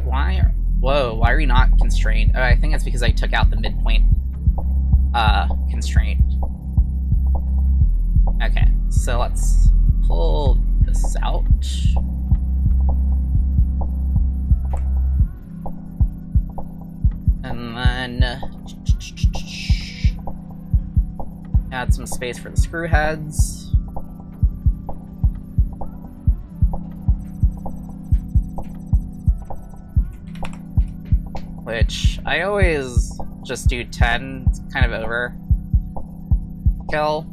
Speaker 1: whoa, why are we not constrained? Oh, I think that's because I took out the midpoint constraint. Okay, so let's pull this out. And then add some space for the screw heads. Which I always just do 10. It's kind of overkill.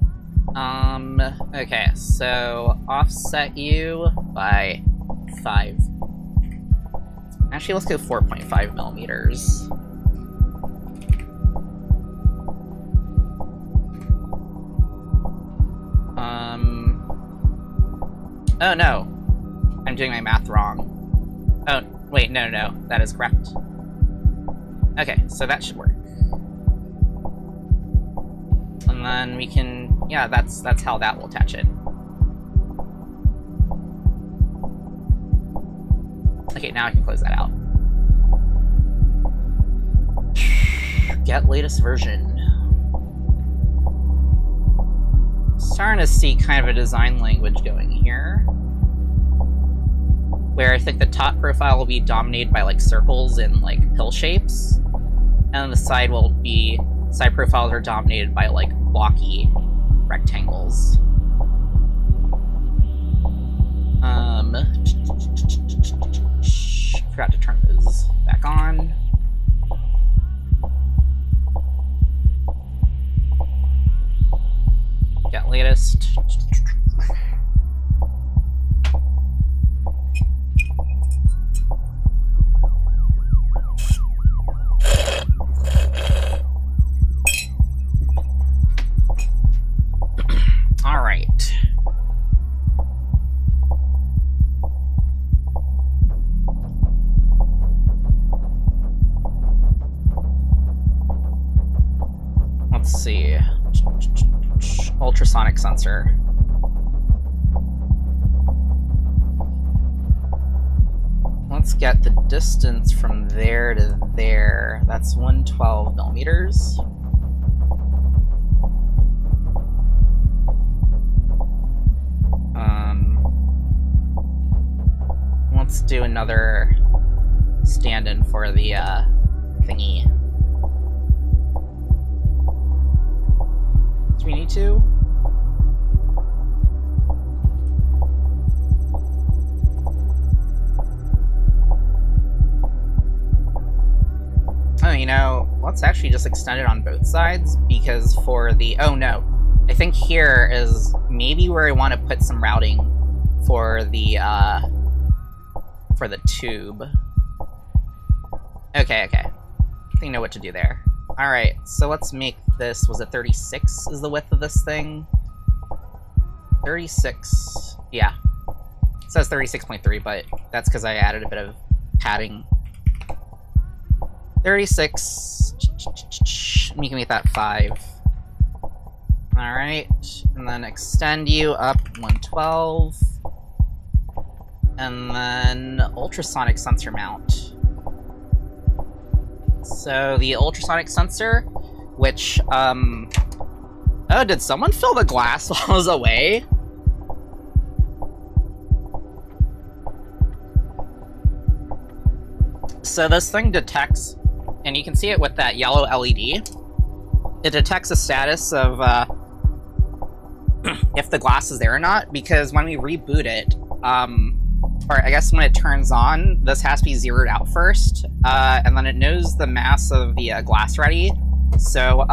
Speaker 1: Okay, so offset you by 5. Actually, let's go 4.5 millimeters. Oh no, I'm doing my math wrong. Oh, wait, no, that is correct. Okay, so that should work. And then we can, yeah, that's how that will attach it. Okay, now I can close that out. Get latest version. Starting to see kind of a design language going here, where I think the top profile will be dominated by like circles and like pill shapes, and the side profiles are dominated by like blocky rectangles. Forgot to turn those back on. Get latest. All right. Let's see. Ultrasonic sensor. Let's get the distance from there to there. That's 112 millimeters. Let's do another stand-in for the thingy. Do we need to? Oh, you know, let's actually just extend it on both sides, because for the... Oh, no. I think here is maybe where I want to put some routing for the tube. Okay. I think I know what to do there. Alright, so let's make this... Was it 36 is the width of this thing? 36... Yeah. It says 36.3, but that's because I added a bit of padding. 36... We can make that 5. Alright, and then extend you up 112. And then ultrasonic sensor mount. So the ultrasonic sensor, which, oh, did someone fill the glass while I was away? So this thing detects, and you can see it with that yellow LED, it detects the status of, if the glass is there or not, because when we reboot it, or I guess when it turns on, this has to be zeroed out first, and then it knows the mass of the glass ready. So,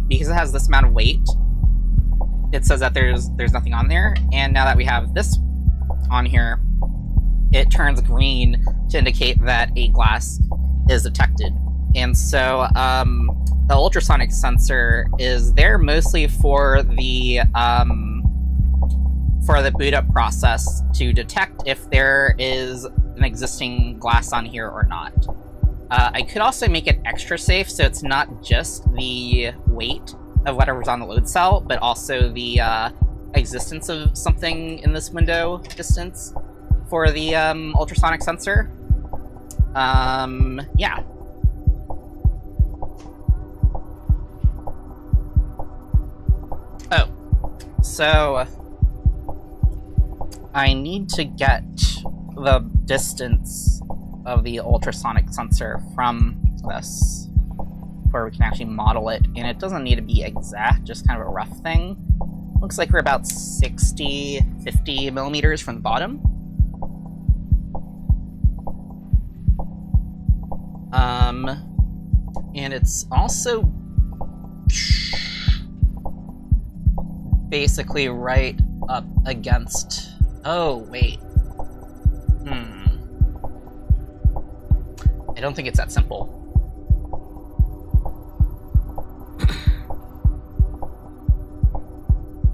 Speaker 1: because it has this amount of weight, it says that there's nothing on there. And now that we have this on here, it turns green to indicate that a glass is detected. And so, the ultrasonic sensor is there mostly for the boot up process to detect if there is an existing glass on here or not. I could also make it extra safe, so it's not just the weight of whatever's on the load cell, but also the existence of something in this window distance for the ultrasonic sensor. Yeah. Oh, so I need to get the distance of the ultrasonic sensor from this, where we can actually model it, and it doesn't need to be exact, just kind of a rough thing. Looks like we're about 50 millimeters from the bottom. And it's also basically right up against... Oh, wait. I don't think it's that simple.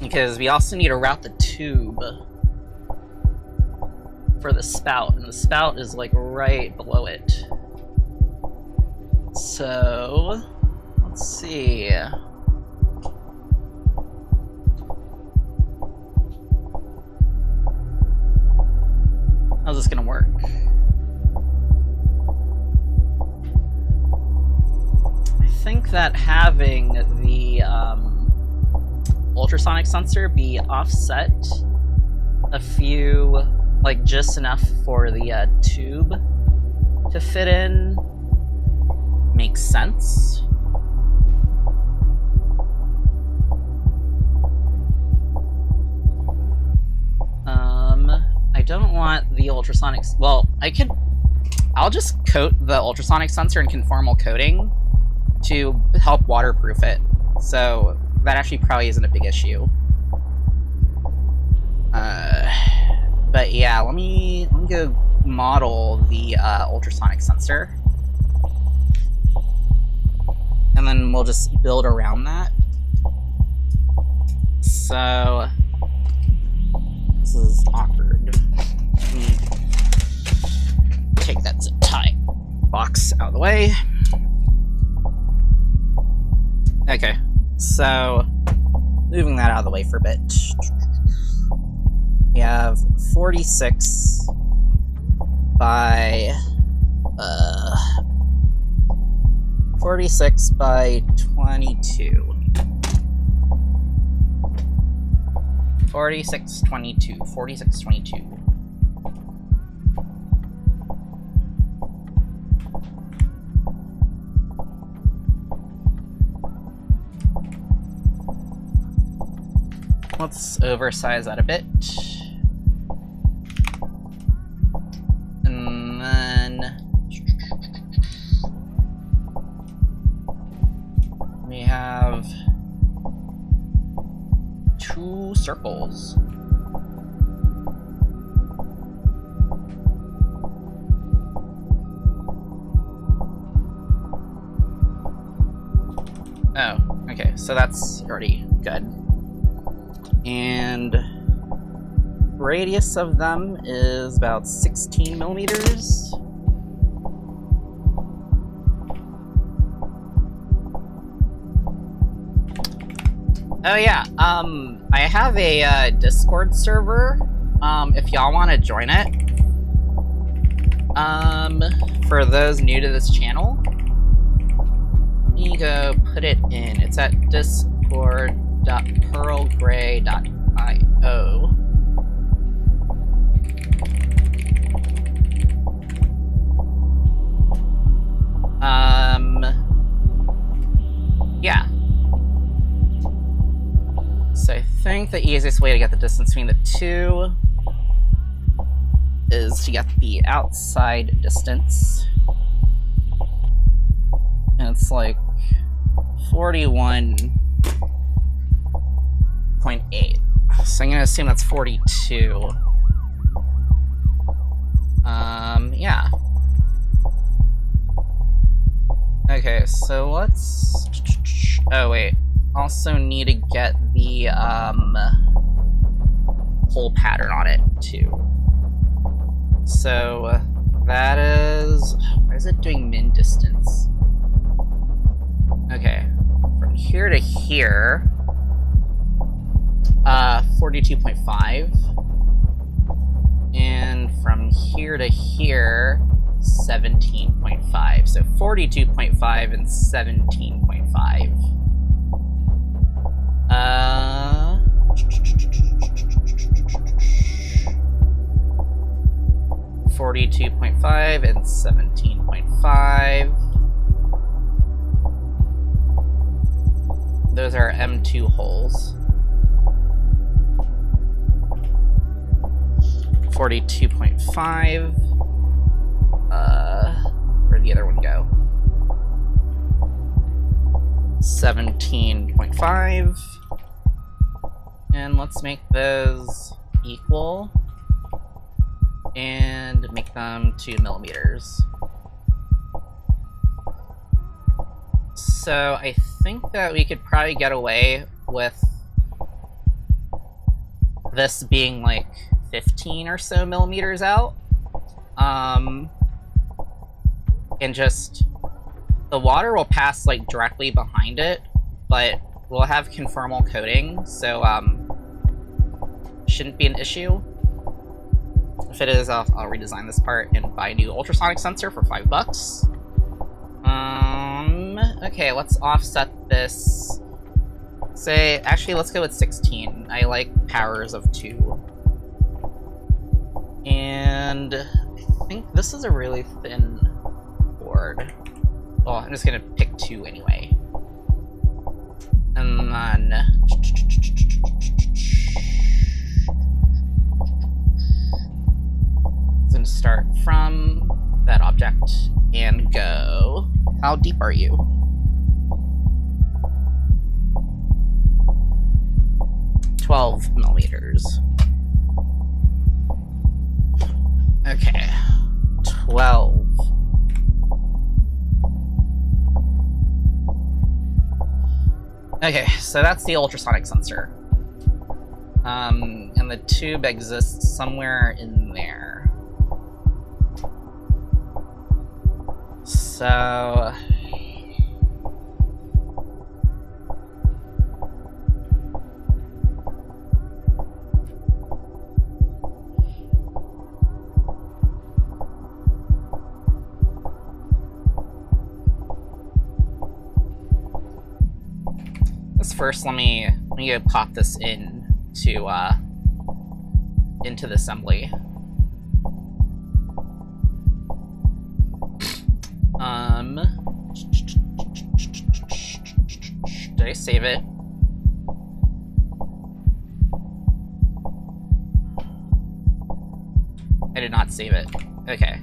Speaker 1: Because we also need to route the tube. for the spout, and the spout is like right below it. So let's see. How's this gonna work? I think that having the ultrasonic sensor be offset a few, like just enough for the tube to fit in, makes sense. I don't want the ultrasonic, well, I'll just coat the ultrasonic sensor in conformal coating to help waterproof it. So that actually probably isn't a big issue. But yeah, let me go model the ultrasonic sensor. And then we'll just build around that. So this is awkward. Let me take that zip tie box out of the way. Okay, so moving that out of the way for a bit. We have 46 by 46 by 22. 46, 22, 46, 22. Let's oversize that a bit. And then we have 2 circles. Oh, okay, so that's already good. And radius of them is about 16 millimeters. Oh yeah, I have a Discord server, if y'all want to join it. For those new to this channel, let me go put it in. It's at discord.pearlgray.io. Yeah. So I think the easiest way to get the distance between the two is to get the outside distance. And it's like 41.8. So I'm gonna assume that's 42. Yeah. Okay, so let's... Oh, wait. Also need to get the, hole pattern on it, too. So, that is... Why is it doing min distance? Okay. From here to here... 42.5. And from here to here... 17.5. So 42.5 and 17.5. 42.5 and 17.5. Those are M2 holes. 42.5. Where'd the other one go? 17.5. And let's make those equal. And make them 2 millimeters. So I think that we could probably get away with this being like 15 or so millimeters out. And just the water will pass like directly behind it, but we'll have conformal coating, so shouldn't be an issue. If it is, I'll redesign this part and buy a new ultrasonic sensor for $5. Okay, let's offset this. Say, actually, let's go with 16. I like powers of 2. And I think this is a really thin board. Well, I'm just gonna pick 2 anyway. And then... I'm gonna start from that object and go... How deep are you? $12 millimeters. Okay. 12. Okay, so that's the ultrasonic sensor. And the tube exists somewhere in there. So... First, let me go pop this into the assembly. Did I save it? I did not save it. Okay.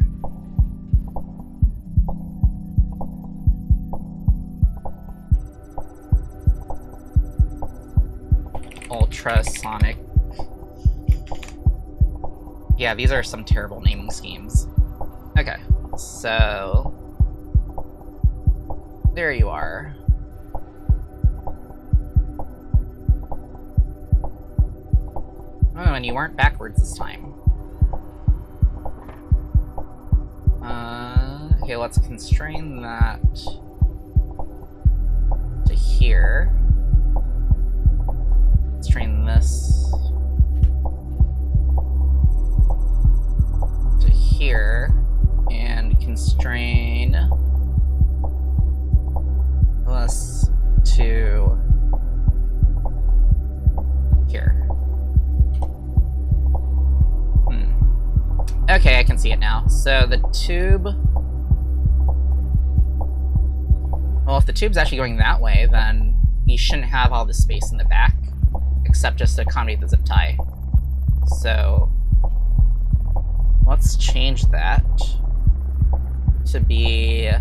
Speaker 1: Ultrasonic. Yeah, these are some terrible naming schemes. Okay, so... there you are. Oh, and you weren't backwards this time. Okay, let's constrain that to here. Constrain this to here, and constrain this to here. Okay, I can see it now. So the tube... well, if the tube's actually going that way, then you shouldn't have all this space in the back, except just to accommodate the zip tie. So let's change that to be...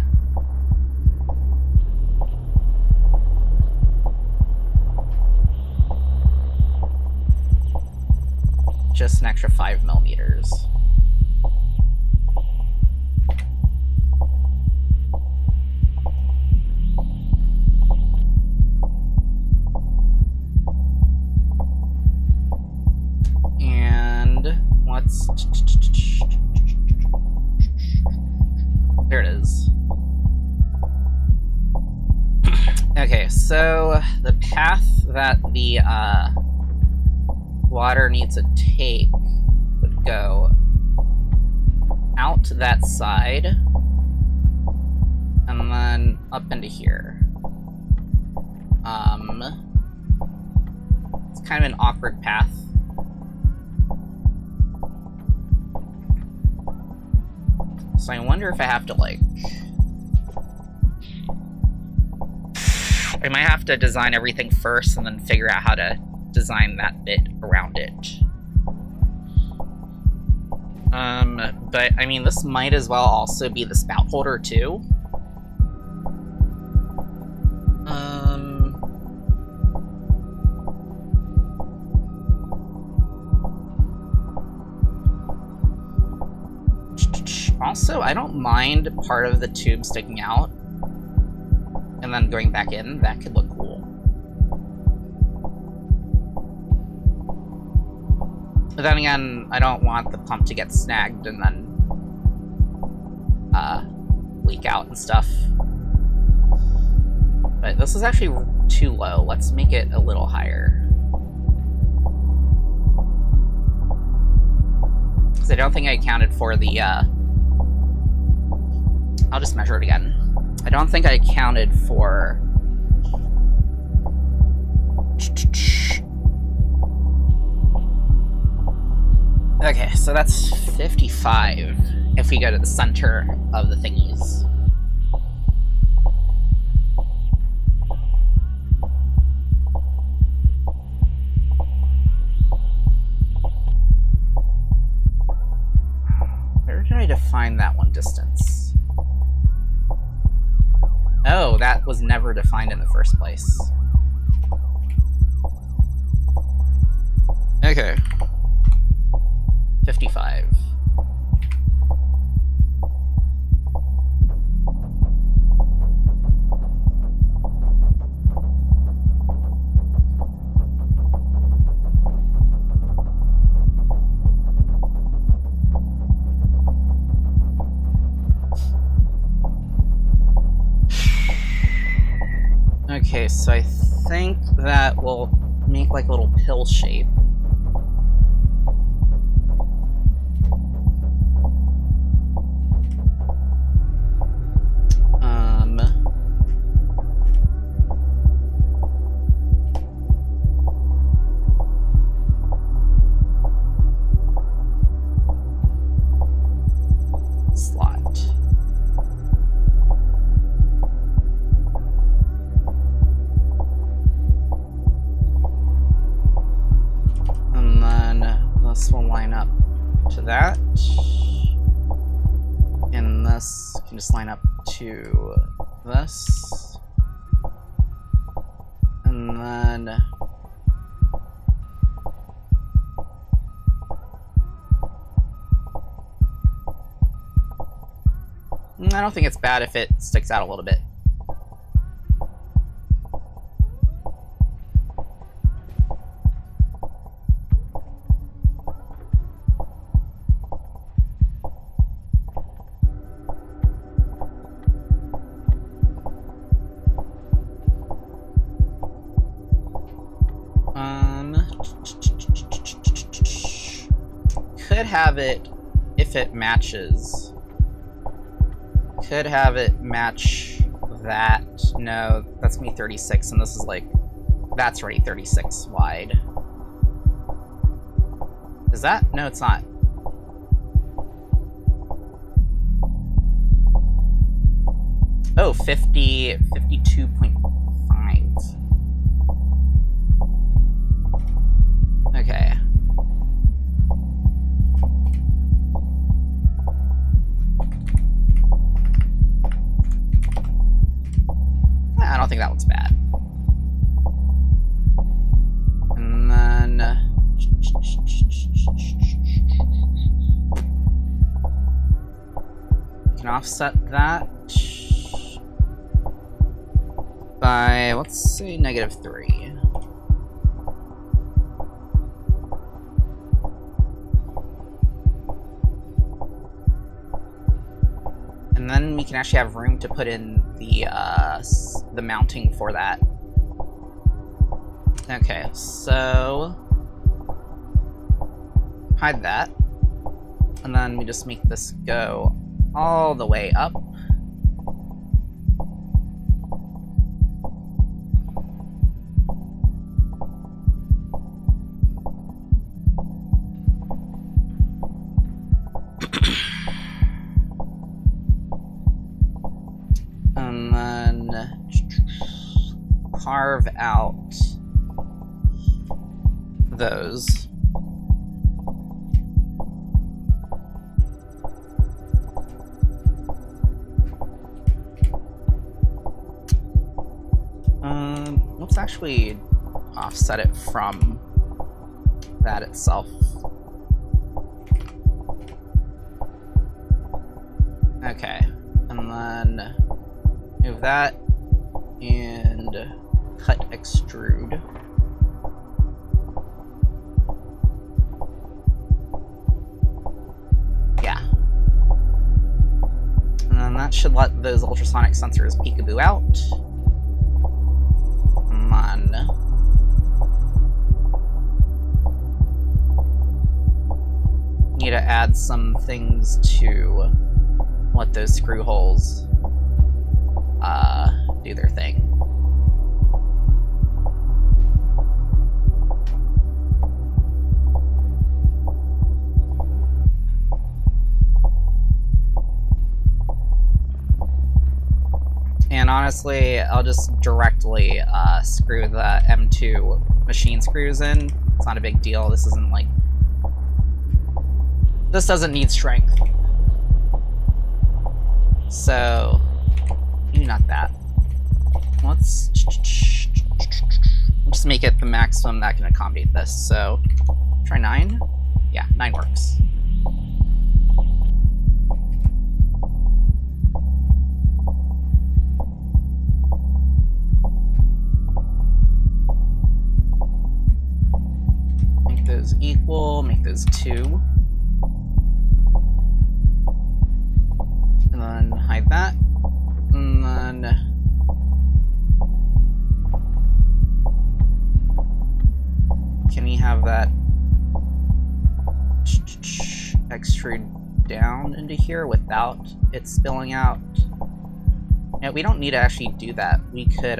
Speaker 1: just an extra 5 millimeters. There it is. Okay, so the path that the water needs to take would go out to that side and then up into here. It's kind of an awkward path. So I wonder if I have to, like... I might have to design everything first and then figure out how to design that bit around it. But, I mean, this might as well also be the spout holder, too. Also, I don't mind part of the tube sticking out and then going back in. That could look cool. But then again, I don't want the pump to get snagged and then leak out and stuff. But this is actually too low. Let's make it a little higher. Because I don't think I accounted for the, I'll just measure it again. I don't think I accounted for... Okay, so that's 55 if we go to the center of the thingies. Where did I define that one distance? Oh, that was never defined in the first place. Okay. 55. Okay, so I think that will make like a little pill shape. That, and this can just line up to this, and then I don't think it's bad if it sticks out a little bit. Could have it, if it matches, could have it match that. No, that's gonna be 36, and this is like, that's already 36 wide. Is that? No, it's not. Oh, 50, 52.5. Okay. I don't think that looks bad. And then... we can offset that by, let's say, -3. And then we can actually have room to put in the mounting for that. Okay, so hide that, and then we just make this go all the way up. And then carve out those. Let's actually offset it from that itself. Okay, and then move that and cut, extrude. that should let those ultrasonic sensors peekaboo out. Come on. Need to add some things to let those screw holes do their thing. And honestly, I'll just directly screw the M2 machine screws in. It's not a big deal. This isn't like... This doesn't need strength. So... Maybe not that. Let's just make it the maximum that can accommodate this. So, try 9? Yeah, 9 works. Make those equal, make those 2. And then hide that. And then... Can we have that extrude down into here without it spilling out? Yeah, we don't need to actually do that. We could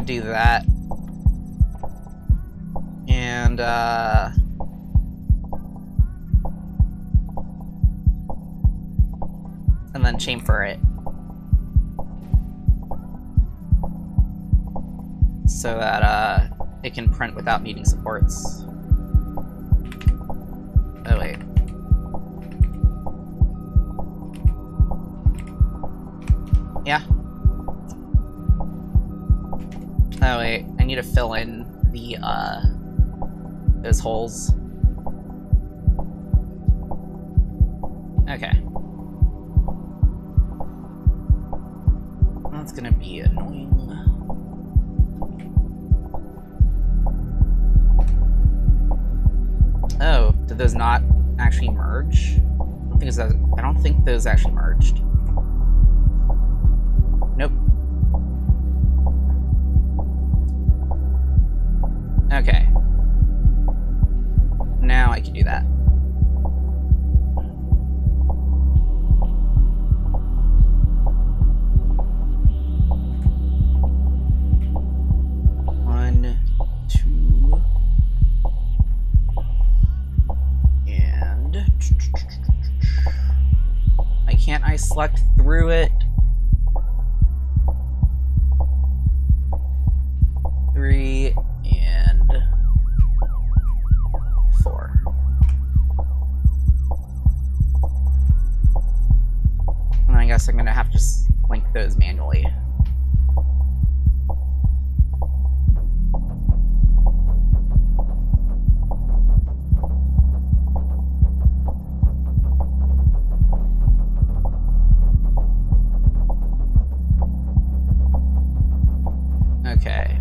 Speaker 1: do that. And then chamfer it. So that it can print without needing supports. Oh wait. Yeah. Oh wait, I need to fill in the those holes. Okay. That's gonna be annoying. Oh, did those not actually merge? I don't think those actually merged. Nope. Okay. Now I can do that. Can't I select through it? 3 and 4. And I guess I'm gonna have to just link those manually. Okay.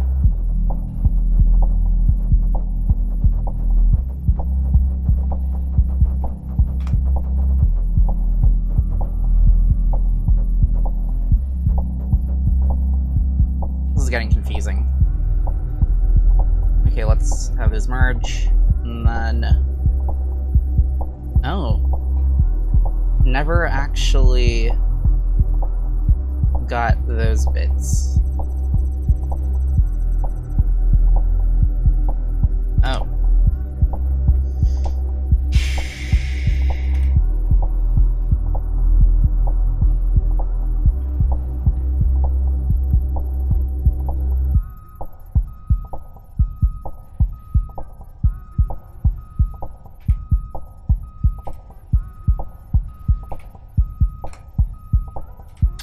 Speaker 1: This is getting confusing. Okay, let's have this merge, and then... Oh. Never actually got those bits. Oh.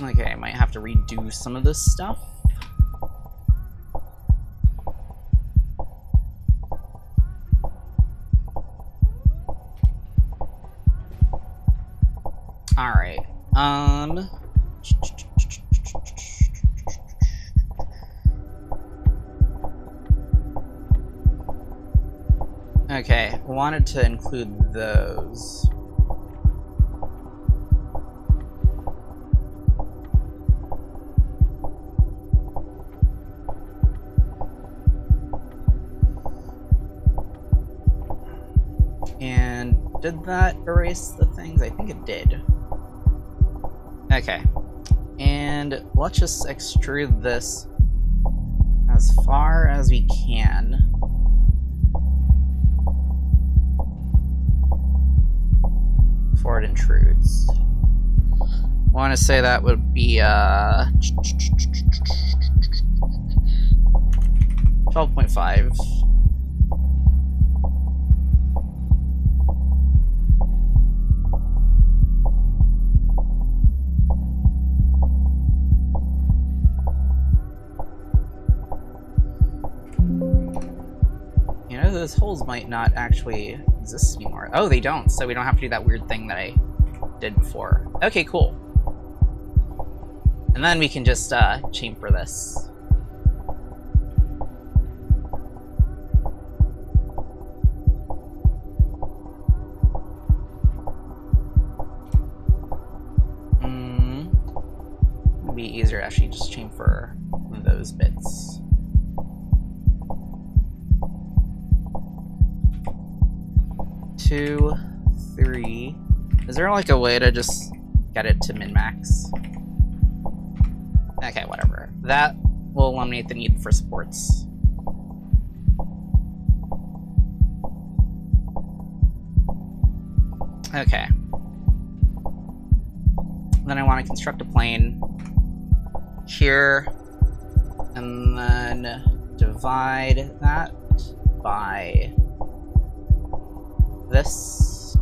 Speaker 1: Okay, I might have to redo some of this stuff. Alright, okay, wanted to include those. Did that erase the things? I think it did. Okay. And let's just extrude this as far as we can. Before it intrudes. I want to say that would be 12.5. You know, those holes might not actually exist anymore. Oh, they don't, so we don't have to do that weird thing that I did before. Okay, cool. And then we can just chamfer this. It'd be easier to actually just chamfer those bits. Two, 3. Is there like a way to just get it to min-max? Okay, whatever. That will eliminate the need for supports. Okay. Then I want to construct a plane here, and then divide that by this.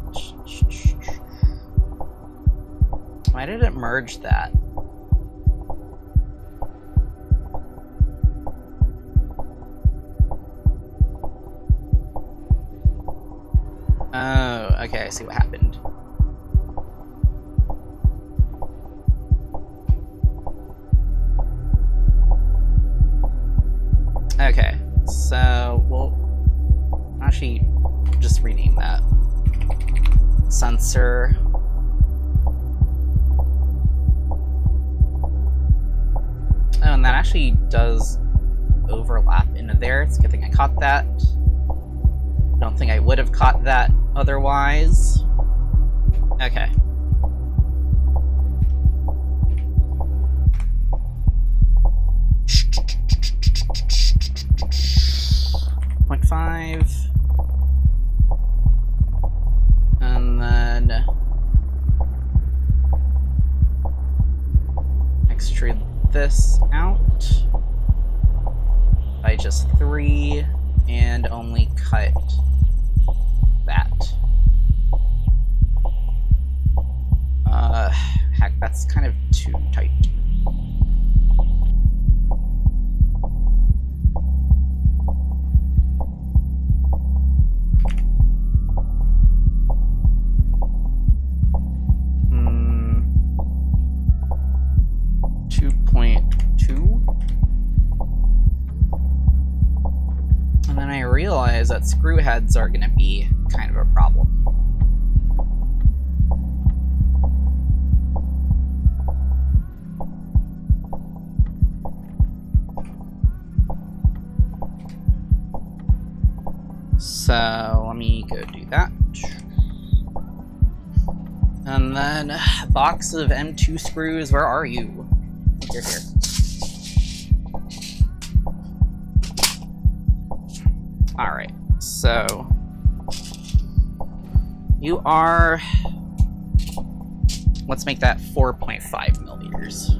Speaker 1: Why did it merge that? Oh, okay, I see what happened. Okay, so we'll actually just rename that. Sensor. Oh, and that actually does overlap into there. It's a good thing I caught that. Don't think I would have caught that otherwise. Okay. .5. And then extrude this out by just 3 and only cut that. Heck, that's kind of too tight. That screw heads are going to be kind of a problem. So let me go do that. And then a box of M2 screws. Where are you? You're here. Alright, so you are, let's make that 4.5 millimeters.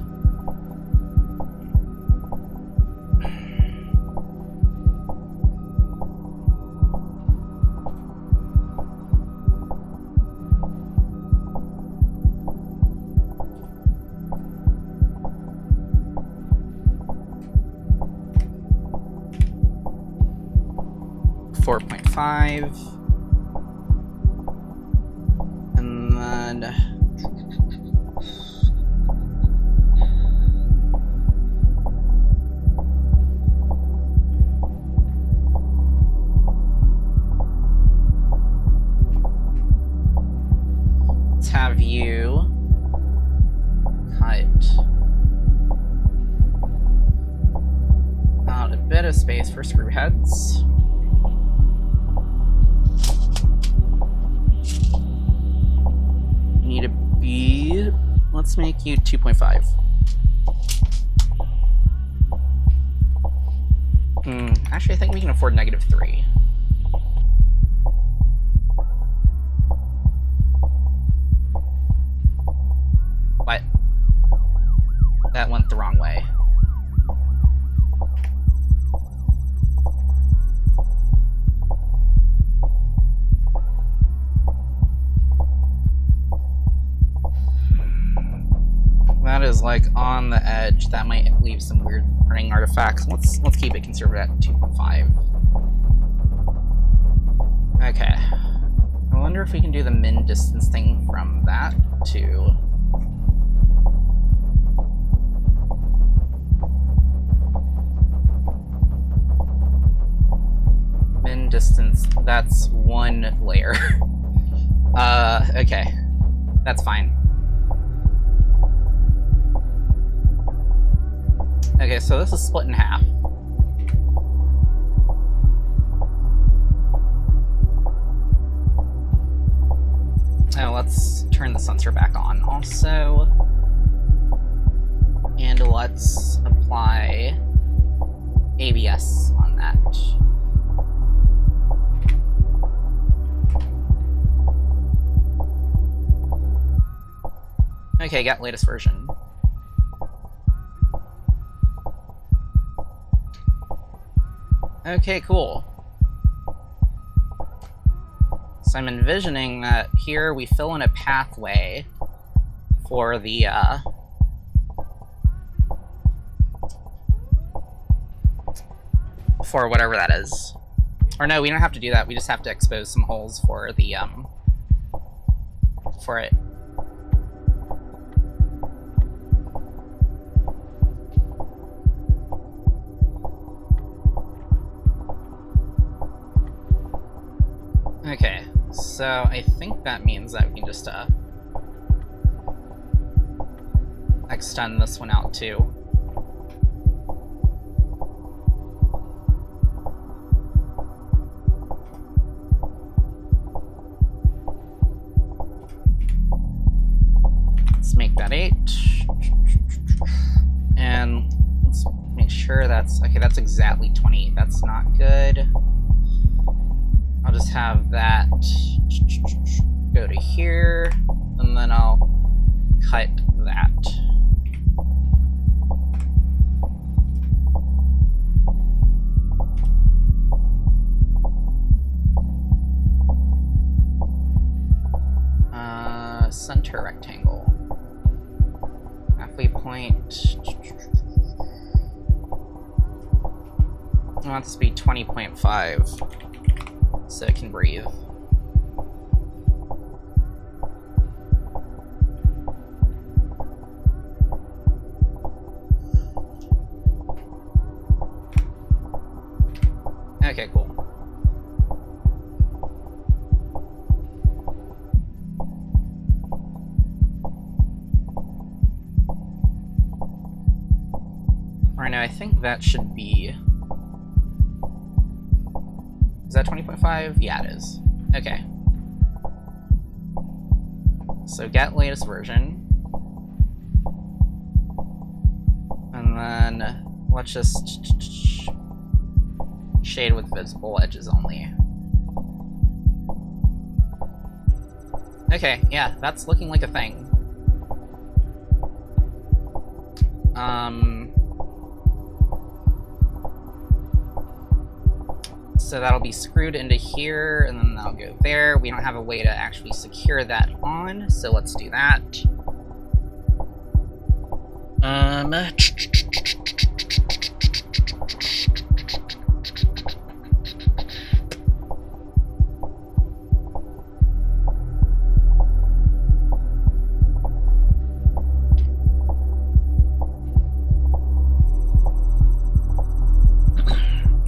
Speaker 1: And then let's have you cut out a bit of space for screw heads. let's make you 2.5. Actually, I think we can afford -3. What? That went the wrong way. That is like on the edge. That might leave some weird printing artifacts. Let's keep it conservative at 2.5. Okay. I wonder if we can do the min distance thing from that to min distance. That's one layer. Okay. That's fine. Okay, so this is split in half. Now let's turn the sensor back on also. And let's apply ABS on that. Okay, got latest version. Okay, cool. So I'm envisioning that here we fill in a pathway for the, for whatever that is. Or no, we don't have to do that, we just have to expose some holes for the, for it. Okay, so I think that means that we can just extend this one out too. Let's make that 8. And let's make sure that's, okay, that's exactly 20. That's not good. I'll just have that go to here, and then I'll cut that. Center rectangle. Halfway point. I want this to be 20.5. So it can breathe. Okay, cool. Alright, now I think that should be... Is that 20.5? Yeah, it is. Okay. So get latest version. And then let's just shade with visible edges only. Okay, yeah, that's looking like a thing. So that'll be screwed into here, and then that'll go there. We don't have a way to actually secure that on, so let's do that.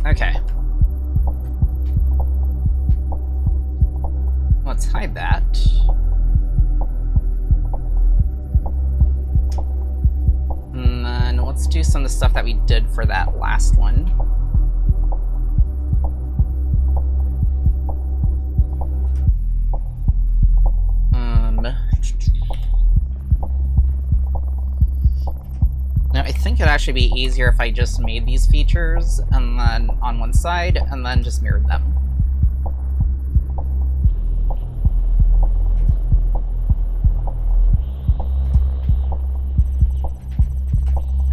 Speaker 1: Okay. Let's hide that. And then let's do some of the stuff that we did for that last one. think it'd actually be easier if I just made these features and then on one side and then just mirrored them.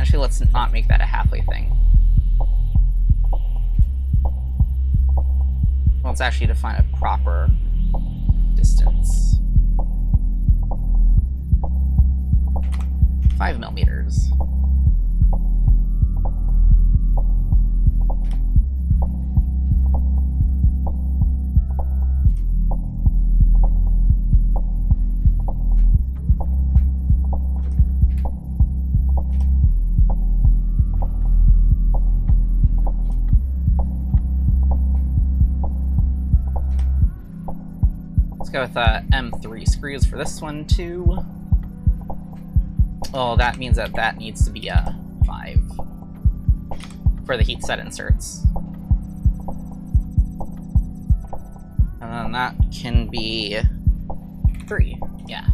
Speaker 1: Actually, let's not make that a halfway thing. Well, let's actually define a proper distance. 5 millimeters. Let's go with M3 screws for this one too. Well, that means that that needs to be a 5 for the heat set inserts. And then that can be 3, yeah.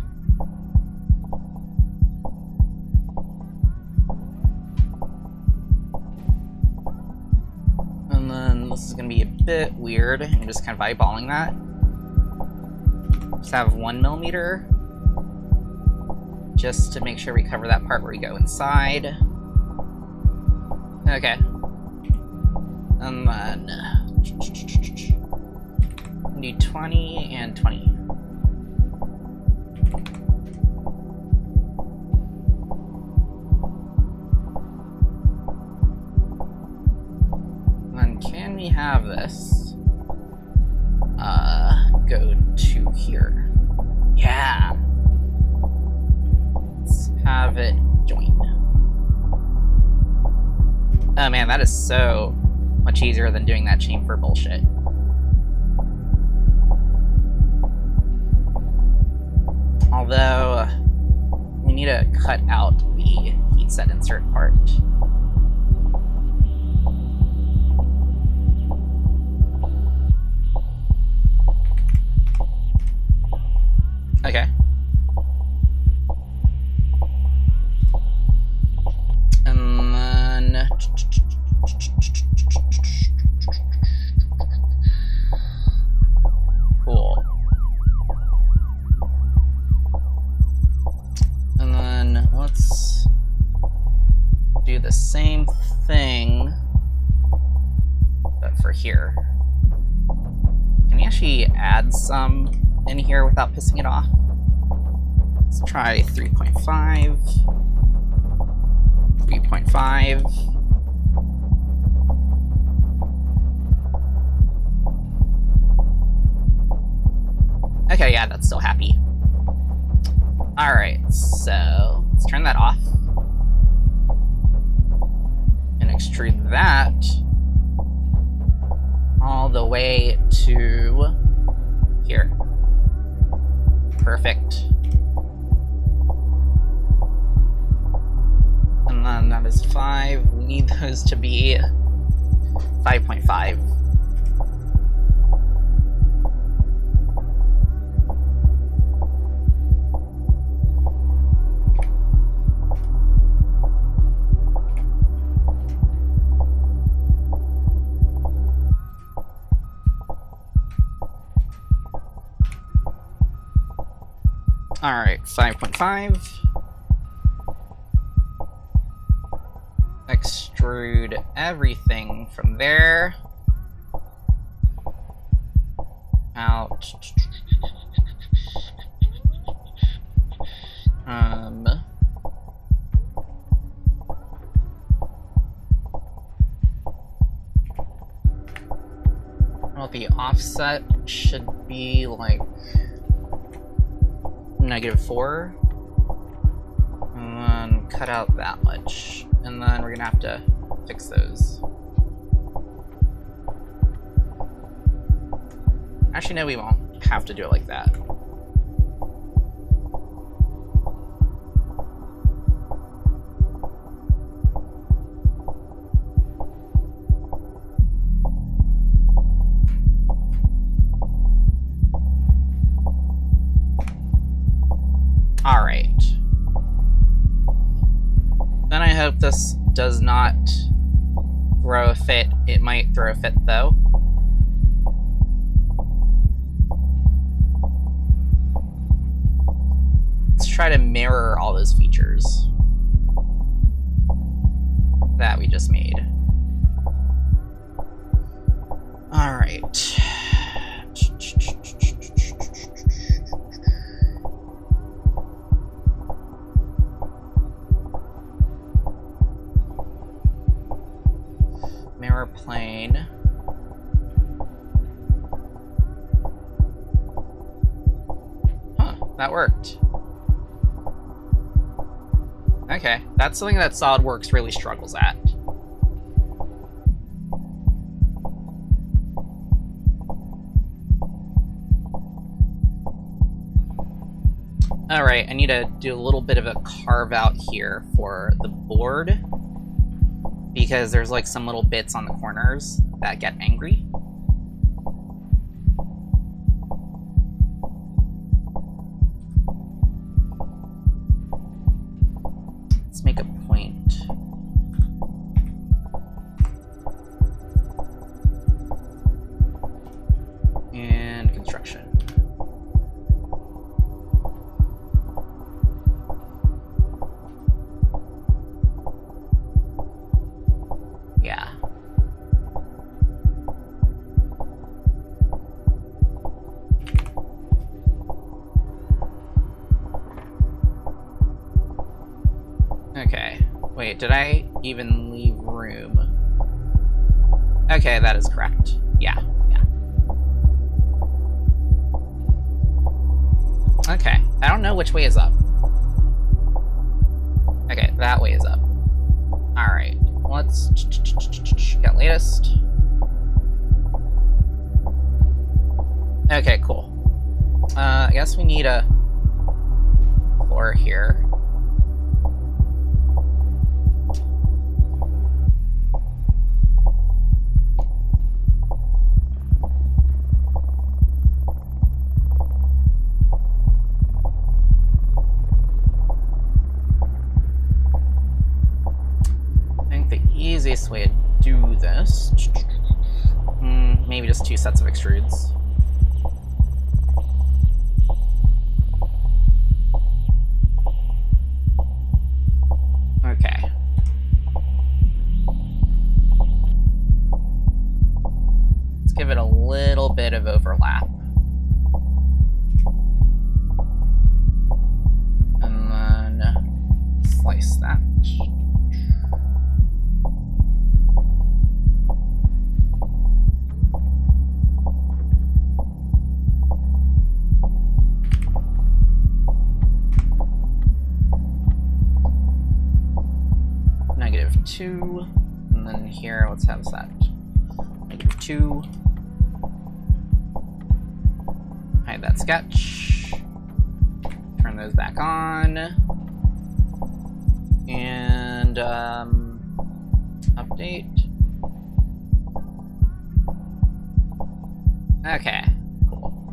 Speaker 1: And then this is gonna be a bit weird. I'm just kind of eyeballing that. Just have 1 millimeter. Just to make sure we cover that part where we go inside. Okay. And then do 20 and 20. And then can we have this go to here? Yeah. Have it join. Oh man, that is so much easier than doing that chamfer bullshit. Although, we need to cut out the heat set insert part. Okay. And then cool. And then let's do the same thing, but for here. Can we actually add some in here without pissing it off? Let's try 3.5. 3.5. Okay, yeah, that's still happy. Alright, so let's turn that off. And extrude that all the way to here. Perfect. And then that is 5. We need those to be 5.5. Alright, 5.5. Extrude everything from there out. Well, the offset should be like -4, and then cut out that much, and then we're gonna have to fix those. Actually, no, we won't have to do it like that. this does not throw a fit. It might throw a fit, though. Let's try to mirror all those features that we just made. All right. Mirror plane. Huh, that worked. Okay, that's something that SolidWorks really struggles at. Alright, I need to do a little bit of a carve out here for the board, because there's like some little bits on the corners that get angry. Let's make a point. And construction. Yeah. Okay. Wait, did I even leave room? Okay, that is correct. Yeah, yeah. Okay, I don't know which way is up. Okay, that way is up. Alright, let's get latest. Okay, cool. I guess we need a floor here. Easiest way to do this, maybe just 2 sets of extrudes. Okay. Let's give it a little bit of overlap. And then slice that. -2, and then here, let's have that. -2. Hide that sketch. Turn those back on. And, update. Okay, cool.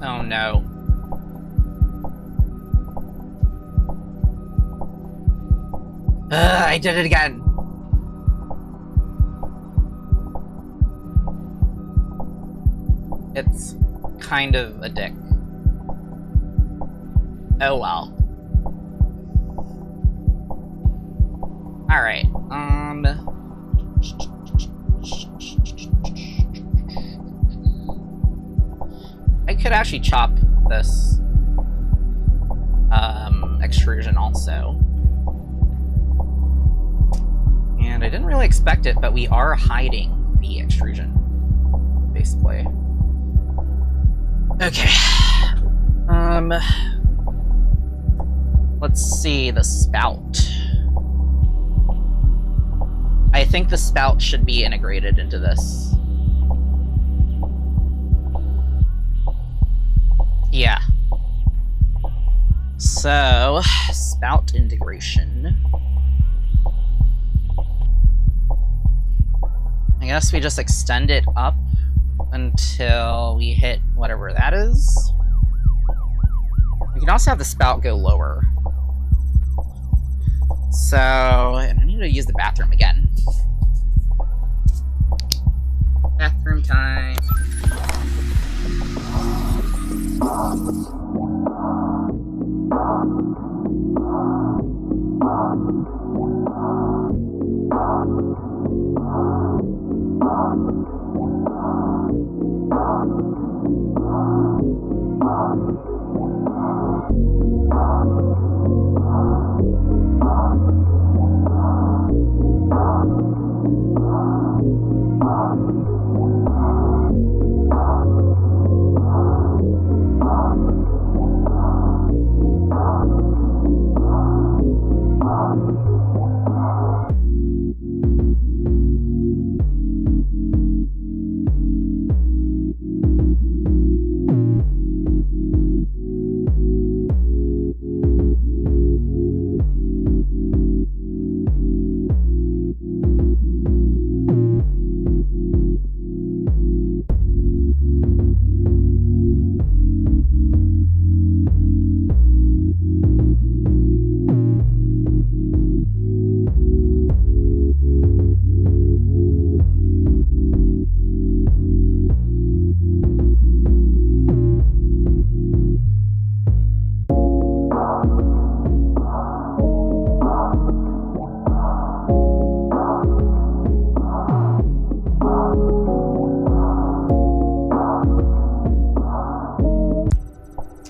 Speaker 1: Oh no. I did it again. It's kind of a dick. Oh well. Alright, I could actually chop this extrusion also. And I didn't really expect it, but we are hiding the extrusion, basically. Okay. Let's see, the spout. I think the spout should be integrated into this. Yeah. So, spout integration. I guess we just extend it up until we hit whatever that is. We can also have the spout go lower. So, and I need to use the bathroom again. Bathroom time.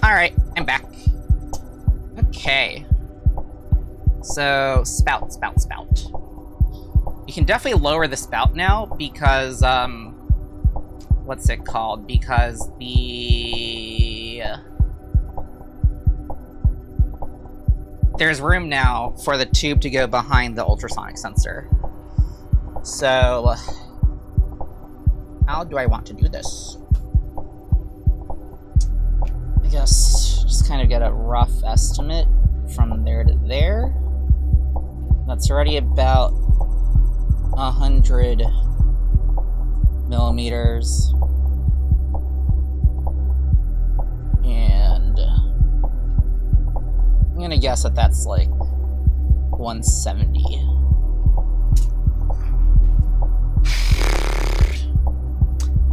Speaker 1: Alright, I'm back. Okay. So, spout. You can definitely lower the spout now because, what's it called? Because there's room now for the tube to go behind the ultrasonic sensor. So, how do I want to do this? I guess just kind of get a rough estimate from there to there. That's already about 100 millimeters. And I'm gonna guess that that's like 170.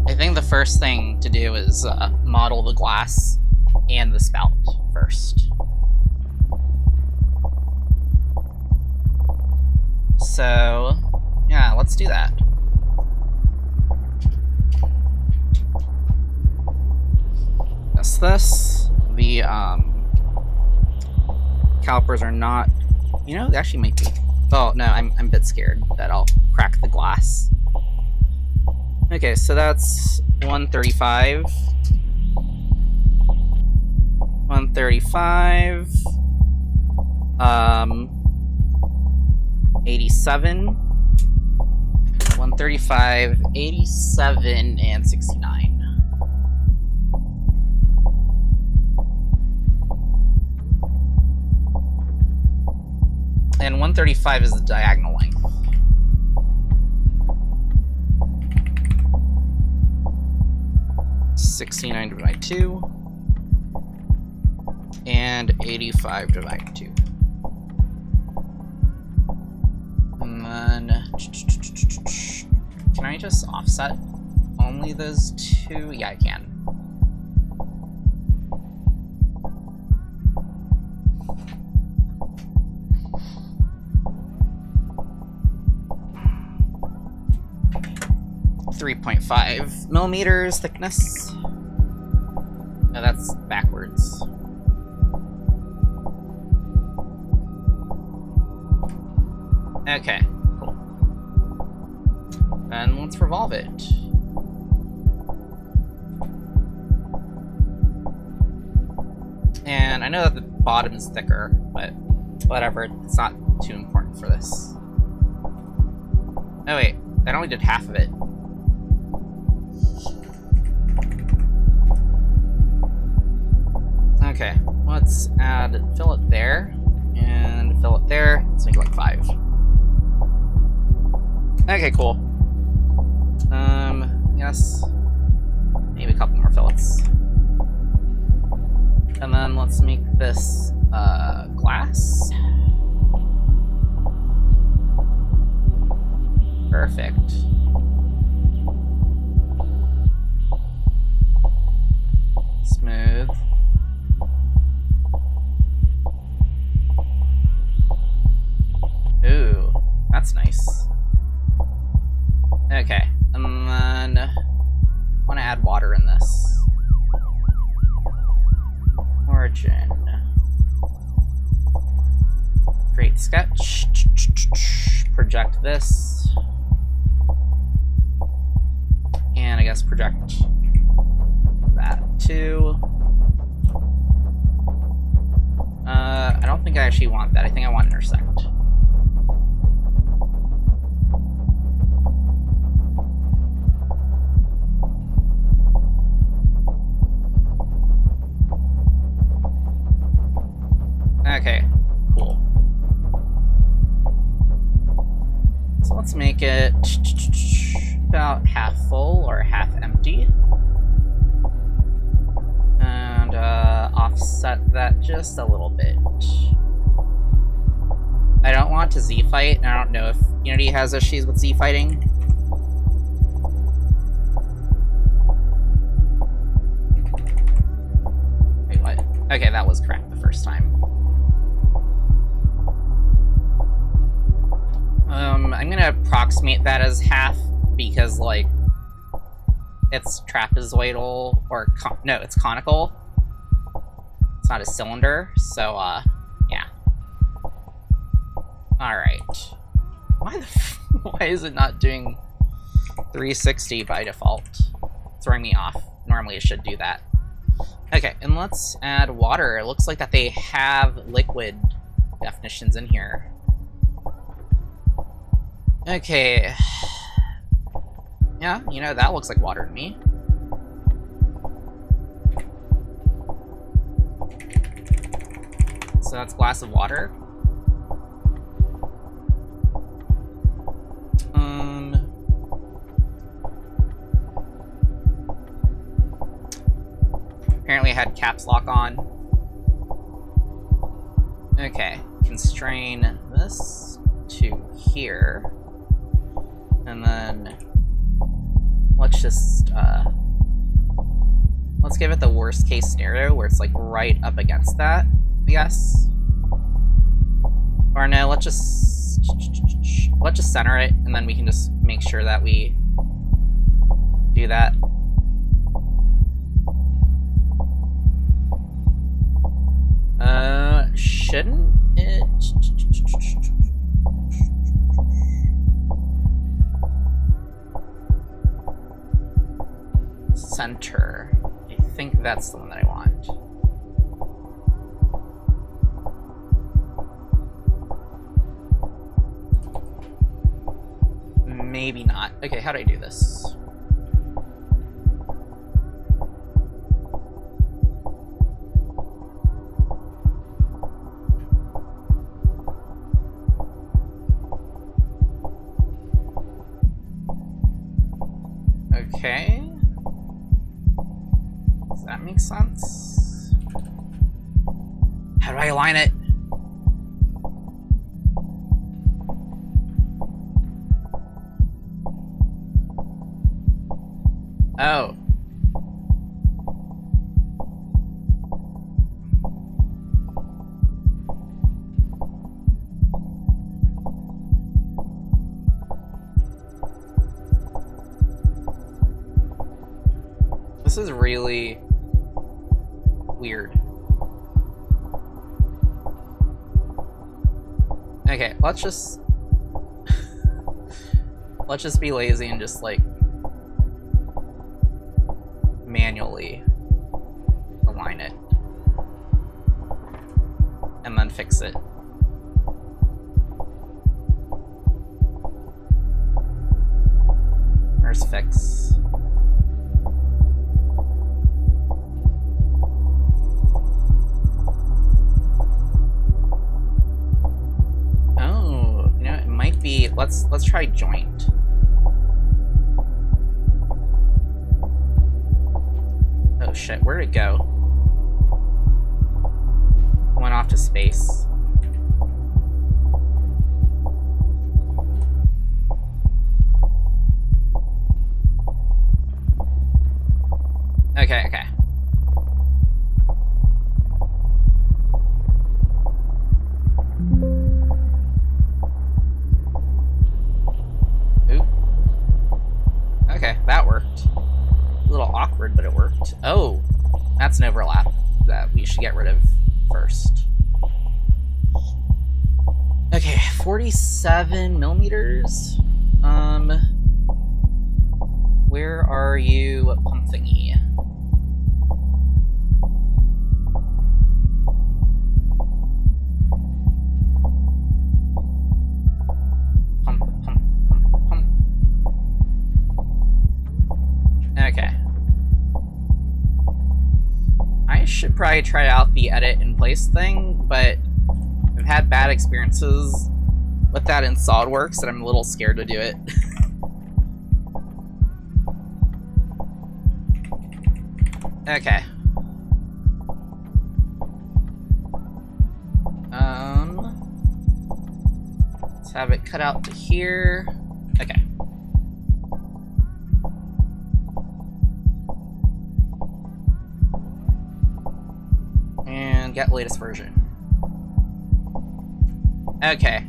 Speaker 1: I think the first thing to do is model the glass and the spout first. So, yeah, let's do that. That's this. The calipers are not, you know, they actually might be. Oh no, I'm a bit scared that I'll crack the glass. Okay, so that's 135. 135. 87. 135, 87, and 69. And 135 is the diagonal length. $69 divided by 2. And 85 divided by 2. And then... Can I just offset only those two? Yeah, I can. .5 millimeters thickness. No, that's backwards. Okay, cool. Then let's revolve it. And I know that the bottom is thicker, but whatever, it's not too important for this. Oh wait, that only did half of it. Okay, let's add fillet there, and fillet there. Let's make it like 5. Okay, cool. Yes. maybe a couple more fillets. And then let's make this glass. Perfect. Smooth. Ooh, that's nice. Okay, and then I want to add water in this. Origin. Create sketch. Project this. And I guess project that too. I don't think I actually want that. I think I want intersect. Okay, cool. So let's make it about half full or half empty. And offset that just a little bit. I don't want to Z-fight, and I don't know if Unity has issues with Z-fighting. Wait, what? Okay, that was correct the first time. I'm gonna approximate that as half because, like, it's trapezoidal, or no, it's conical. It's not a cylinder, so, yeah. Alright. Why is it not doing 360 by default? It's throwing me off. Normally it should do that. Okay, and let's add water. It looks like that they have liquid definitions in here. Okay. Yeah, you know, that looks like water to me. So that's a glass of water. Apparently I had caps lock on. Okay, constrain this to here. And then let's just let's give it the worst case scenario where it's like right up against that, I guess. Or no, let's just center it, and then we can just make sure that we do that. Shouldn't it? Center. I think that's the one that I want. Maybe not. Okay, how do I do this? Okay. Does that make sense? How do I align it? Oh. This is really weird. Okay, let's just be lazy and just like manually align it and then fix it. Where's fix? Oh, you know, it might be, let's try joint. shit, where'd it go? Went off to space. Okay, okay. Oop. Okay, that worked. A little awkward, but it worked. Oh, that's an overlap that we should get rid of first. Okay, 47 millimeters. Where are you, pump thingy? Pump, pump, pump, pump. Okay. I should probably try out the edit in place thing, but I've had bad experiences with that in SolidWorks and I'm a little scared to do it. Okay. Let's have it cut out to here. Okay. And get latest version. Okay.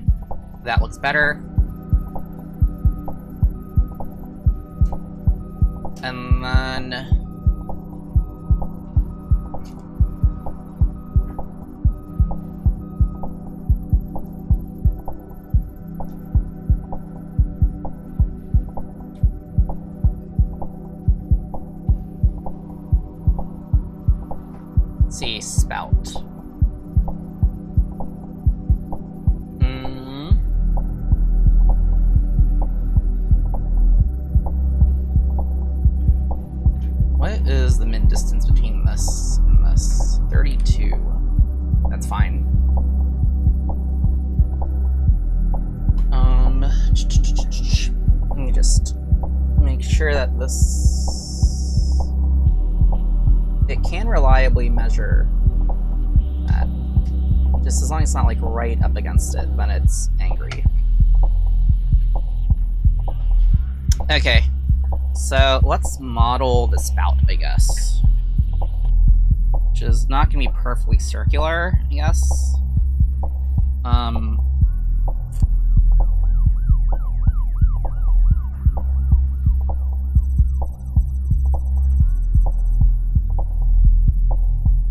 Speaker 1: That looks better. And then see, spout. What is the min distance between this and this? 32. That's fine. Let me just make sure that this... It can reliably measure that. Just as long as it's not like right up against it, then it's angry. Okay. So let's model the spout, I guess. Which is not going to be perfectly circular, I guess.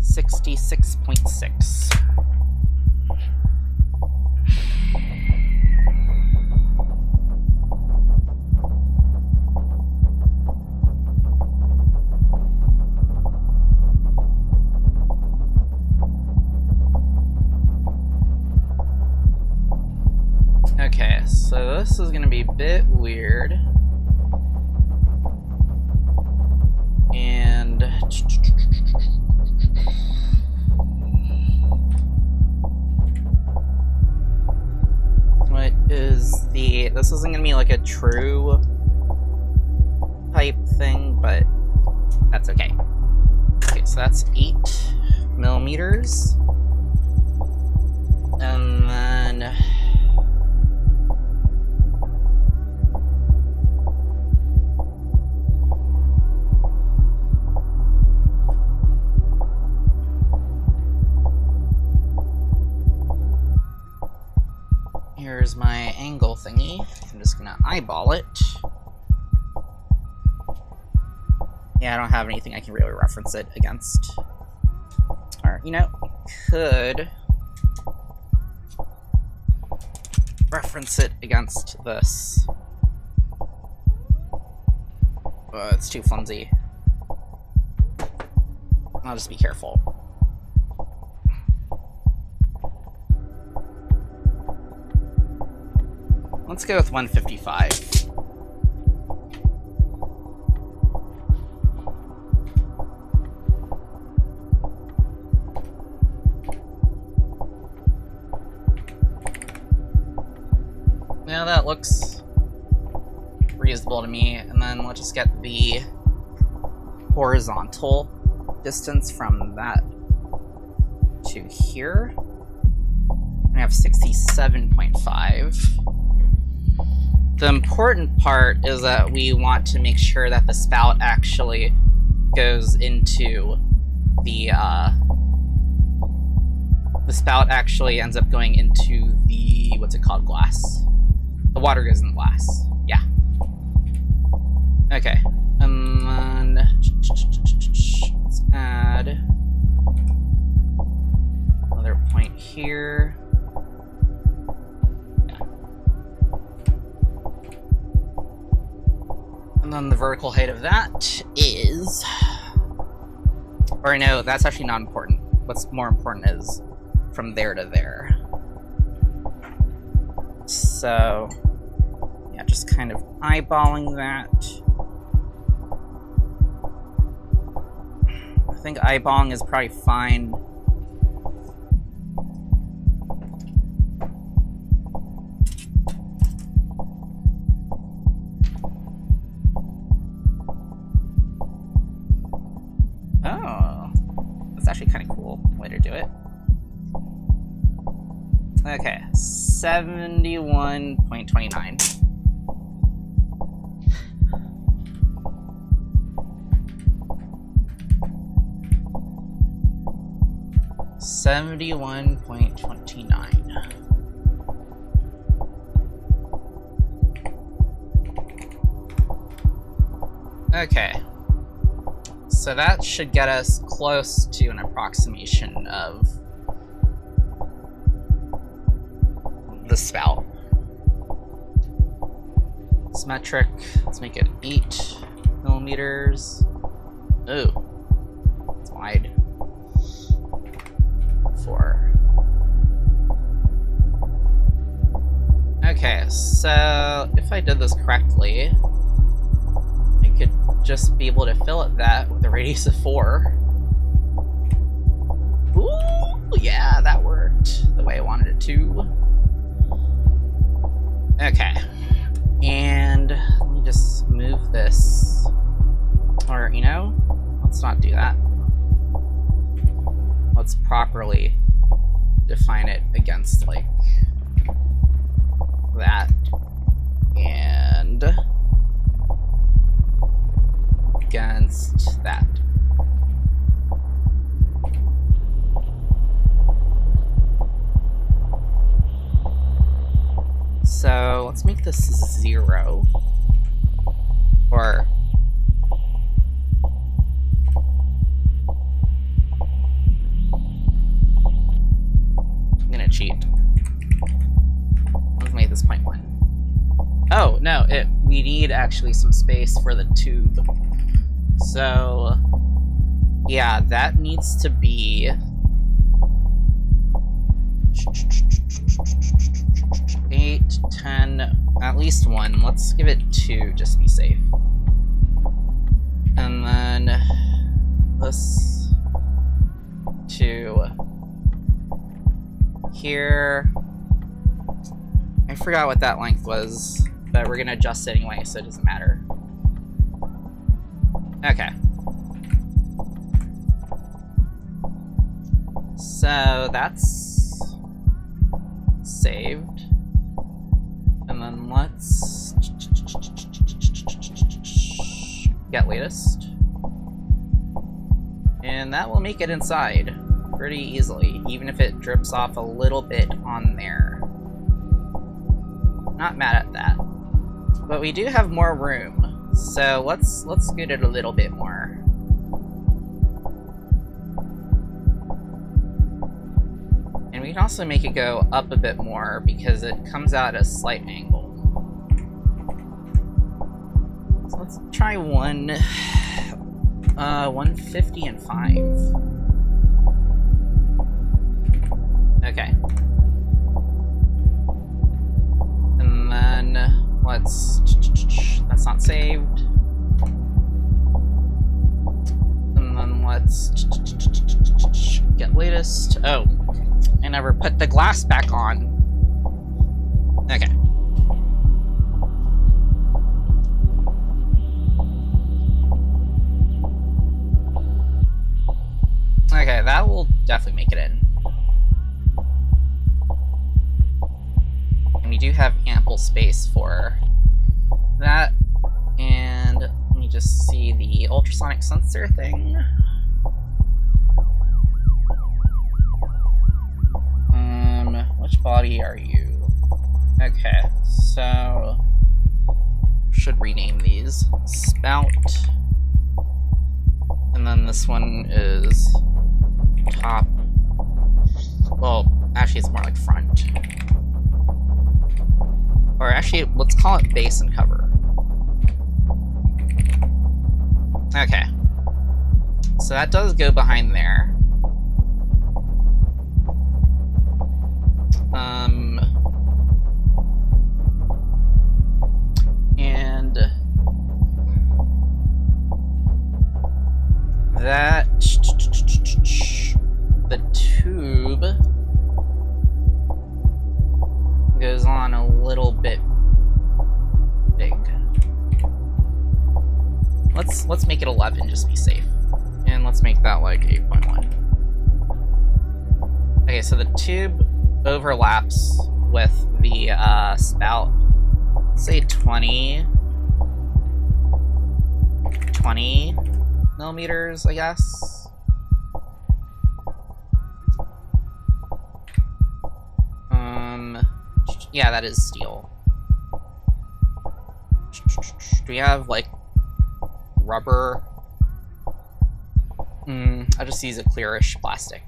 Speaker 1: 66.6. Okay, so this is going to be a bit weird. And what is the... This isn't going to be like a true pipe thing, but that's okay. Okay, so that's 8 millimeters. And then... Here's my angle thingy. I'm just gonna eyeball it. Yeah, I don't have anything I can really reference it against. Or, you know, could reference it against this. It's too flimsy. I'll just be careful. Let's go with 155. Yeah, that looks reasonable to me. And then we'll just get the horizontal distance from that to here. I have 67.5. The important part is that we want to make sure that the spout actually goes into the spout actually ends up going into the, what's it called, glass. The water goes in the glass. Yeah. Okay. And then let's add another point here. Yeah. And then the vertical height of that is, or no, that's actually not important. What's more important is from there to there. So, yeah, just kind of eyeballing that. I think eyeballing is probably fine. Oh, that's actually kind of cool way to do it. Okay, 71.29. Okay, so that should get us close to an approximation of the spout. Symmetric, let's make it 8 millimeters. Ooh, it's wide. 4. Okay, so if I did this correctly, I could just be able to fillet that with a radius of 4. Ooh, yeah, that worked the way I wanted it to. Okay, and let me just move this, or, you know, let's not do that. Let's properly define it against, like, that, and against that. So let's make this 0, or I'm gonna cheat. Let's make this 0.1. Oh no, we need actually some space for the tube. So yeah, that needs to be 8, 10, at least 1. Let's give it 2 just to be safe. And then this to here. I forgot what that length was, but we're gonna adjust it anyway, so it doesn't matter. Okay. So that's saved. And then let's get latest. And that will make it inside pretty easily, even if it drips off a little bit on there. Not mad at that. But we do have more room, so let's scoot it a little bit more. And we can also make it go up a bit more because it comes out at a slight angle. So let's try 150 and 5. Okay. And then that's not saved. And then let's get latest. Oh, I never put the glass back on. Okay. Okay, that will definitely make it in. And we do have ample space for that. And let me just see the ultrasonic sensor thing. Which body are you? Okay, so should rename these. Spout. And then this one is top. Well, actually it's more like front. Or actually, let's call it base and cover. Okay. So that does go behind there. And that the tube goes on a little bit big. Let's make it 11 just to be safe. And let's make that like 8.1. Okay, so the tube overlaps with the spout. Let's say 20 millimeters, I guess. Yeah, that is steel. Do we have like rubber? I'll just use a clearish plastic.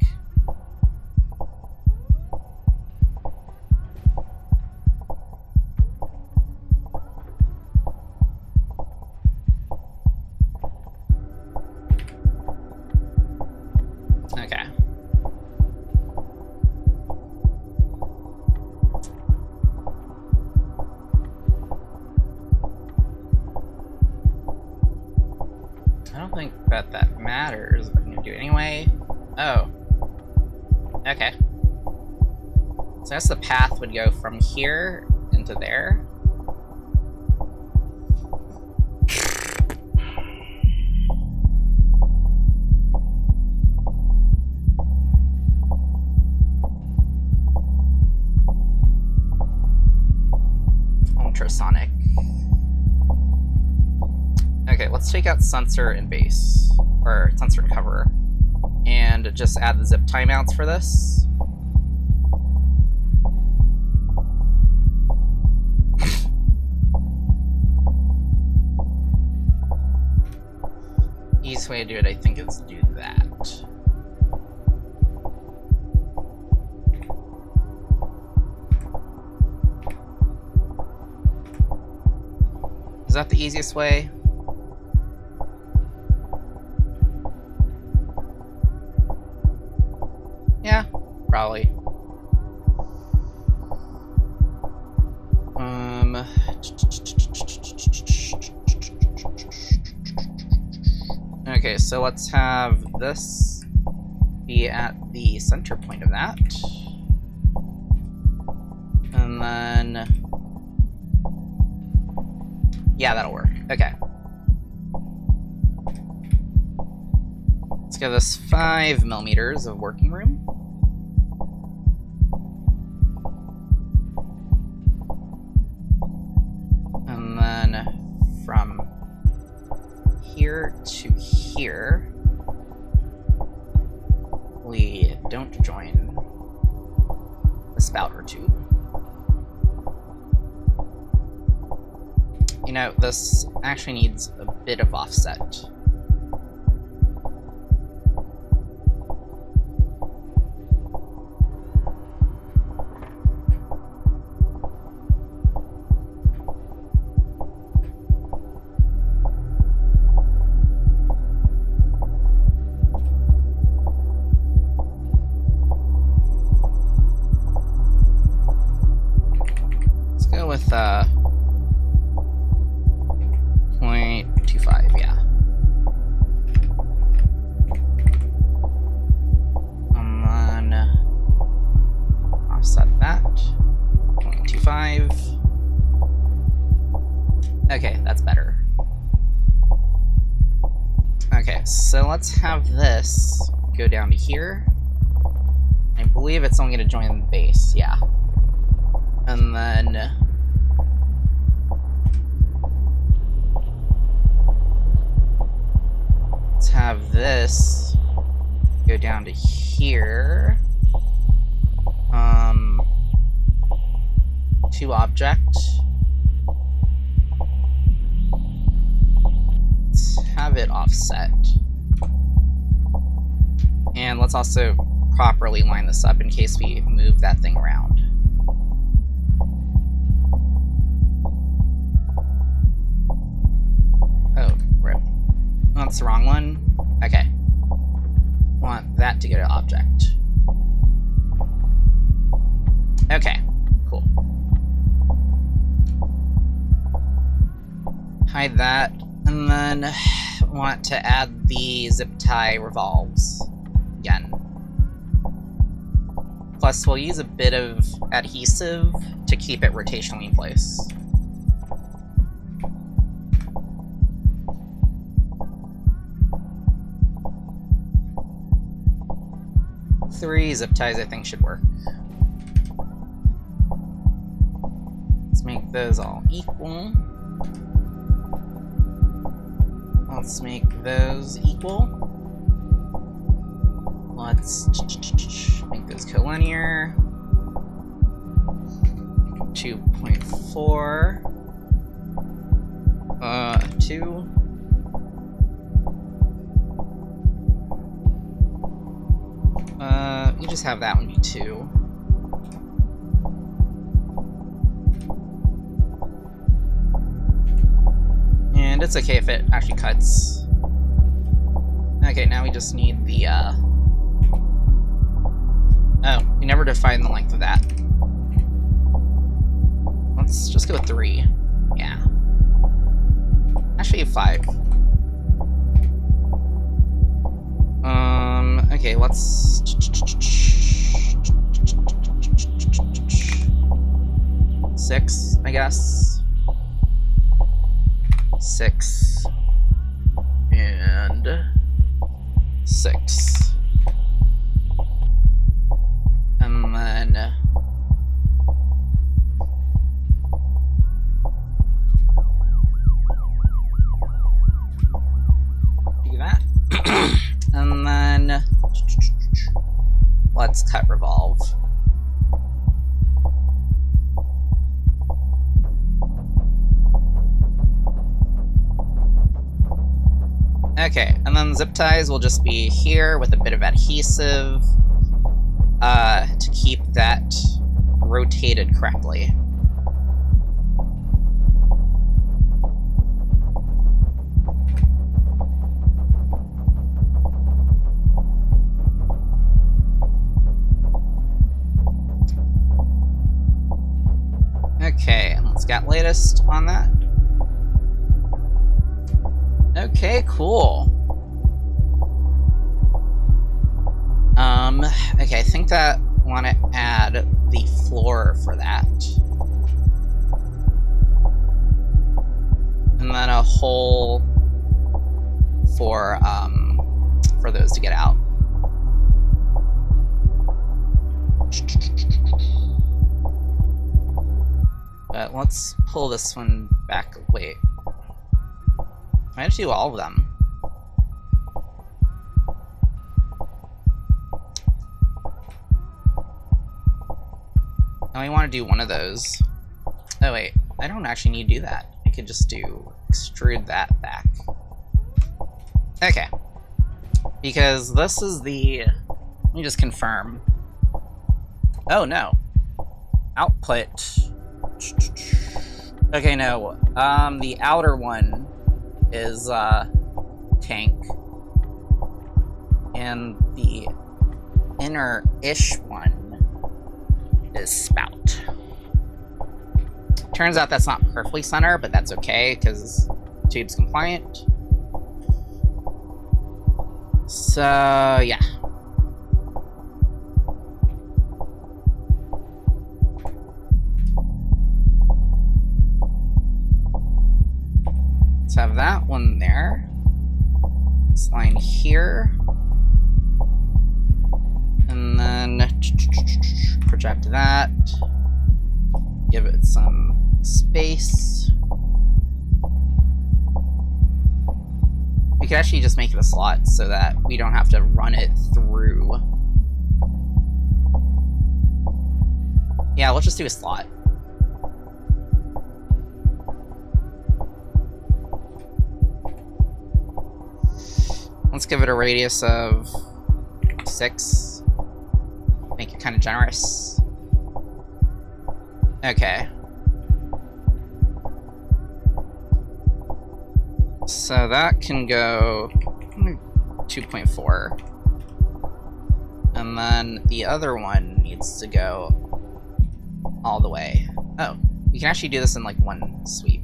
Speaker 1: Okay. I don't think that matters, but I'm gonna do it anyway. Oh. Okay. So I guess the path would go from here into there. Ultrasonic. Okay, let's take out sensor and base, or sensor and cover, and just add the zip tie mounts for this. Easiest way to do it, I think, is to do that. Is that the easiest way? Yeah, probably. Okay, so let's have this be at the center point of that. And then... yeah, that'll work. Okay. Let's give this 5 millimeters of working room. And then from here to here, we don't join the spout or tube. You know, this actually needs a bit of offset. Let's go with 0.25, yeah. And then offset that. 0.25. Okay, that's better. Okay, so let's have this go down to here. I believe it's only going to join the base, yeah. And then let's have this go down to here. To object. Let's have it offset. And let's also properly line this up in case we move that thing around. Oh, rip. That's the wrong one. Okay. Want that to go to object. Okay, cool. Hide that, and then want to add the zip tie revolves again. Plus, we'll use a bit of adhesive to keep it rotationally in place. Three zip ties, I think, should work. Let's make those all equal. Let's make those equal. Let's make those collinear. 2.4. 2. You just have that one be 2. And it's okay if it actually cuts. Okay, now we just need the, oh, we never defined the length of that. Let's just go with 3. Yeah. Actually, 5. Okay, let's... 6, I guess. 6. And... 6. And then... do that. And then... let's cut revolve. Okay, and then zip ties will just be here with a bit of adhesive to keep that rotated correctly. Okay, and let's get latest on that. Okay, cool. Okay, I think that I want to add the floor for that. And then a hole for those to get out. But let's pull this one back. Wait. I have to do all of them. I only want to do one of those. Oh wait, I don't actually need to do that. I could just do extrude that back. Okay. Because this is the... let me just confirm. Oh no. Output. Okay, no. The outer one is tank, and the inner-ish one is spout. Turns out that's not perfectly center, but that's okay because tube's compliant. So yeah. Let's have that one there. This line here. project that. Give it some space. We could actually just make it a slot so that we don't have to run it through. Yeah, let's just do a slot. Let's give it a radius of 6. Make it kind of generous. Okay. So that can go 2.4. And then the other one needs to go all the way. Oh, we can actually do this in like one sweep.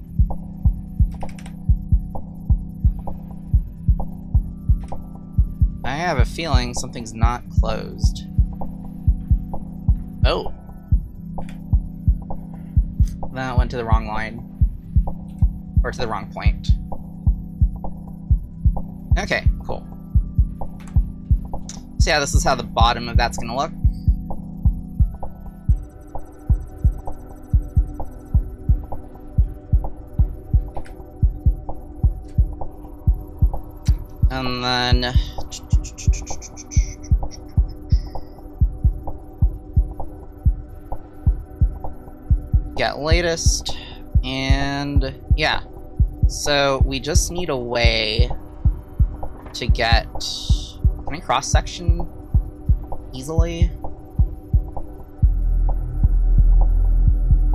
Speaker 1: I have a feeling something's not closed. Oh. That went to the wrong line. Or to the wrong point. Okay, cool. So yeah, this is how the bottom of that's gonna look. And then get latest, and yeah. So we just need a way to get, can I cross section easily?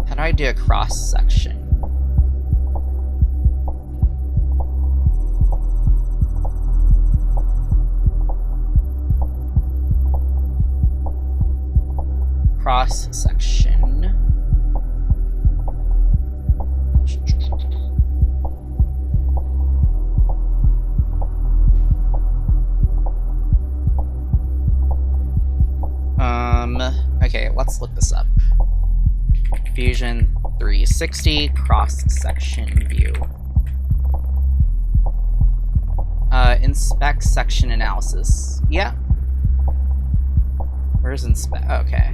Speaker 1: How do I do a cross section? Cross section. Okay, let's look this up. Fusion 360 cross-section view. Inspect section analysis. Yeah. Where's inspect? Okay.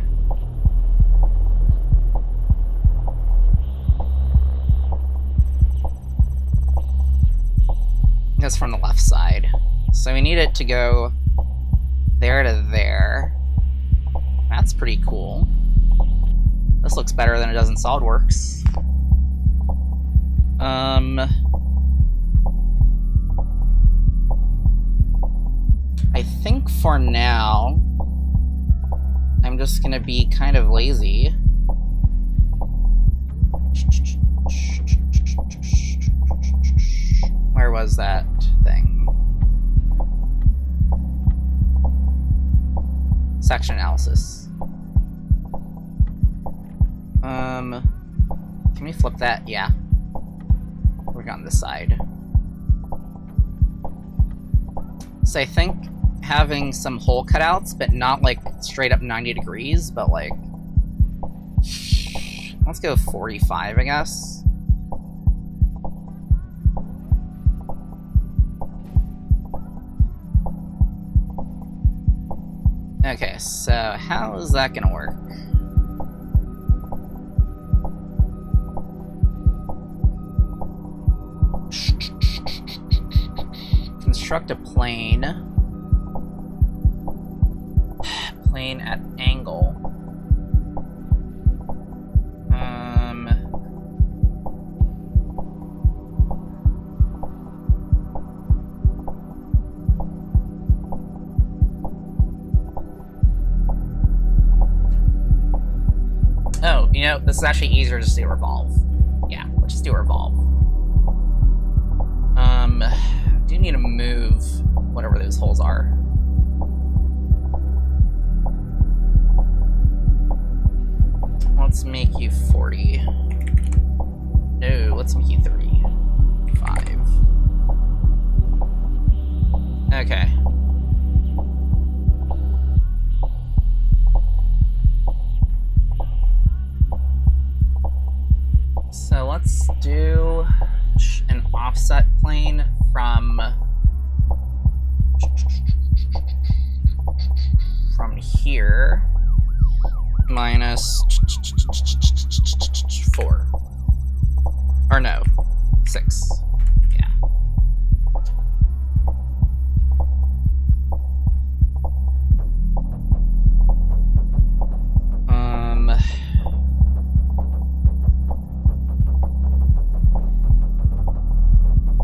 Speaker 1: That's from the left side. So we need it to go there to there. That's pretty cool. This looks better than it does in SolidWorks. I think for now, I'm just gonna be kind of lazy. Where was that thing? Section analysis. Can we flip that? Yeah. We're on this side. So I think having some hole cutouts, but not like straight up 90 degrees, but like, let's go 45, I guess. Okay, so how is that gonna work? Construct a plane. Plane at angle. Oh, you know, this is actually easier just to revolve. Yeah, let's just do revolve. Do need to move whatever those holes are. Let's make you 40. No, let's make you 35. Okay. So let's do an offset plane from here. minus 4. Or no, 6. Yeah.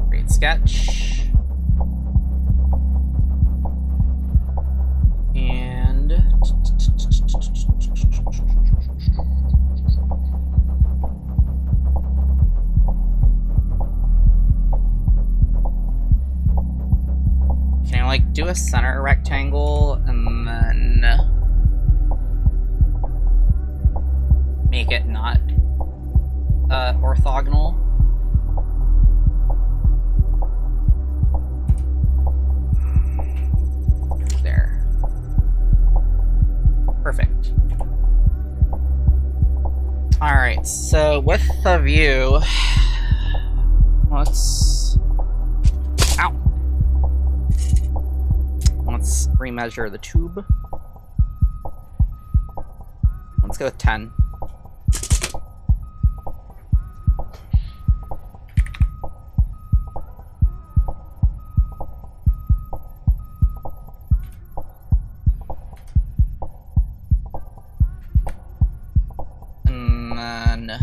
Speaker 1: Create sketch. And can I like do a center rectangle and then make it not orthogonal? There. Perfect. Alright, so with the view, let's... Ow! Let's remeasure the tube. Let's go with 10. And then...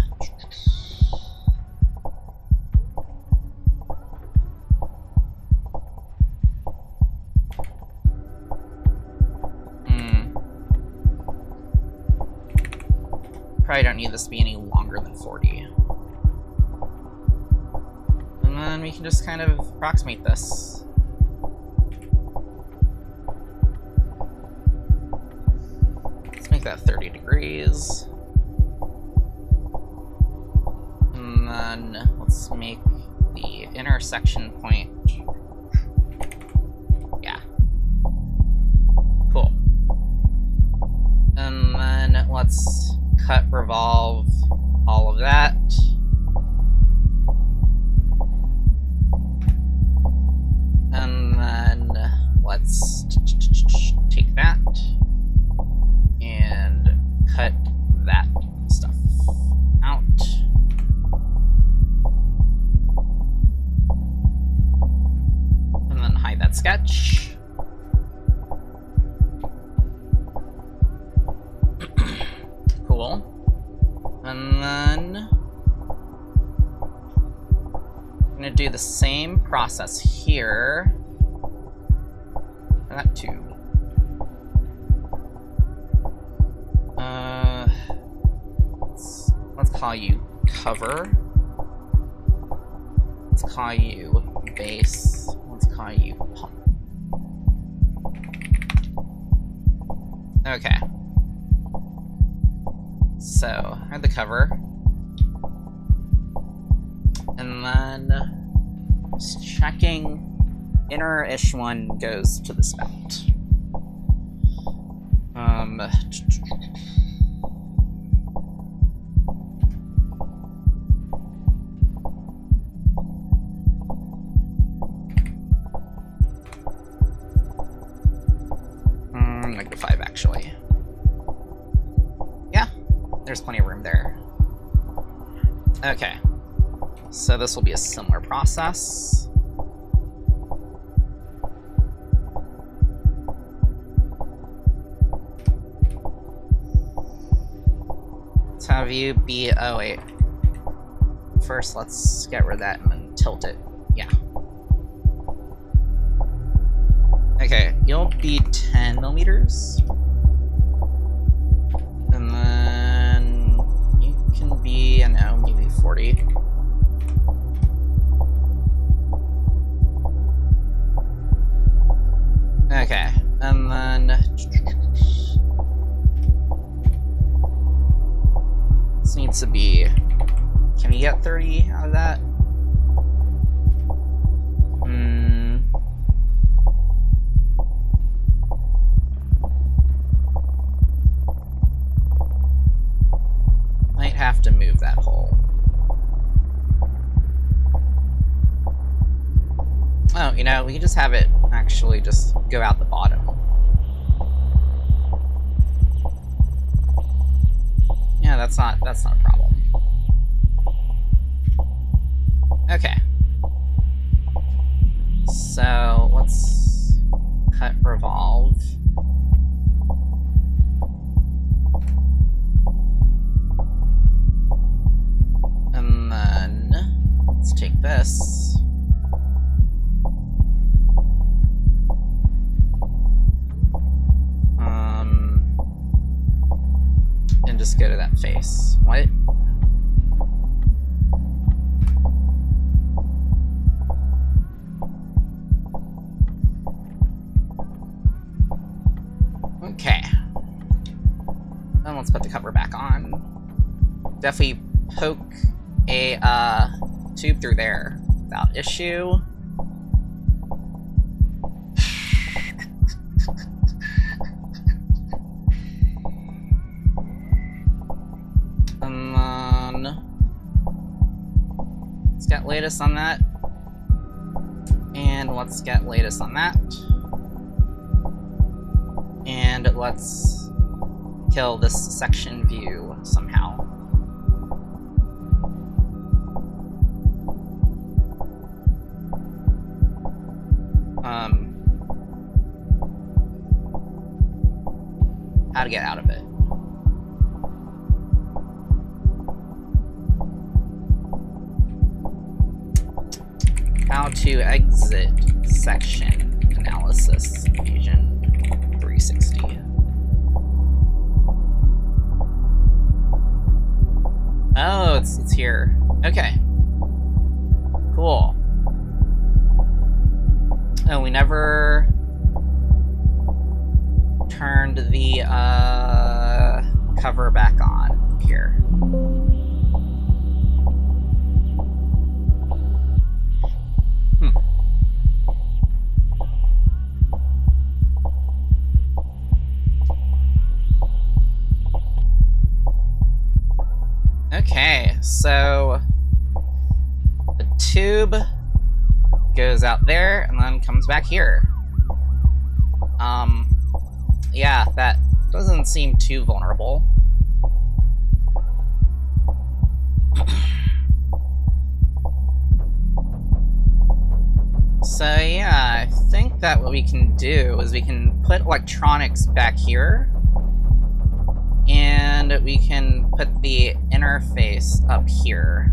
Speaker 1: Probably don't need this to be any longer than 40. And then we can just kind of approximate this. Let's make that 30 degrees. And then let's make the intersection point. Yeah. Cool. And then let's cut, revolve, all of that. And then let's take that and cut that stuff out. And then hide that sketch. Cool. And then I'm gonna do the same process here for that tube. Let's call you cover. Let's call you base. Let's call you pump. Okay. So, I have the cover. And then just checking inner-ish one goes to the spout. -5 actually. Yeah, there's plenty of room there. Okay, so this will be a similar process. Let's have you be, oh wait. First, let's get rid of that and then tilt it. Yeah. Okay, you'll be 10 millimeters. And then you can be, I don't know, maybe 40. Okay, and then this needs to be, can we get 30 out of that? Might have to move that hole. Oh, you know, we can just have it actually just go out the bottom. that's not a problem. Okay. So let's cut revolve. And then let's take this. And just go to that face. What? Okay. Then let's put the cover back on. Definitely poke a tube through there without issue. And then let's get latest on that. And let's get latest on that. And let's kill this section view somehow. How to get out of it. How to exit section analysis Fusion 360. Oh, it's here. Okay. Cool. Oh, we never turned the cover back on here. Okay, so the tube goes out there and then comes back here. Yeah, that doesn't seem too vulnerable. So yeah, I think that what we can do is we can put electronics back here. And we can put the interface up here.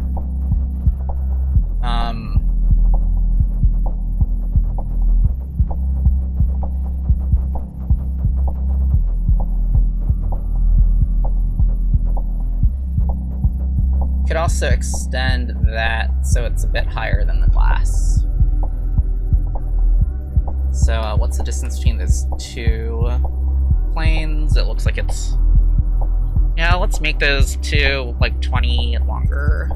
Speaker 1: Could also extend that so it's a bit higher than the glass. So what's the distance between those two planes? It looks like it's... Yeah, let's make those two, like, 20 longer.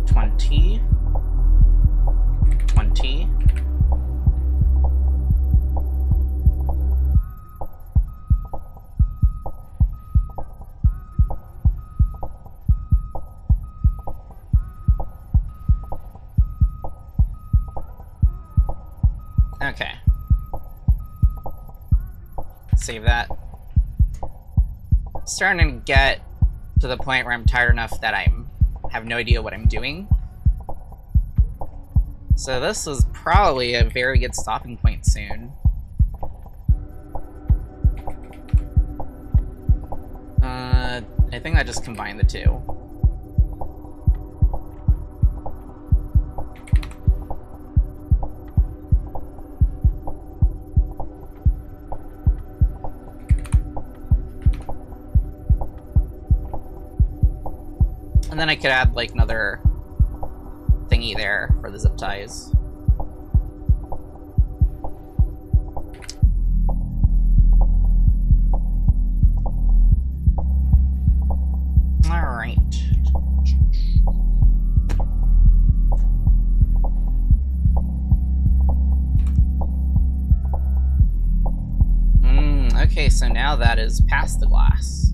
Speaker 1: $20. Okay. Save that. Starting to get to the point where I'm tired enough that I have no idea what I'm doing. So this was probably a very good stopping point soon. I think I just combined the two. And then I could add, like, another thingy there for the zip ties. Alright. Okay, so now that is past the glass.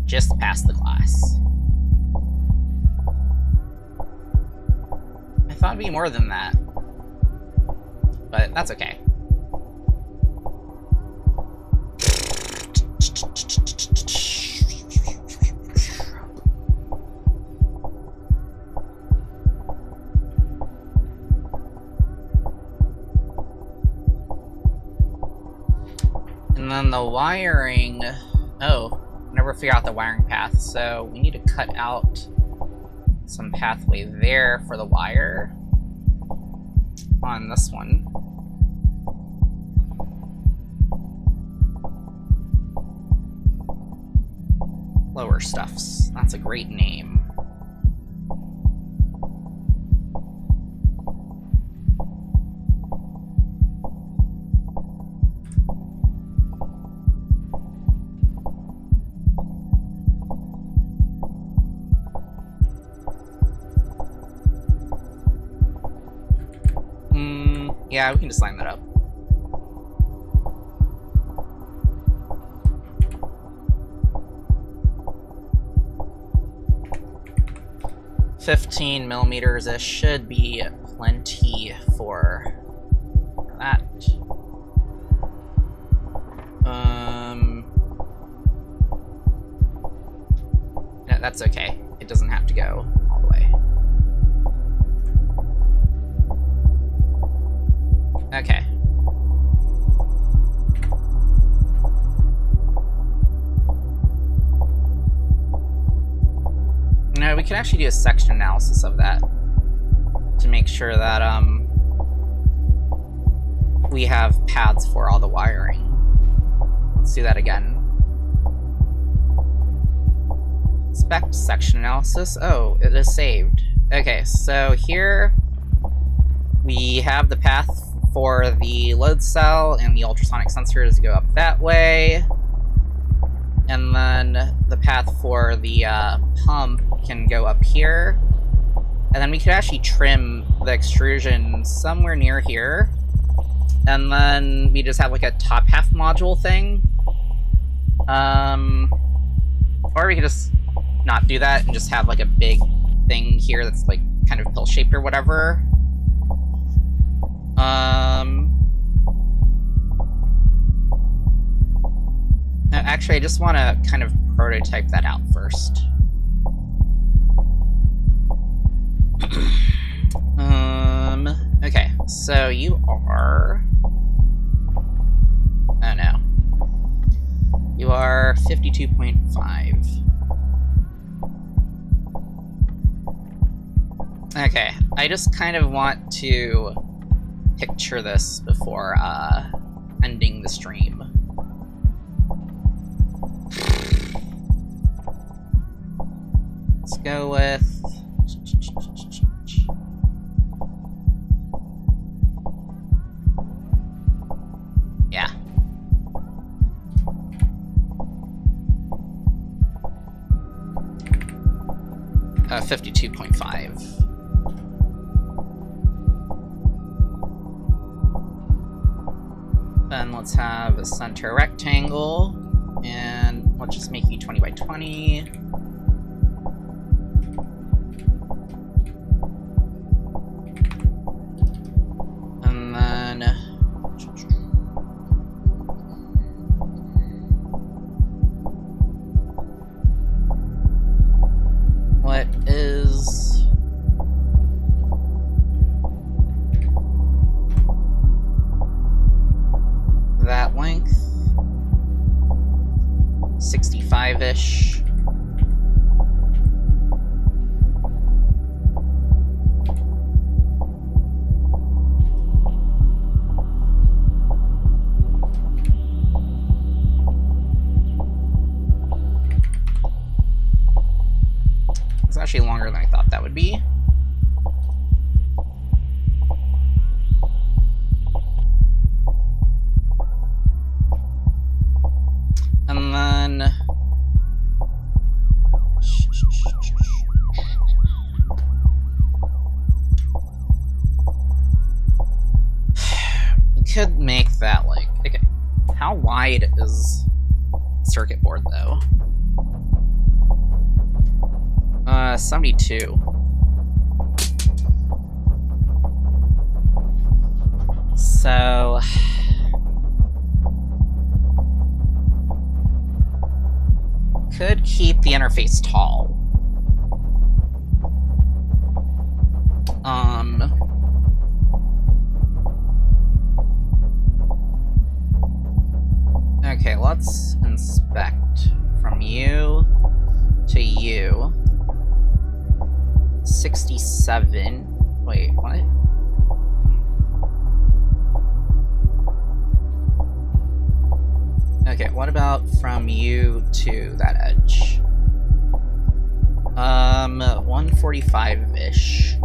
Speaker 1: Just past the glass. thought it'd be more than that. But that's okay. And then the wiring... Oh, never figured out the wiring path, so we need to cut out some pathway there for the wire on this one. Lower Stuffs. That's a great name. Yeah, we can just line that up. $15mm. This should be plenty for that. No, that's okay. It doesn't have to go all the way. Okay. No, we could actually do a section analysis of that to make sure that we have paths for all the wiring. Let's do that again. Inspect section analysis. Oh, it is saved. Okay, so here we have the path for the load cell and the ultrasonic sensors to go up that way. And then the path for the pump can go up here. And then we could actually trim the extrusion somewhere near here. And then we just have like a top half module thing. Or we could just not do that and just have like a big thing here that's like kind of pill-shaped or whatever. Actually, I just want to kind of prototype that out first. Okay, so you are... Oh no. You are 52.5. Okay, I just kind of want to picture this before ending the stream. Let's go with... Yeah. Uh, 52.5. Then let's have a center rectangle, and let's just make you 20 by 20. And then what is that length? 65-ish. It's actually longer than I thought that would be. And then... we could make that like... Okay, how wide is circuit board though? 72. So... could keep the interface tall. Okay, let's inspect from you to you. 67. Wait, what? Okay, what about from you to that edge? 145-ish.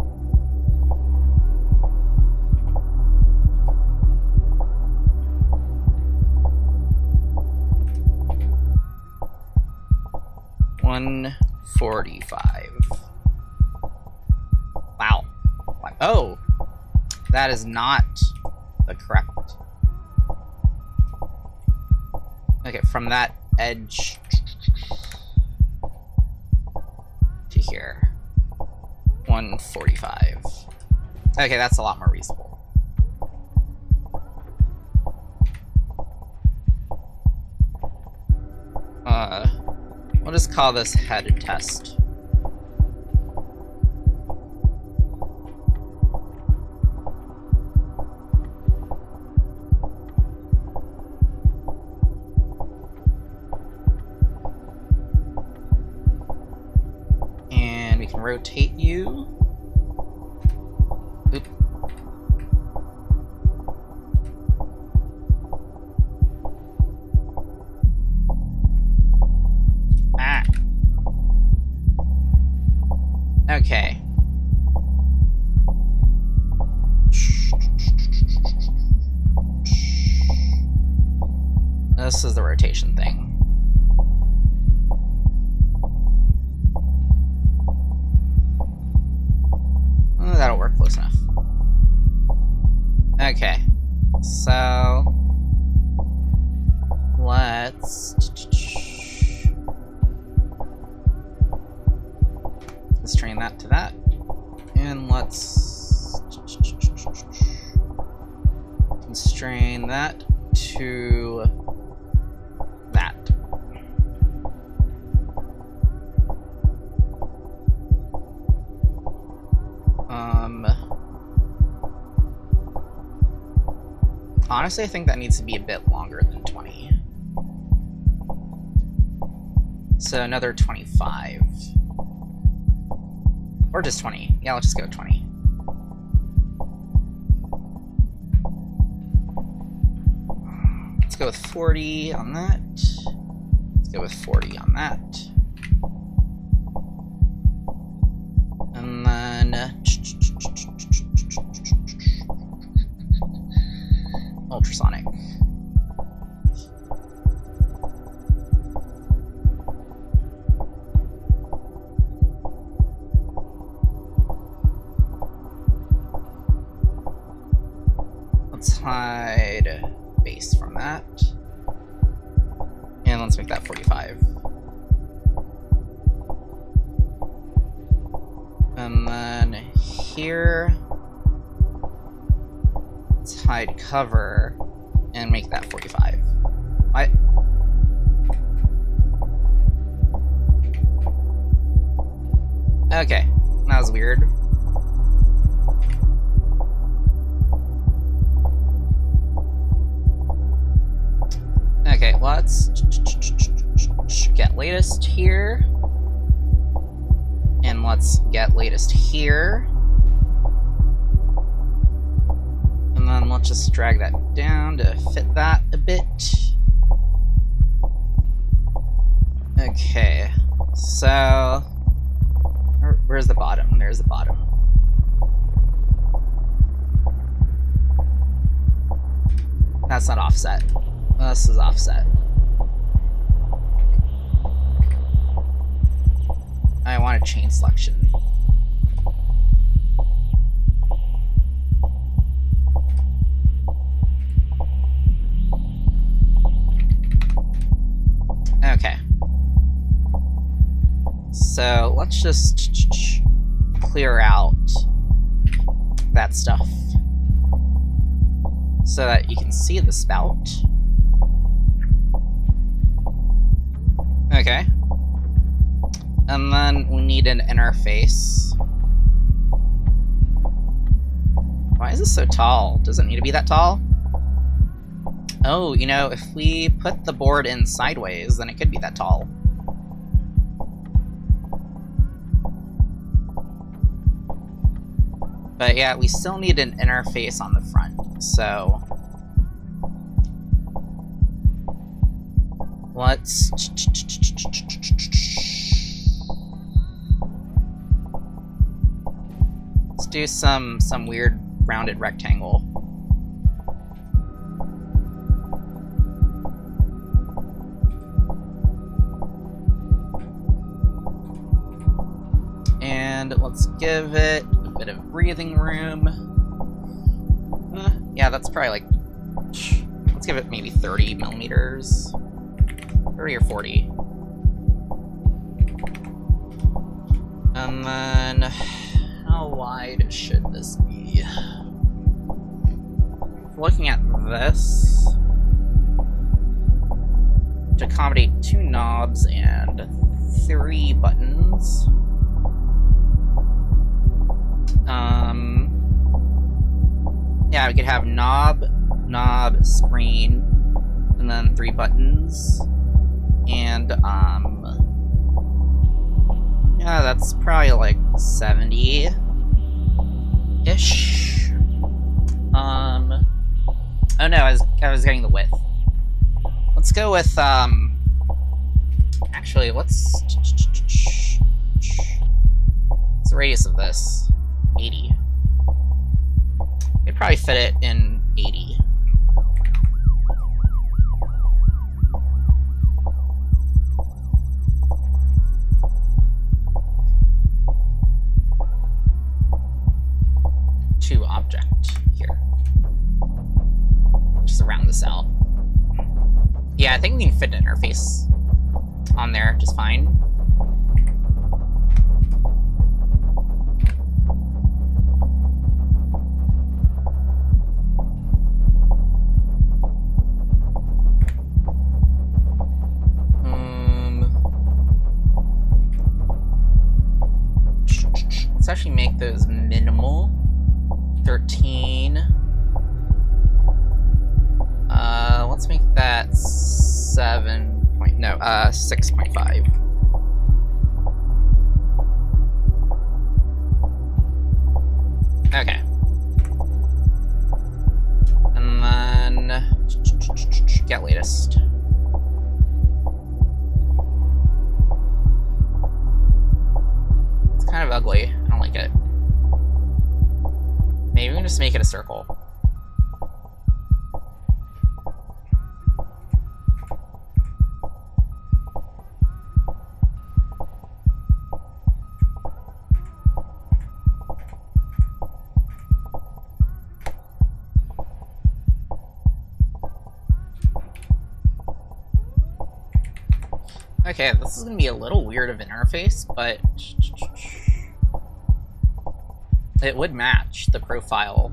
Speaker 1: Wow. Oh! That is not the correct... Okay, from that edge to here. 145. Okay, that's a lot more reasonable. We'll just call this head test. And we can rotate you. Oop. Ah. Okay. This is the rotation thing. That'll work close enough. Okay. So... let's train that to that. And let's constrain that to that. Honestly, I think that needs to be a bit longer than 20. So another 25. Or just 20. Yeah, let's just go 20. Let's go with 40 on that. Let's go with 40 on that. And then... ultrasonic. Let's hide base from that. And let's make that 45. And then here, let's hide cover and make that 45. What? Okay, that was weird. Okay, let's get latest here. And let's get latest here. And then let's just drag that down to fit that a bit. Okay, so... where's the bottom? There's the bottom. That's not offset. This is offset. I want a chain selection. Okay. So let's just clear out that stuff. so that you can see the spout. Okay. And then we need an interface. Why is this so tall? Does it need to be that tall? Oh, you know, if we put the board in sideways, then it could be that tall. But yeah, we still need an interface on the front, so... let's do some weird rounded rectangle. And let's give it a bit of breathing room. Yeah, that's probably like... let's give it maybe 30 millimeters. 30 or 40. And then... how wide should this be? Looking at this... to accommodate 2 knobs and 3 buttons. Yeah, we could have knob, screen, and then 3 buttons. And, yeah, that's probably like 70-ish. Oh no, I was getting the width. Let's go with, actually, what's the radius of this? 80. You'd probably fit it in 80. To object here. Just round this out. Yeah, I think we can fit an interface on there just fine. Let's actually make those minimal. 13. Let's make that 6.5. Okay. And then get latest. It's kind of ugly. I don't like it. Maybe we can just make it a circle. Okay, this is gonna be a little weird of an interface, but it would match the profile.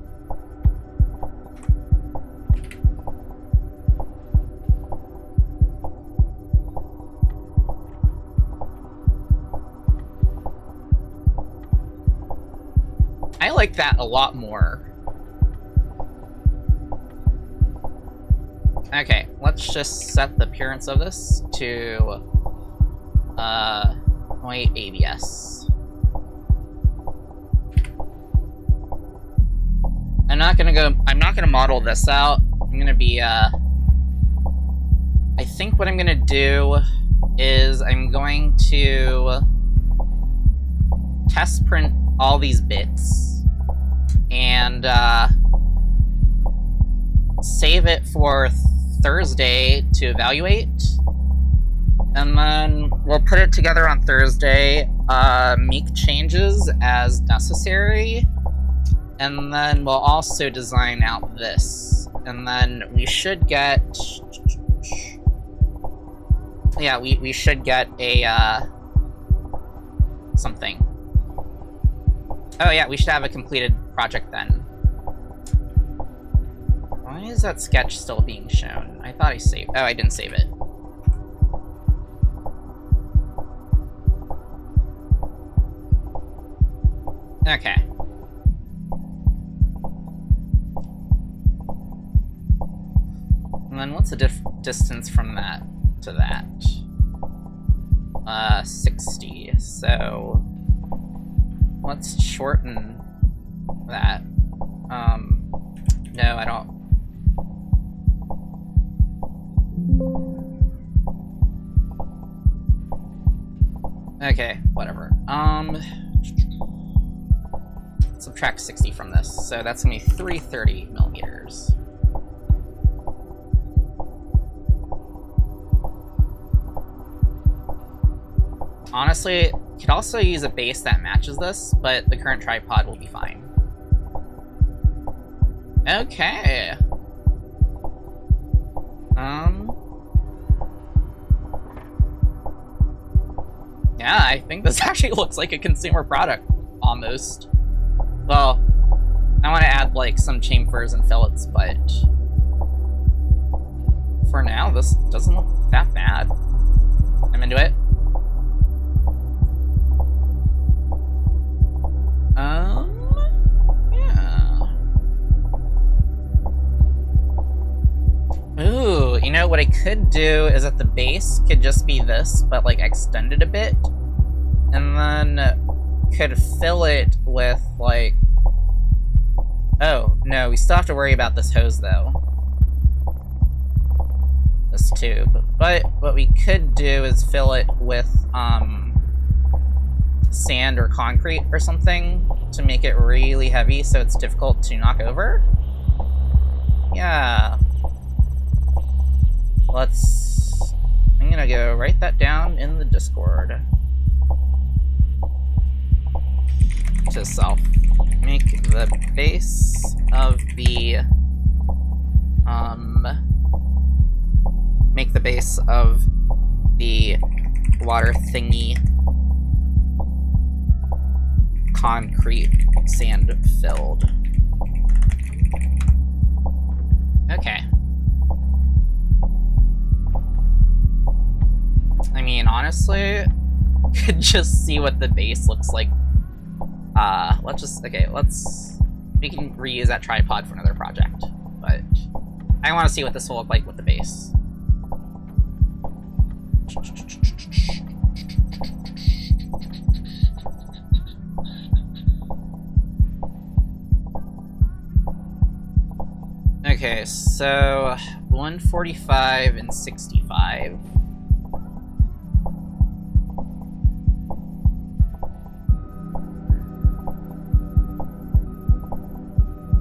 Speaker 1: I like that a lot more. Okay, let's just set the appearance of this to white ABS. I'm not gonna model this out. I'm gonna be I think what I'm gonna do is I'm going to test print all these bits and save it for Thursday to evaluate, and then we'll put it together on Thursday, make changes as necessary, and then we'll also design out this, and then we should get, yeah, we should get a something. Oh yeah, we should have a completed project then. Why is that sketch still being shown? I thought I saved... Oh, I didn't save it. Okay. And then what's the distance from that to that? 60. So let's shorten that. No, I don't. Okay, whatever. Subtract 60 from this, so that's gonna be 330 millimeters. Honestly, could also use a base that matches this, but the current tripod will be fine. Okay. Yeah, I think this actually looks like a consumer product, almost. Well, I want to add, like, some chamfers and fillets, but for now, this doesn't look that bad. I'm into it. Yeah. Ooh, you know, what I could do is that the base could just be this, but, like, extended a bit. And then could fill it with, like... Oh, no, we still have to worry about this hose, though. This tube. But what we could do is fill it with, sand or concrete or something to make it really heavy so it's difficult to knock over. Yeah. I'm gonna go write that down in the Discord. To self. Make the base of the, make the base of the water thingy concrete sand filled. Okay. I mean, honestly, could just see what the base looks like. We can reuse that tripod for another project, but I want to see what this will look like with the base. Okay, so 145 and 65.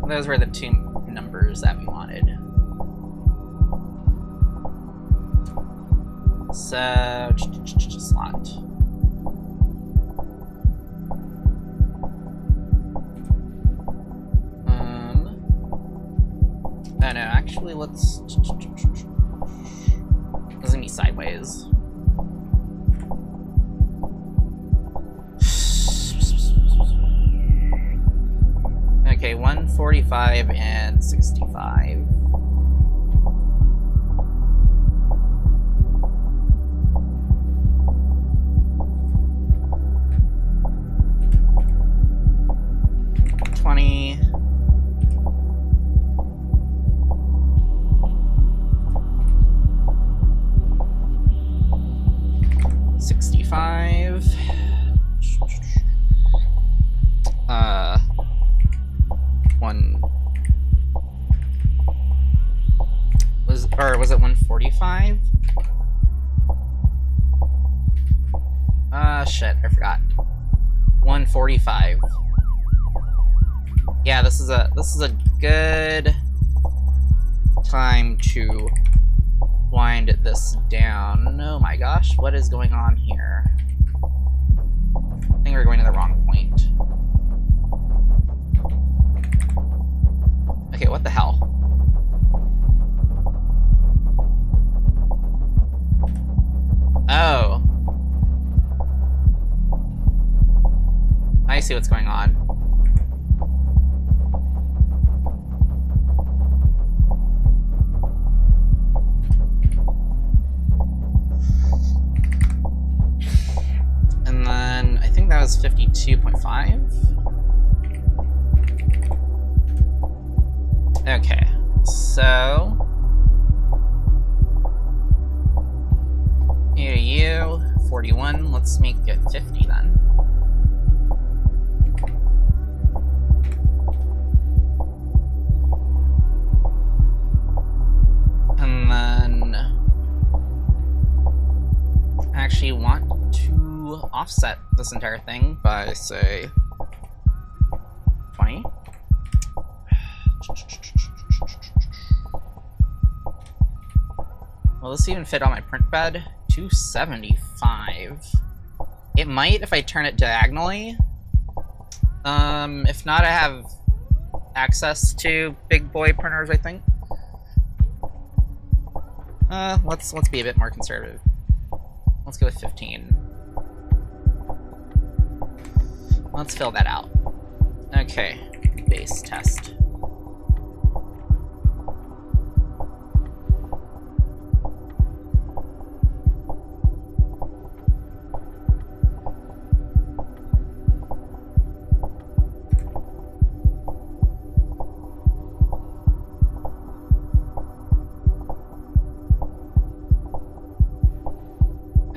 Speaker 1: Those were the two numbers that we wanted. So, slot. Oh no, actually, let's... This is gonna be sideways. Okay, 145 and 65. Was it 145? Shit, I forgot. 145. Yeah, this is a good time to wind this down. Oh my gosh, what is going on here? I think we're going to the wrong point. Okay, what the hell? Oh. I see what's going on. has 52.5. Okay, so here to you, 41. Let's make it 50 then. And then I actually want to offset this entire thing by, say, 20. Will this even fit on my print bed? 275. It might if I turn it diagonally. If not, I have access to big boy printers, I think. Let's be a bit more conservative. Let's go with 15. Let's fill that out. Okay, base test.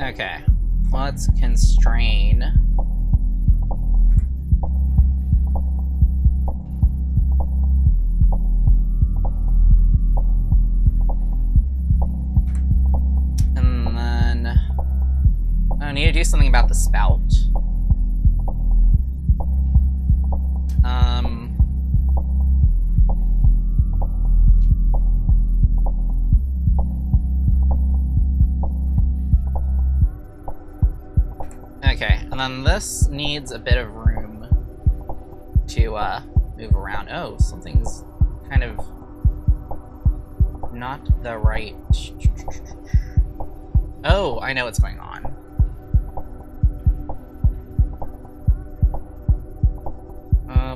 Speaker 1: Okay, let's constrain. And then I need to do something about the spout. Okay, and then this needs a bit of room to move around. Oh, something's kind of not the right... Oh, I know what's going on.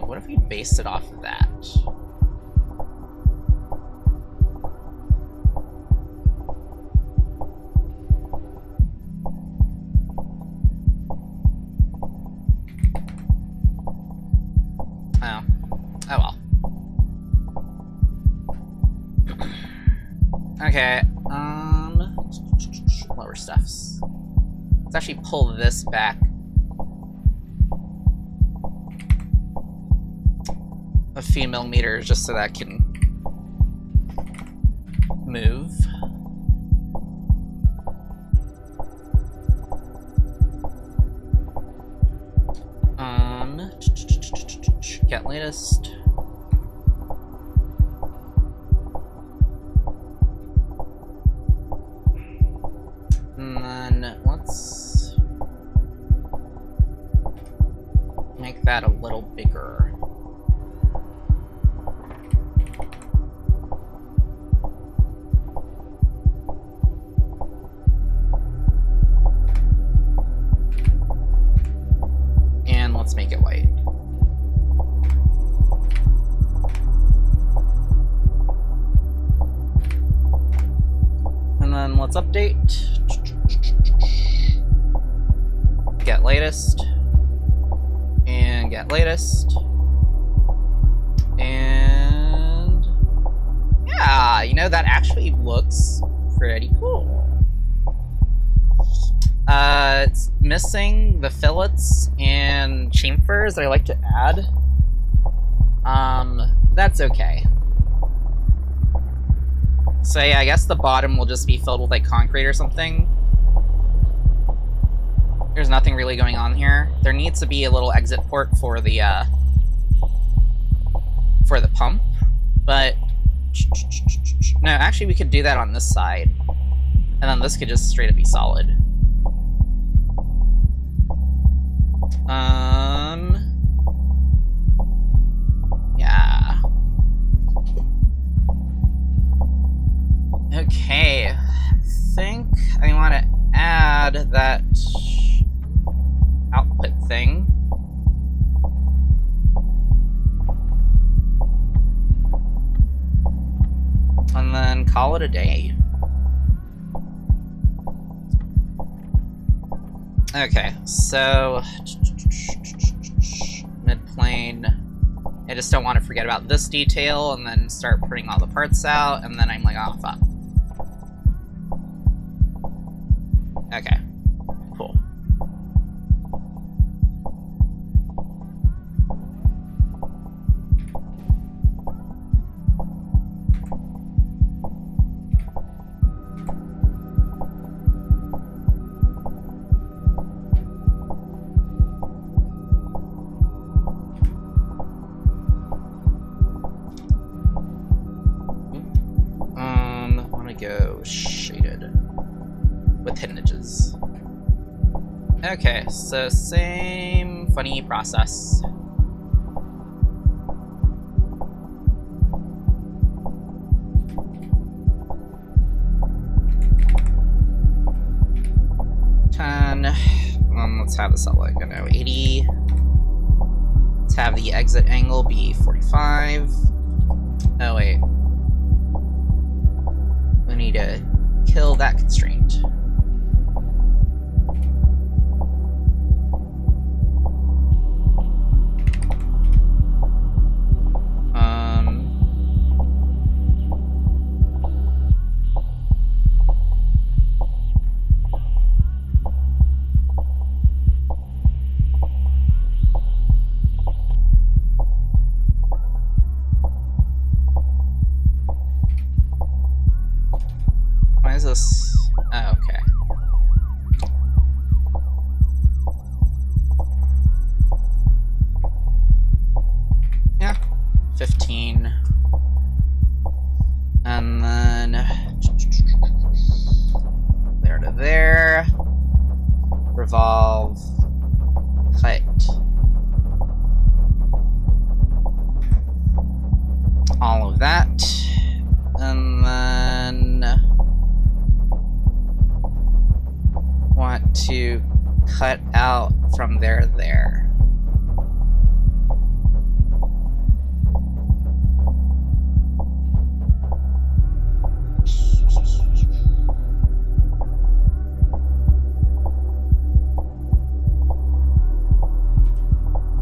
Speaker 1: What if we based it off of that? Oh well. Okay, lower stuffs. Let's actually pull this back a few millimeters just so that can move. Get latest. And then let's make that a little bigger. And let's make it white. And then let's update. Get latest. And get latest. And yeah, you know, that actually looks pretty cool. It's missing the fillets and chamfers that I like to add. That's okay. So yeah, I guess the bottom will just be filled with like concrete or something. There's nothing really going on here. There needs to be a little exit port for the pump, but no, actually we could do that on this side, and then this could just straight up be solid. Yeah. Okay, I think I want to add that output thing. And then call it a day. Okay, so mid-plane. I just don't want to forget about this detail and then start putting all the parts out, and then I'm like, oh, fuck. Okay, cool. I want to go shaded with hidden edges. Okay, so same funny process. Let's have this at like, I don't know, 80. Let's have the exit angle be 45. Oh wait. We need to kill that constraint. Why is this? Oh, okay. Yeah, 15. And then there to there. Revolve. Cut. All of that. And then want to cut out from there to there.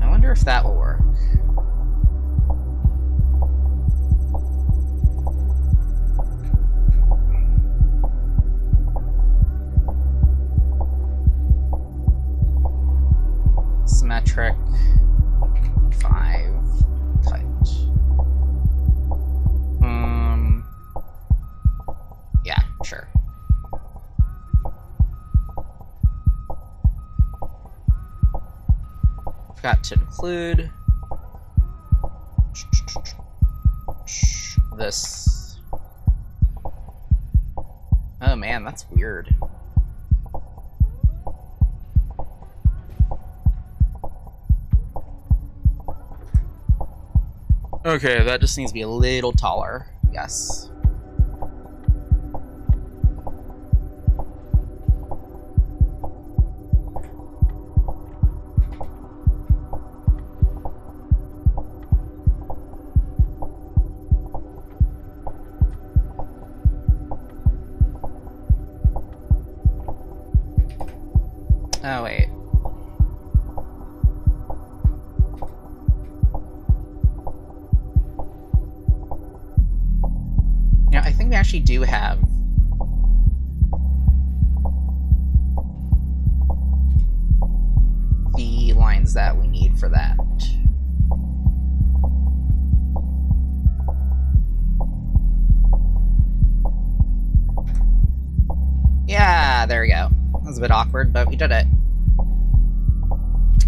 Speaker 1: I wonder if that will work. Symmetric 5 cut. Yeah, sure. Forgot to include this. Oh man, that's weird. Okay, that just needs to be a little taller. Yes. Oh, wait. You know, I think we actually do have the lines that we need for that. Yeah, there we go. That was a bit awkward, but we did it.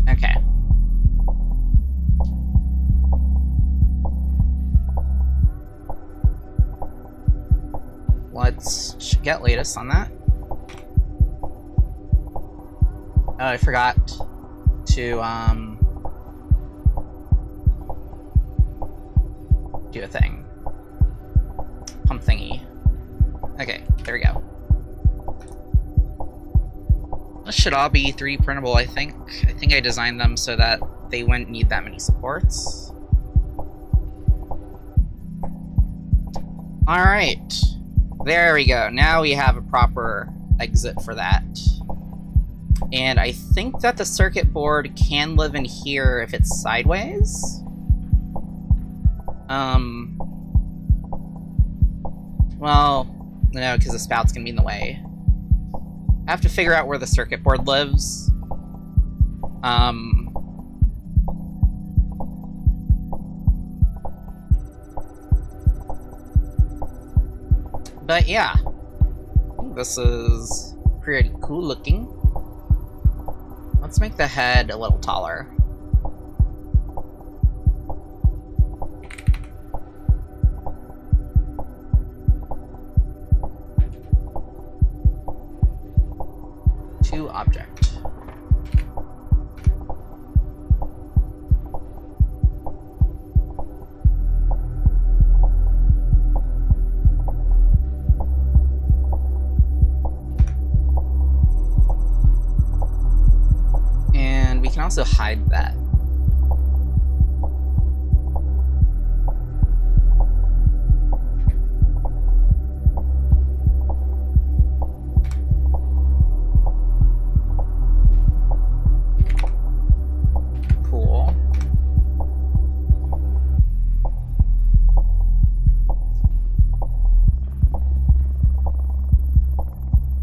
Speaker 1: Okay. Let's get latest on that. Oh, I forgot to do a thing. Pump thingy. Okay, there we go. This should all be 3D printable, I think. I think I designed them so that they wouldn't need that many supports. Alright. There we go. Now we have a proper exit for that. And I think that the circuit board can live in here if it's sideways. Well, no, because the spout's gonna be in the way. I have to figure out where the circuit board lives. But yeah, I think this is pretty cool looking. Let's make the head a little taller. To object. And we can also hide that.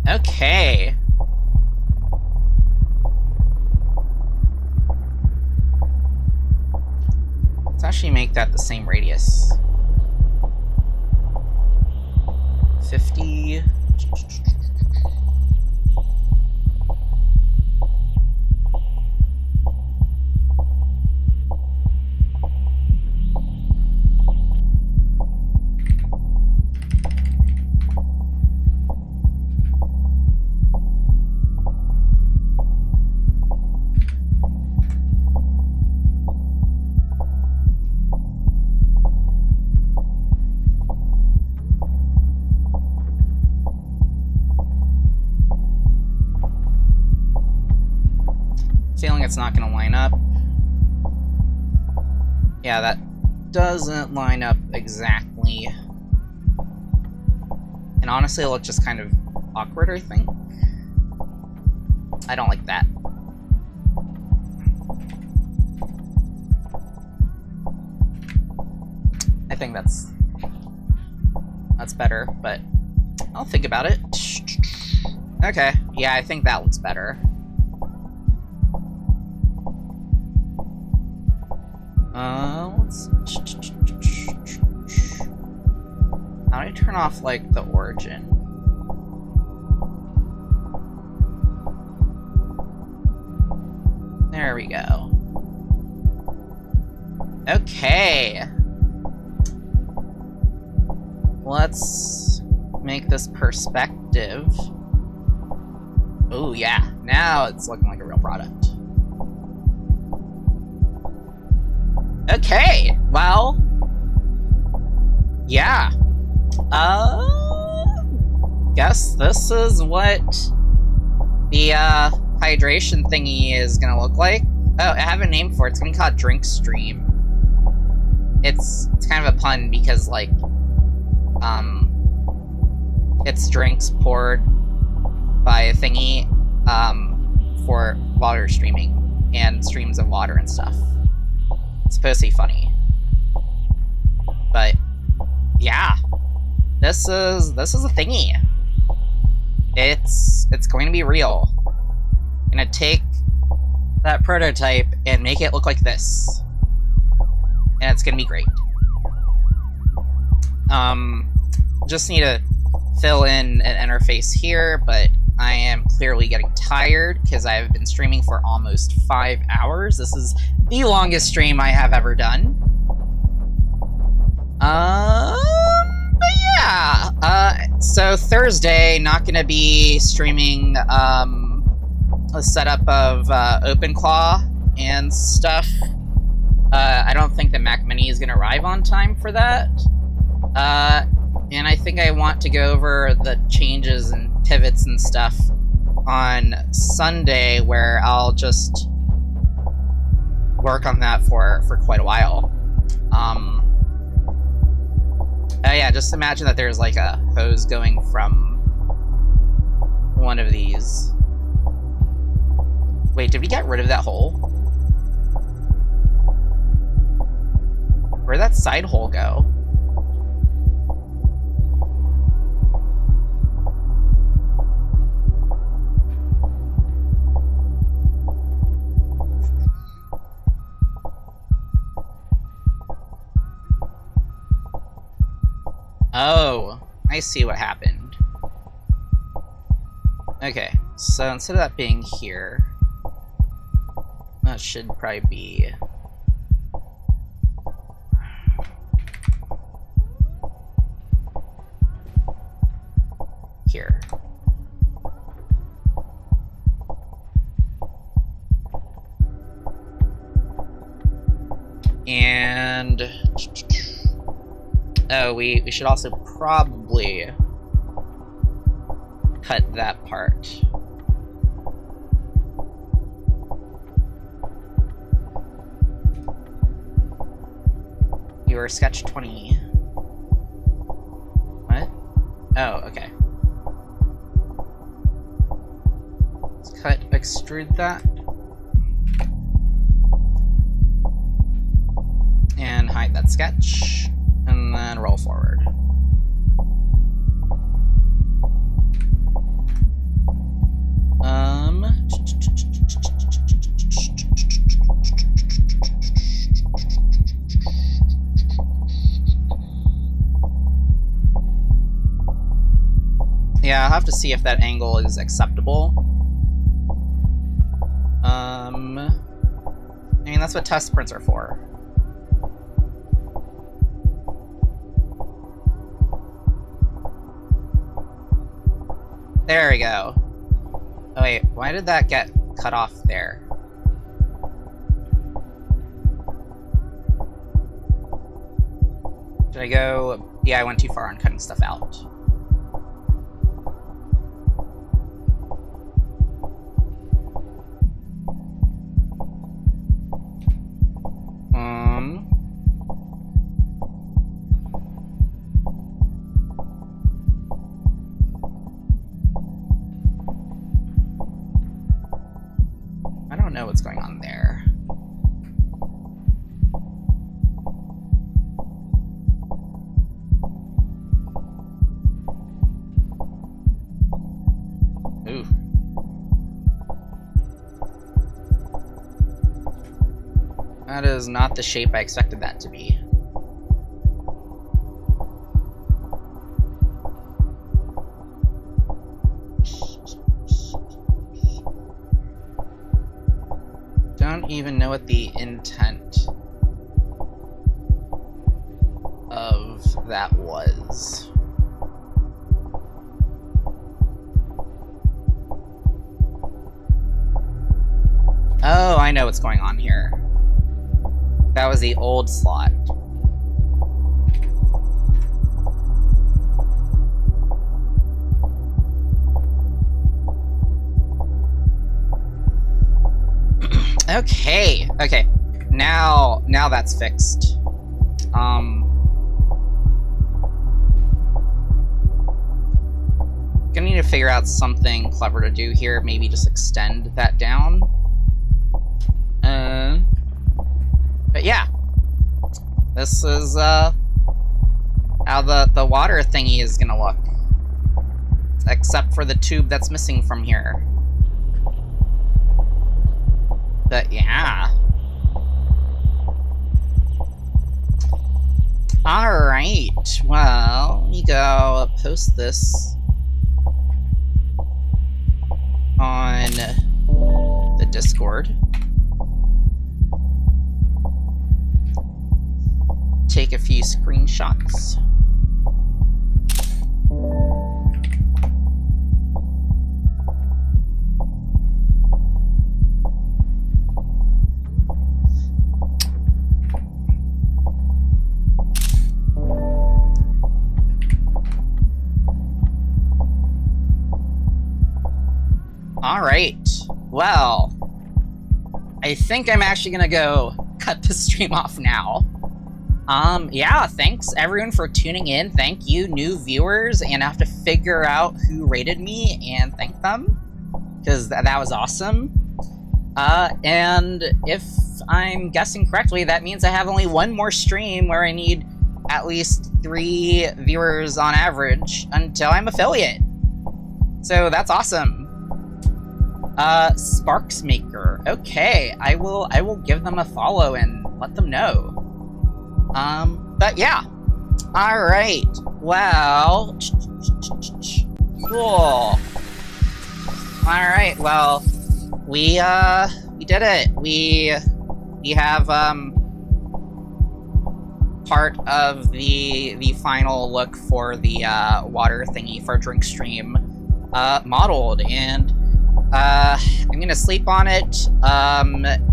Speaker 1: Okay. Let's actually make that the same radius. 50. Feeling it's not going to line up. Yeah, that doesn't line up exactly. And honestly, it looks just kind of awkward, I think. I don't like that. I think that's better, but I'll think about it. Okay, yeah, I think that looks better. How do I turn off, like, the origin? There we go. Okay. Let's make this perspective. Oh, yeah. Now it's looking like a real product. Okay, well, yeah. Guess this is what the hydration thingy is gonna look like. Oh, I have a name for it. It's gonna be called Drink Stream. It's kind of a pun because, like, it's drinks poured by a thingy for water streaming and streams of water and stuff. It's supposed to be funny, but yeah, this is a thingy. It's going to be real. I'm gonna take that prototype and make it look like this, and it's gonna be great. Just need to fill in an interface here, but I am clearly getting tired because I've been streaming for almost 5 hours. This is the longest stream I have ever done. But yeah. So Thursday, not gonna be streaming a setup of OpenClaw and stuff. I don't think the Mac Mini is gonna arrive on time for that. And I think I want to go over the changes and pivots and stuff on Sunday, where I'll just work on that for quite a while. Yeah, just imagine that there's like a hose going from one of these Wait, did we get rid of that hole? Where'd that side hole go? Oh, I see what happened. Okay, so instead of that being here, that should probably be... here. And... oh, we should also probably cut that part. You were sketch 20. What? Oh, okay. Let's extrude that. And hide that sketch. And then roll forward. Yeah, I'll have to see if that angle is acceptable. I mean, that's what test prints are for. There we go. Oh wait, why did that get cut off there? Did I go... yeah, I went too far on cutting stuff out. I don't know what's going on there. Ooh. That is not the shape I expected that to be. Don't even know what the intent of that was. Oh, I know what's going on here. That was the old slot. Okay, okay. Now that's fixed. Gonna need to figure out something clever to do here. Maybe just extend that down. But yeah, this is how the water thingy is gonna look, except for the tube that's missing from here. But yeah. Alright, well, let me go post this on the Discord. Take a few screenshots. Alright, well, I think I'm actually gonna go cut the stream off now. Yeah, thanks everyone for tuning in. Thank you, new viewers, and I have to figure out who rated me and thank them, because that was awesome. And if I'm guessing correctly, that means I have only one more stream where I need at least 3 viewers on average until I'm affiliate. So that's awesome. Sparks Maker. Okay, I will give them a follow and let them know. But yeah. Alright, well... Cool. Alright, well... We did it. We have, part of the final look for the, water thingy for drink stream, modeled, and, I'm gonna sleep on it,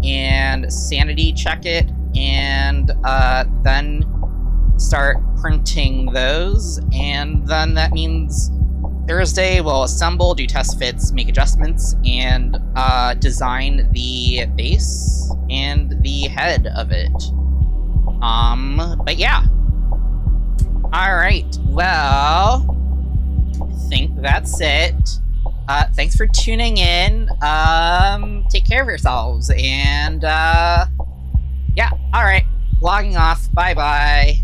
Speaker 1: and sanity check it, and, then start printing those, and then that means Thursday we'll assemble, do test fits, make adjustments, and design the base and the head of it. But yeah. Alright, well, I think that's it. Thanks for tuning in. Take care of yourselves, and yeah, alright, logging off, bye-bye.